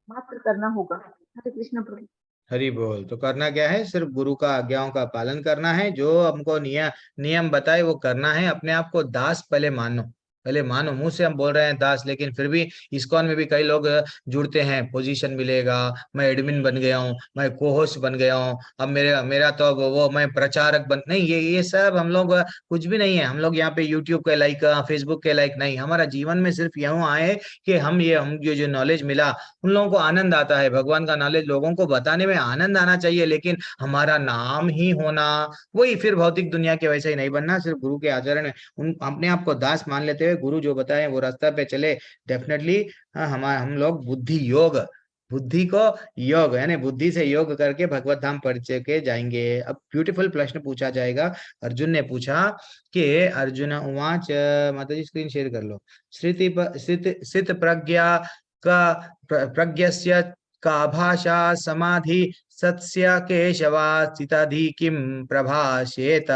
मात्र करना होगा। हरे कृष्ण प्रभु। हरि बोल। तो करना क्या है, सिर्फ गुरु का आज्ञाओं का पालन करना है, जो हमको नियम बताए वो करना है। अपने आप को दास पहले मानो, पहले मानो। मुंह से हम बोल रहे हैं दास, लेकिन फिर भी इस्कॉन में भी कई लोग जुड़ते हैं, पोजीशन मिलेगा, मैं एडमिन बन गया हूँ, मैं कोहोस्ट बन गया हूँ, अब मेरा तो अब वो मैं प्रचारक बन, नहीं, ये सब हम लोग कुछ भी नहीं है। हम लोग यहाँ पे यूट्यूब के लाइक, फेसबुक के लाइक नहीं, हमारा जीवन में सिर्फ यूं आए कि हम जो नॉलेज मिला उन लोगों को आनंद आता है, भगवान का नॉलेज लोगों को बताने में आनंद आना चाहिए, लेकिन हमारा नाम ही होना, वही फिर भौतिक दुनिया के वैसे ही नहीं बनना। सिर्फ गुरु के आचरण में उन अपने आप को दास मान लेते हुए गुरु जो बताए वो रास्ता पे चले, डेफिनेटली हम लोग बुद्धि को योग यानी बुद्धि से योग करके भगवत धाम परिचय के जाएंगे। अब ब्यूटीफुल प्रश्न पूछा जाएगा। अर्जुन ने पूछा कि अर्जुन उवाच, माता जी स्क्रीन शेयर कर लो, स्थित प्रज्ञा का प्रज्ञस्य का भाषा समाधि सत्स्य केशवा स्थिताधि किम प्रभाषेत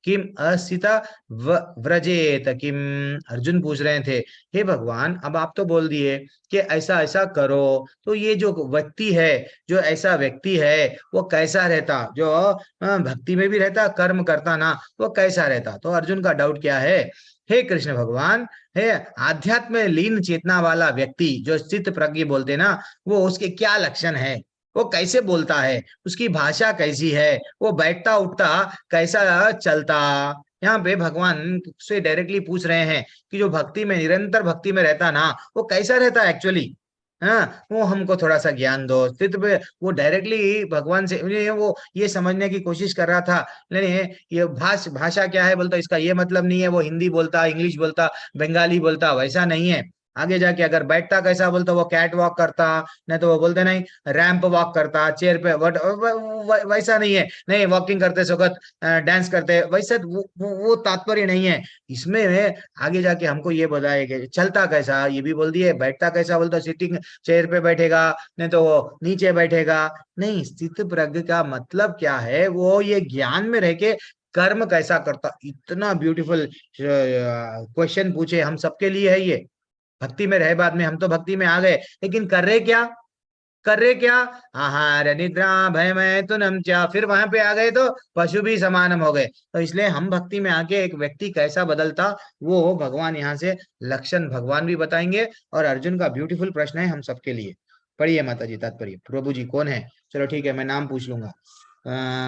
किम अस्थित व्रजेत किम। अर्जुन पूछ रहे थे, हे भगवान अब आप तो बोल दिए कि ऐसा ऐसा करो, तो ये जो व्यक्ति है, जो ऐसा व्यक्ति है वो कैसा रहता, जो भक्ति में भी रहता, कर्म करता ना, वो कैसा रहता। तो अर्जुन का डाउट क्या है, हे कृष्ण भगवान, है आध्यात्म में लीन चेतना वाला व्यक्ति जो स्थित प्रज्ञ बोलते ना, वो उसके क्या लक्षण है, वो कैसे बोलता है, उसकी भाषा कैसी है, वो बैठता उठता कैसा चलता। यहाँ पे भगवान से डायरेक्टली पूछ रहे हैं कि जो भक्ति में निरंतर भक्ति में रहता ना, वो कैसा रहता है एक्चुअली। हाँ, वो हमको थोड़ा सा ज्ञान दो। स्थित पे वो डायरेक्टली भगवान से वो ये समझने की कोशिश कर रहा था, नहीं ये भाषा क्या है बोलता, इसका ये मतलब नहीं है वो हिंदी बोलता, इंग्लिश बोलता, बंगाली बोलता, वैसा नहीं है। आगे जाके अगर बैठता कैसा बोलता, वो कैट वॉक करता, नहीं तो वो बोलते नहीं रैंप वॉक करता, चेयर पे वैसा नहीं है, नहीं वॉकिंग करते वक्त डांस करते, वैसे वो तात्पर्य नहीं है इसमें। आगे जाके हमको ये बताया कि चलता कैसा, ये भी बोल दिए, बैठता कैसा बोलता, सिटिंग चेयर पे बैठेगा, नहीं तो वो नीचे बैठेगा। नहीं, स्थित प्रज्ञ का मतलब क्या है, वो ये ज्ञान में रह के कर्म कैसा करता। इतना ब्यूटीफुल क्वेश्चन पूछे, हम सबके लिए है ये। भक्ति में रहे, बाद में हम तो भक्ति में आ गए, लेकिन कर रहे क्या, आहार निद्रा भय में तो नमचा, फिर वहां पे आ गए तो पशु भी समानम हो गए। तो इसलिए हम भक्ति में आके एक व्यक्ति कैसा बदलता, वो भगवान यहाँ से लक्षण भगवान भी बताएंगे। और अर्जुन का ब्यूटीफुल प्रश्न है हम सबके लिए। पढ़िए माता जी तात्पर्य। प्रभु जी कौन है, चलो ठीक है मैं नाम पूछ लूंगा।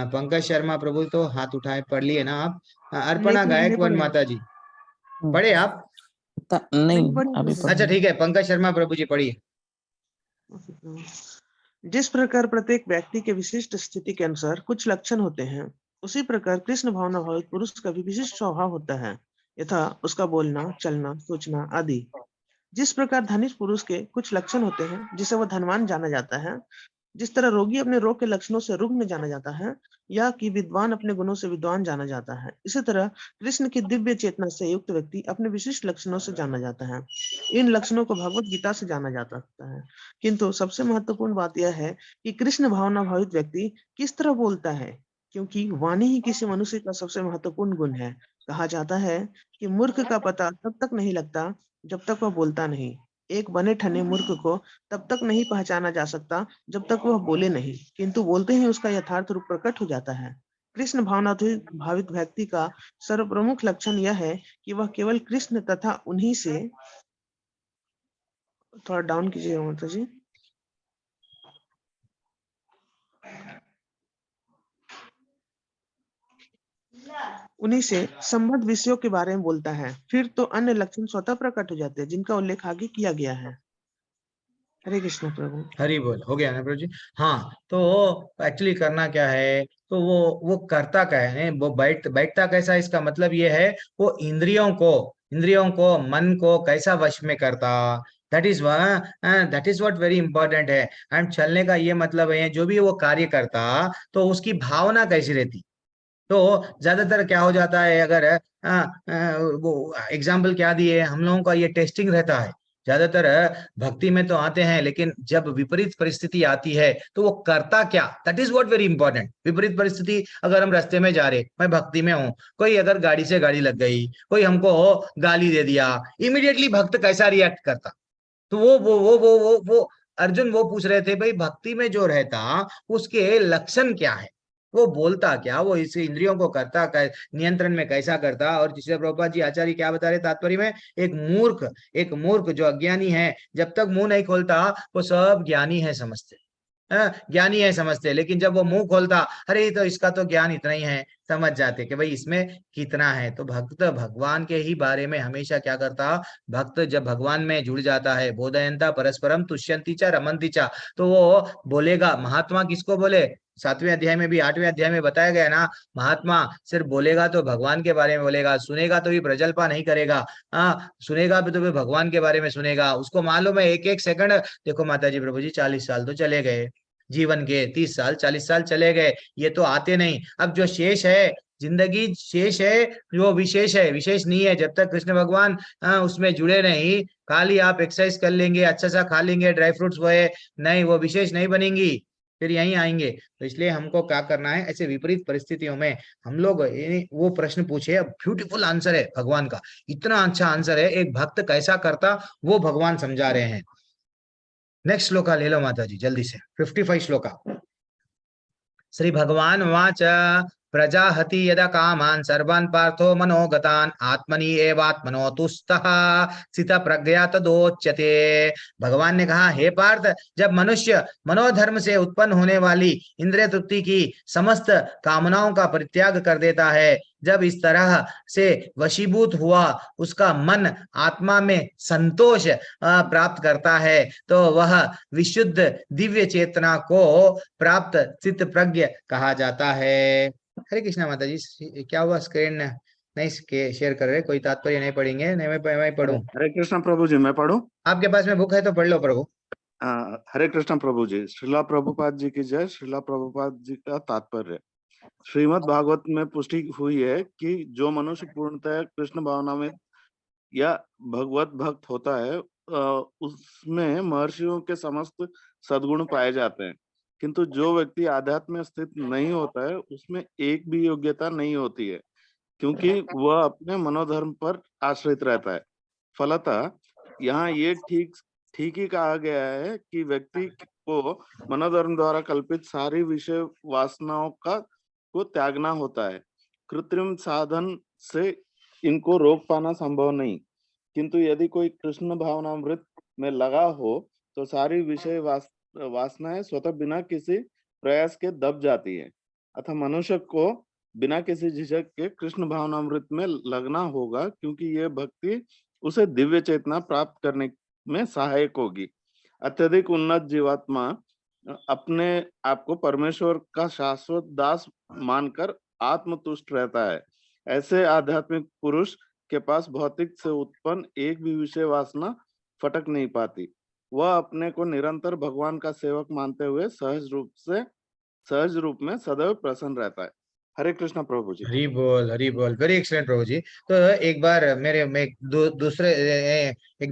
पंकज शर्मा प्रभु तो हाथ उठाए, पढ़ लिए ना आप। अर्पणा गायकवाड़ माता जी पढ़े आप? नहीं, अभी अच्छा ठीक है, पंकज शर्मा प्रभु जी पढ़िए। जिस प्रकार प्रत्येक व्यक्ति के विशिष्ट स्थिति के अनुसार कुछ लक्षण होते हैं, उसी प्रकार कृष्ण भावना भावित पुरुष का भी विशिष्ट स्वभाव होता है, यथा उसका बोलना, चलना, सोचना आदि। जिस प्रकार धनिक पुरुष के कुछ लक्षण होते हैं जिसे वह धनवान जाना जाता है, जिस तरह रोगी अपने रोग के लक्षणों से रुग्ण जाना जाता है या कि विद्वान अपने गुणों से विद्वान जाना जाता है, इसी तरह कृष्ण की दिव्य चेतना से युक्त व्यक्ति अपने विशिष्ट लक्षणों से जाना जाता है। इन लक्षणों को भगवत गीता से जाना जाता है। किंतु सबसे महत्वपूर्ण बात यह है कि कृष्ण भावना भावित व्यक्ति किस तरह बोलता है, क्योंकि वाणी ही किसी मनुष्य का सबसे महत्वपूर्ण गुण है। कहा जाता है कि मूर्ख का पता तब तक नहीं लगता जब तक वह बोलता नहीं। एक बने ठने मूर्ख को तब तक नहीं पहचाना जा सकता जब तक वह बोले नहीं, किंतु बोलते ही उसका यथार्थ रूप प्रकट हो जाता है। कृष्ण भावना भावित व्यक्ति का सर्वप्रमुख लक्षण यह है कि वह केवल कृष्ण तथा उन्हीं से, थोड़ा डाउन कीजिएगा माता जी, उन्हीं से संबद्ध विषयों के बारे में बोलता है। फिर तो अन्य लक्षण स्वतः प्रकट हो जाते हैं जिनका उल्लेख आगे किया गया है। हरे कृष्ण प्रभु। हरि बोल। हो गया ना प्रभु जी? हाँ, तो एक्चुअली करना क्या है, तो वो करता क्या है, वो बैठता कैसा, इसका मतलब ये है वो इंद्रियों को मन को कैसा वश में करता। That is what very important है। एंड चलने का ये मतलब है जो भी वो कार्य करता तो उसकी भावना कैसी रहती। तो ज्यादातर क्या हो जाता है, अगर वो एग्जाम्पल क्या दिए, हम लोगों का ये टेस्टिंग रहता है ज्यादातर। भक्ति में तो आते हैं, लेकिन जब विपरीत परिस्थिति आती है तो वो करता क्या, that is what very important. विपरीत परिस्थिति, अगर हम रास्ते में जा रहे, मैं भक्ति में हूँ, कोई अगर गाड़ी से गाड़ी लग गई, कोई हमको गाली दे दिया, इमीडिएटली भक्त कैसा रिएक्ट करता। तो वो अर्जुन वो पूछ रहे थे, भाई भक्ति में जो रहता उसके लक्षण क्या है, वो बोलता क्या, वो इस इंद्रियों को करता नियंत्रण में कैसा करता। और जिसे प्रभुपाद जी आचार्य क्या बता रहे तात्पर्य में, एक मूर्ख जो अज्ञानी है, जब तक मुंह नहीं खोलता वो सब ज्ञानी है समझते, ज्ञानी है समझते, लेकिन जब वो मुंह खोलता, अरे तो इसका तो ज्ञान इतना ही है, समझ जाते कि भाई इसमें कितना है। तो भक्त भगवान के ही बारे में हमेशा क्या करता, भक्त जब भगवान में जुड़ जाता है, बोधयंता परस्परम तुष्यंती चा रमंती चा, तो वो बोलेगा। महात्मा किसको बोले, 7वें अध्याय में भी 8वें अध्याय में बताया गया ना, महात्मा सिर्फ बोलेगा तो भगवान के बारे में बोलेगा, सुनेगा तो भी प्रजल्पा नहीं करेगा। सुनेगा भी तो भी भगवान के बारे में सुनेगा। उसको मालूम है एक एक सेकंड, देखो माता जी प्रभु जी 40 साल तो चले गए जीवन के, 30 साल 40 साल चले गए, ये तो आते नहीं। अब जो शेष है, जिंदगी शेष है, जो विशेष है, विशेष नहीं है जब तक कृष्ण भगवान उसमें जुड़े नहीं। खाली आप एक्सरसाइज कर लेंगे, अच्छा सा खा लेंगे, ड्राई फ्रूट्स वो है नहीं, वो विशेष नहीं बनेंगी, फिर यहीं आएंगे। तो इसलिए हमको क्या करना है, ऐसे विपरीत परिस्थितियों में हम लोग वो प्रश्न पूछे, ब्यूटीफुल आंसर है भगवान का, इतना अच्छा आंसर है, एक भक्त कैसा करता वो भगवान समझा रहे हैं। नेक्स्ट श्लोका ले लो माता जी जल्दी से, 55 श्लोका। श्री भगवान वाच प्रजाहति यदा कामान सर्वान् पार्थो मनोगतान आत्मनि एवात्मनो तुस्तः स्थित प्रज्ञा तदोच्यते। भगवान ने कहा, हे पार्थ, जब मनुष्य मनोधर्म से उत्पन्न होने वाली इंद्रिय तृप्ति की समस्त कामनाओं का परित्याग कर देता है, जब इस तरह से वशीभूत हुआ उसका मन आत्मा में संतोष प्राप्त करता है, तो वह विशुद्ध दिव्य चेतना को प्राप्त चित्त प्रज्ञ कहा जाता है। हरे कृष्णा माता जी, क्या हुआ, स्क्रीन नहीं शेयर कर रहे, कोई तात्पर्य नहीं पढ़ेंगे, नहीं मैं पढ़ूं? हरे कृष्ण प्रभु जी, मैं पढ़ूं? आपके पास में बुक है तो पढ़ लो प्रभु। हरे कृष्ण प्रभु जी। श्रीला प्रभुपाद जी की जय। श्रीला प्रभुपाद जी का तात्पर्य, श्रीमद् भागवत में पुष्टि हुई है कि जो मनुष्य पूर्णतः कृष्ण भावना में या भगवत भक्त होता है, उसमें महर्षियों के समस्त सद्गुण पाए जाते हैं। किंतु जो व्यक्ति आध्यात्म में स्थित नहीं होता है, उसमें एक भी योग्यता नहीं होती है, क्योंकि वह अपने मनोधर्म पर आश्रित रहता है। फलतः यहाँ ये ठीक ही कहा गया है कि व्यक्ति को मनोधर्म द्वारा कल्पित सारी विषय वासनाओं को त्यागना होता है। कृत्रिम साधन से इनको रोक पाना संभव नहीं, किंतु यदि कोई कृष्ण भावनामृत में लगा हो तो सारी विषय वासनाएं स्वतः बिना किसी प्रयास के दब जाती है। अतः मनुष्य को बिना किसी झिझक के कृष्ण भावनामृत में लगना होगा, क्योंकि यह भक्ति उसे दिव्य चेतना प्राप्त करने में सहायक होगी। अत्यधिक उन्नत जीवात्मा अपने आप को परमेश्वर का शाश्वत दास मानकर आत्मतुष्ट रहता है। ऐसे आध्यात्मिक पुरुष के पास भौतिक से उत्पन्न एक भी विषय वासना फटक नहीं पाती। वह अपने को निरंतर भगवान का सेवक मानते हुए सहज रूप में सदैव प्रसन्न रहता है। हरे कृष्णा प्रभु जी। हरी बोल, वेरी एक्सलेंट प्रभु जी। तो एक बार मैं एक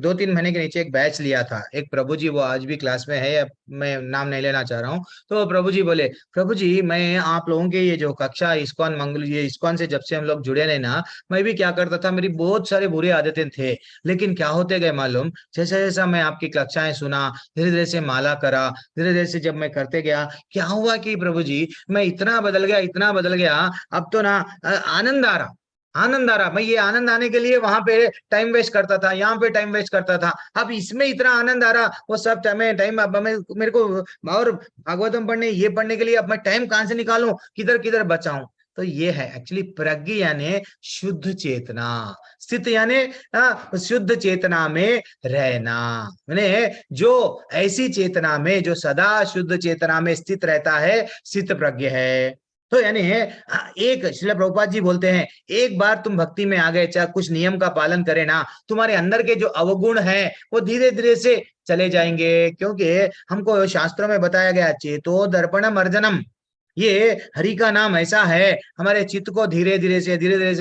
2-3 महीने के नीचे एक बैच लिया था, एक प्रभु जी, वो आज भी क्लास में है, मैं नाम नहीं लेना चाह रहा हूँ। तो प्रभु जी बोले, प्रभु जी मैं आप लोगों के ये जो कक्षा इस्कॉन मंगल, ये इस्कॉन से जब से हम लोग जुड़े नहीं ना, मैं भी क्या करता था, मेरी बहुत सारे बुरी आदतें थे, लेकिन क्या होते गए मालूम, जैसा जैसा मैं आपकी कक्षाएं सुना, धीरे धीरे से माला करा, धीरे धीरे से जब मैं करते गया, क्या हुआ कि प्रभु जी मैं इतना बदल गया, अब तो ना आनंद आ रहा। मैं ये आनंद आने के लिए वहां पे टाइम वेस्ट करता था, यहाँ पे टाइम वेस्ट करता था, अब इसमें इतना आनंद आ रहा, वो सब टाइम अब मेरे को और भागवतम ये पढ़ने के लिए अब मैं टाइम कहां से निकालूं, किधर किधर बचाऊं। तो ये है एक्चुअली प्रज्ञ यानी शुद्ध चेतना, स्थित यानी शुद्ध चेतना में रहना, मैंने जो ऐसी चेतना में जो सदा शुद्ध चेतना में स्थित रहता है, स्थित प्रज्ञ है। तो यानी एक श्रील प्रभुपाद जी बोलते हैं, एक बार तुम भक्ति में आ गए, चाहे कुछ नियम का पालन करे ना, तुम्हारे अंदर के जो अवगुण है वो धीरे धीरे से चले जाएंगे, क्योंकि हमको शास्त्रों में बताया गया चेतो दर्पणम अर्जनम, ये हरि का नाम ऐसा है, हमारे चित्त को धीरे धीरे से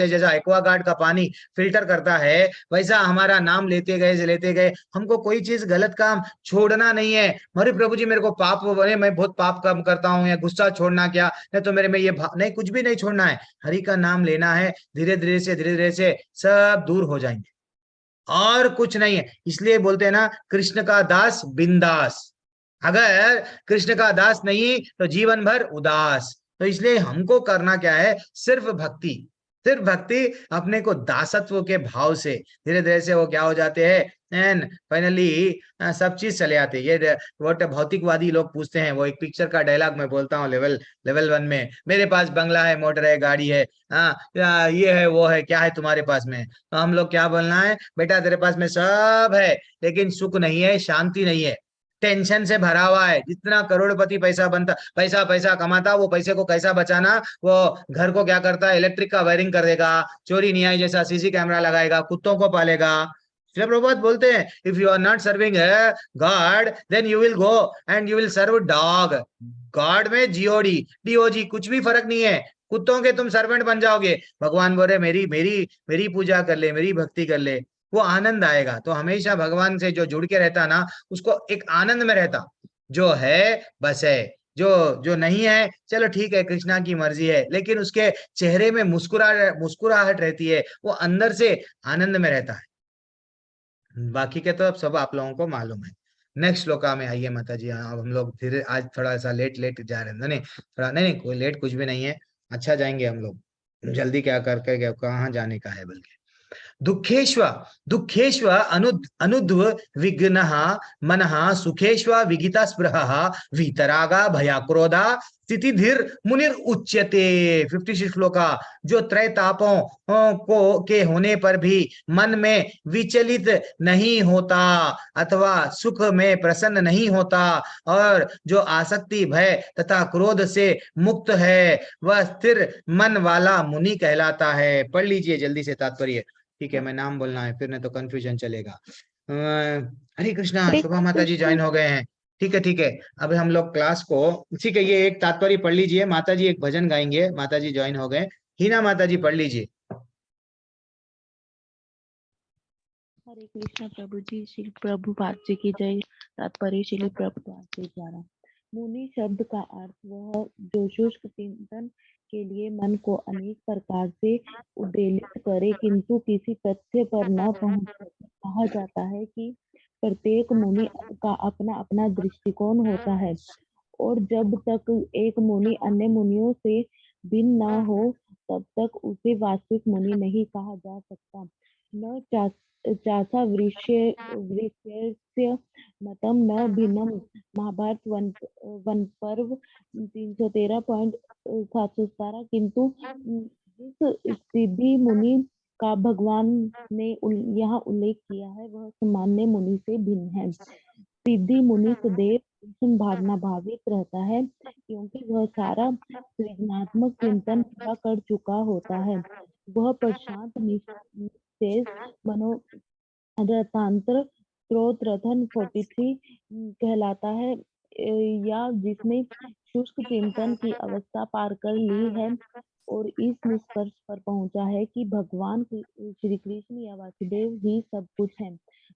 जैसा एक्वागार्ड का पानी फिल्टर करता है, वैसा हमारा नाम लेते गए हमको कोई चीज गलत काम छोड़ना नहीं है। हमारे प्रभु जी मेरे को पाप बने, मैं बहुत पाप काम करता हूँ, या गुस्सा छोड़ना क्या, नहीं तो मेरे में ये नहीं, कुछ भी नहीं छोड़ना है, हरि का नाम लेना है, धीरे धीरे से सब दूर हो जाएंगे, और कुछ नहीं है। इसलिए बोलते हैं ना, कृष्ण का दास बिंदास, अगर कृष्ण का दास नहीं तो जीवन भर उदास। तो इसलिए हमको करना क्या है, सिर्फ भक्ति अपने को दासत्व के भाव से धीरे धीरे से वो क्या हो जाते हैं, एंड फाइनली सब चीज चले आते हैं। ये व्हाट भौतिकवादी लोग पूछते हैं, वो एक पिक्चर का डायलॉग मैं बोलता हूँ लेवल 1 में, मेरे पास बंगला है, मोटर है, गाड़ी है, ये है वो है, क्या है तुम्हारे पास में? तो हम लोग क्या बोलना है, बेटा तेरे पास में सब है, लेकिन सुख नहीं है, शांति नहीं है, टेंशन से भरा हुआ है। जितना करोड़पति पैसा कमाता, वो पैसे को कैसा बचाना, वो घर को क्या करता है, इलेक्ट्रिक का वायरिंग कर देगा, चोरी नहीं आई जैसा सीसी कैमरा लगाएगा, कुत्तों को पालेगा। श्री प्रभुपाद बोलते हैं, if you are not serving God, then you will go and you will serve dog. God में जीओडी डीओजी कुछ भी फर्क नहीं है, कुत्तों के तुम सर्वेंट बन जाओगे। भगवान बोल रहे मेरी पूजा कर ले, मेरी भक्ति कर ले, वो आनंद आएगा। तो हमेशा भगवान से जो जुड़ के रहता ना, उसको एक आनंद में रहता, जो है बस है, जो जो नहीं है चलो ठीक है, कृष्णा की मर्जी है, लेकिन उसके चेहरे में मुस्कुराहट रहती है, वो अंदर से आनंद में रहता है। बाकी के तो अब सब आप लोगों को मालूम है। नेक्स्ट श्लोका में आइए माता जी। अब हम लोग धीरे, आज थोड़ा सा लेट जा रहे हैं, नहीं थोड़ा नहीं कोई लेट कुछ भी नहीं है, अच्छा जाएंगे हम लोग, जल्दी क्या करके कहाँ जाने का है। बल्कि दुखेश्व अनुद्व विघ्नः मनः सुखेश्व विगिता स्पृहः वीतरागा भयाक्रोधा स्थितिधीर मुनिर उच्यते। 56 श्लोका। जो त्रय तापों को के होने पर भी मन में विचलित नहीं होता अथवा सुख में प्रसन्न नहीं होता, और जो आसक्ति भय तथा क्रोध से मुक्त है, वह स्थिर मन वाला मुनि कहलाता है। पढ़ लीजिए जल्दी से तात्पर्य। ठीक है, मैं नाम बोलना है, फिर नहीं तो कंफ्यूजन चलेगा। हरे कृष्णा, शोभा माता जी ज्वाइन हो गए हैं। ठीक है, अब हम लोग क्लास को, ठीक है, ये एक तात्पर्य पढ़ लीजिए। माता जी एक भजन गाएंगे, माता जी ज्वाइन हो गए। हीना माता जी पढ़ लीजिए। हरे कृष्णा प्रभु जी। श्री प्रभुपाद जी की जय। तात्पर्य श्री प्रभुपाद जी द्वारा। मुनि शब्द का अर्थ वह जो शुष्क चिंतन के लिए मन को अनेक प्रकार से उद्वेलित करे किंतु किसी तथ्य पर न पहुंच सके। कहा जाता है कि प्रत्येक मुनि का अपना अपना दृष्टिकोण होता है, और जब तक एक मुनि अन्य मुनियों से भिन्न न हो तब तक उसे वास्तविक मुनि नहीं कहा जा सकता। न चासा वृक्षस्य मतम न भिन्नम। महाभारत वन पर्व 313.717। किंतु जिस सिद्धि मुनि का भगवान ने यहाँ उल्लेख किया है वह सामान्य मुनि से भिन्न है। सिद्धि मुनि सदैव कृष्ण भावना भावित रहता है, क्योंकि वह सारा सृजनात्मक चिंतन पूरा कर चुका होता है। वह प्रशांत निश्चेष मनोरथांतर स्त्रोत रथन 43 कहलाता है, या जिसने शुष्क चिंतन की अवस्था पार कर ली है और इस निष्कर्ष पर पहुंचा है कि भगवान श्री कृष्ण या वासुदेव ही सब कुछ है।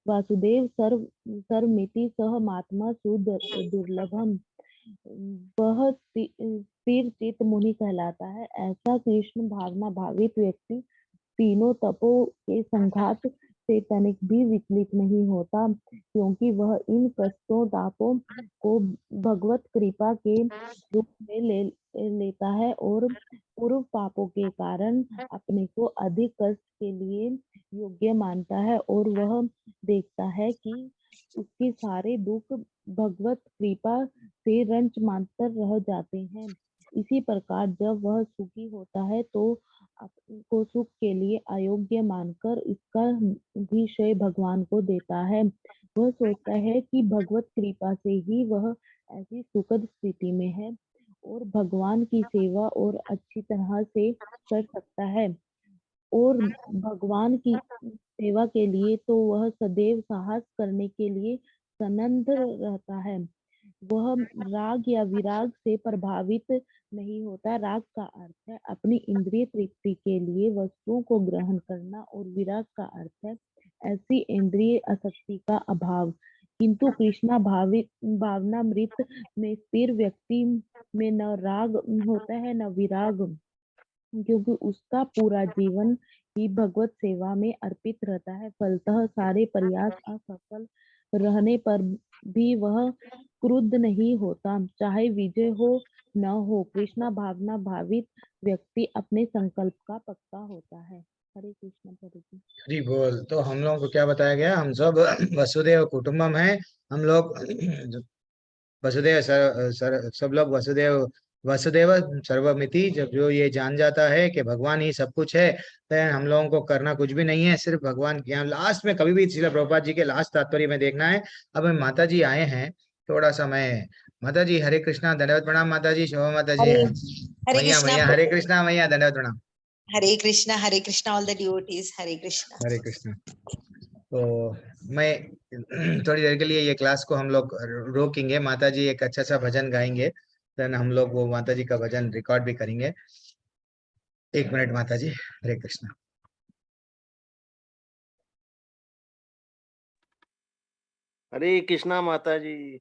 वासुदेव सर्वमिति सह महात्मा सुदुर्लभम, वह स्थिर चित्त मुनि कहलाता है। ऐसा कृष्ण भावना भावित व्यक्ति तीनों तपों के संघात से तनिक भी विचलित नहीं होता, क्योंकि वह इन कष्टों तापों को भगवत कृपा के रूप में लेता है और पूर्व पापों के कारण अपने को अधिक कष्ट के लिए योग्य मानता है, और वह देखता है कि उसके सारे दुख भगवत कृपा से रंच मात्र रह जाते हैं। इसी प्रकार जब वह सुखी होता है तो को सुख के लिए अयोग्य मानकर इसका भी श्रेय भगवान को देता है। वह सोचता है कि भगवत कृपा से ही वह ऐसी सुखद स्थिति में है और भगवान की सेवा और अच्छी तरह से कर सकता है, और भगवान की सेवा के लिए तो वह सदैव साहस करने के लिए सनन्द रहता है। वह राग या विराग से प्रभावित नहीं होता। राग का अर्थ है अपनी इंद्रिय तृप्ति के लिए वस्तुओं को ग्रहण करना, और विराग का अर्थ है ऐसी इंद्रिय आसक्ति का अभाव। किंतु कृष्णा भावनामृत में स्थिर व्यक्ति में न राग होता है न विराग, क्योंकि उसका पूरा जीवन ही भगवत सेवा में अर्पित रहता है। फलतः सारे प्रयास असफल रहने पर भी वह क्रुद्ध नहीं होता, चाहे विजय हो न हो। कृष्णा भावना भावित व्यक्ति अपने संकल्प का पक्का होता है। हरे कृष्ण प्रभु जी। हरि बोल। तो हम लोगों को क्या बताया गया? हम सब वसुदेव कुटुंबम है। हम लोग वसुदेव सब लोग वसुदेव सर्वमिति। जब जो ये जान जाता है कि भगवान ही सब कुछ है, तो हम लोगों को करना कुछ भी नहीं है, सिर्फ भगवान के यहाँ लास्ट में कभी भी श्रील प्रभुपाद जी के लास्ट तात्पर्य में देखना है। अब माता जी आए हैं, थोड़ा समय। माता जी हरे कृष्णा, दंडवत प्रणाम। माता जी, शोभा माता जी, हरे मैया कृष्णा मैया, हरे कृष्णा मैया, दंडवत प्रणाम। हरे कृष्णा ऑल द डिवोटीज, हरे कृष्णा। हरे कृष्णा। तो मैं थोड़ी देर के लिए ये क्लास को हम लोग रोकेंगे। माता जी एक अच्छा सा भजन गाएंगे, देन हम लोग वो माता जी का भजन रिकॉर्ड भी करेंगे। 1 मिनट माता जी। हरे कृष्णा। हरे कृष्णा माता जी।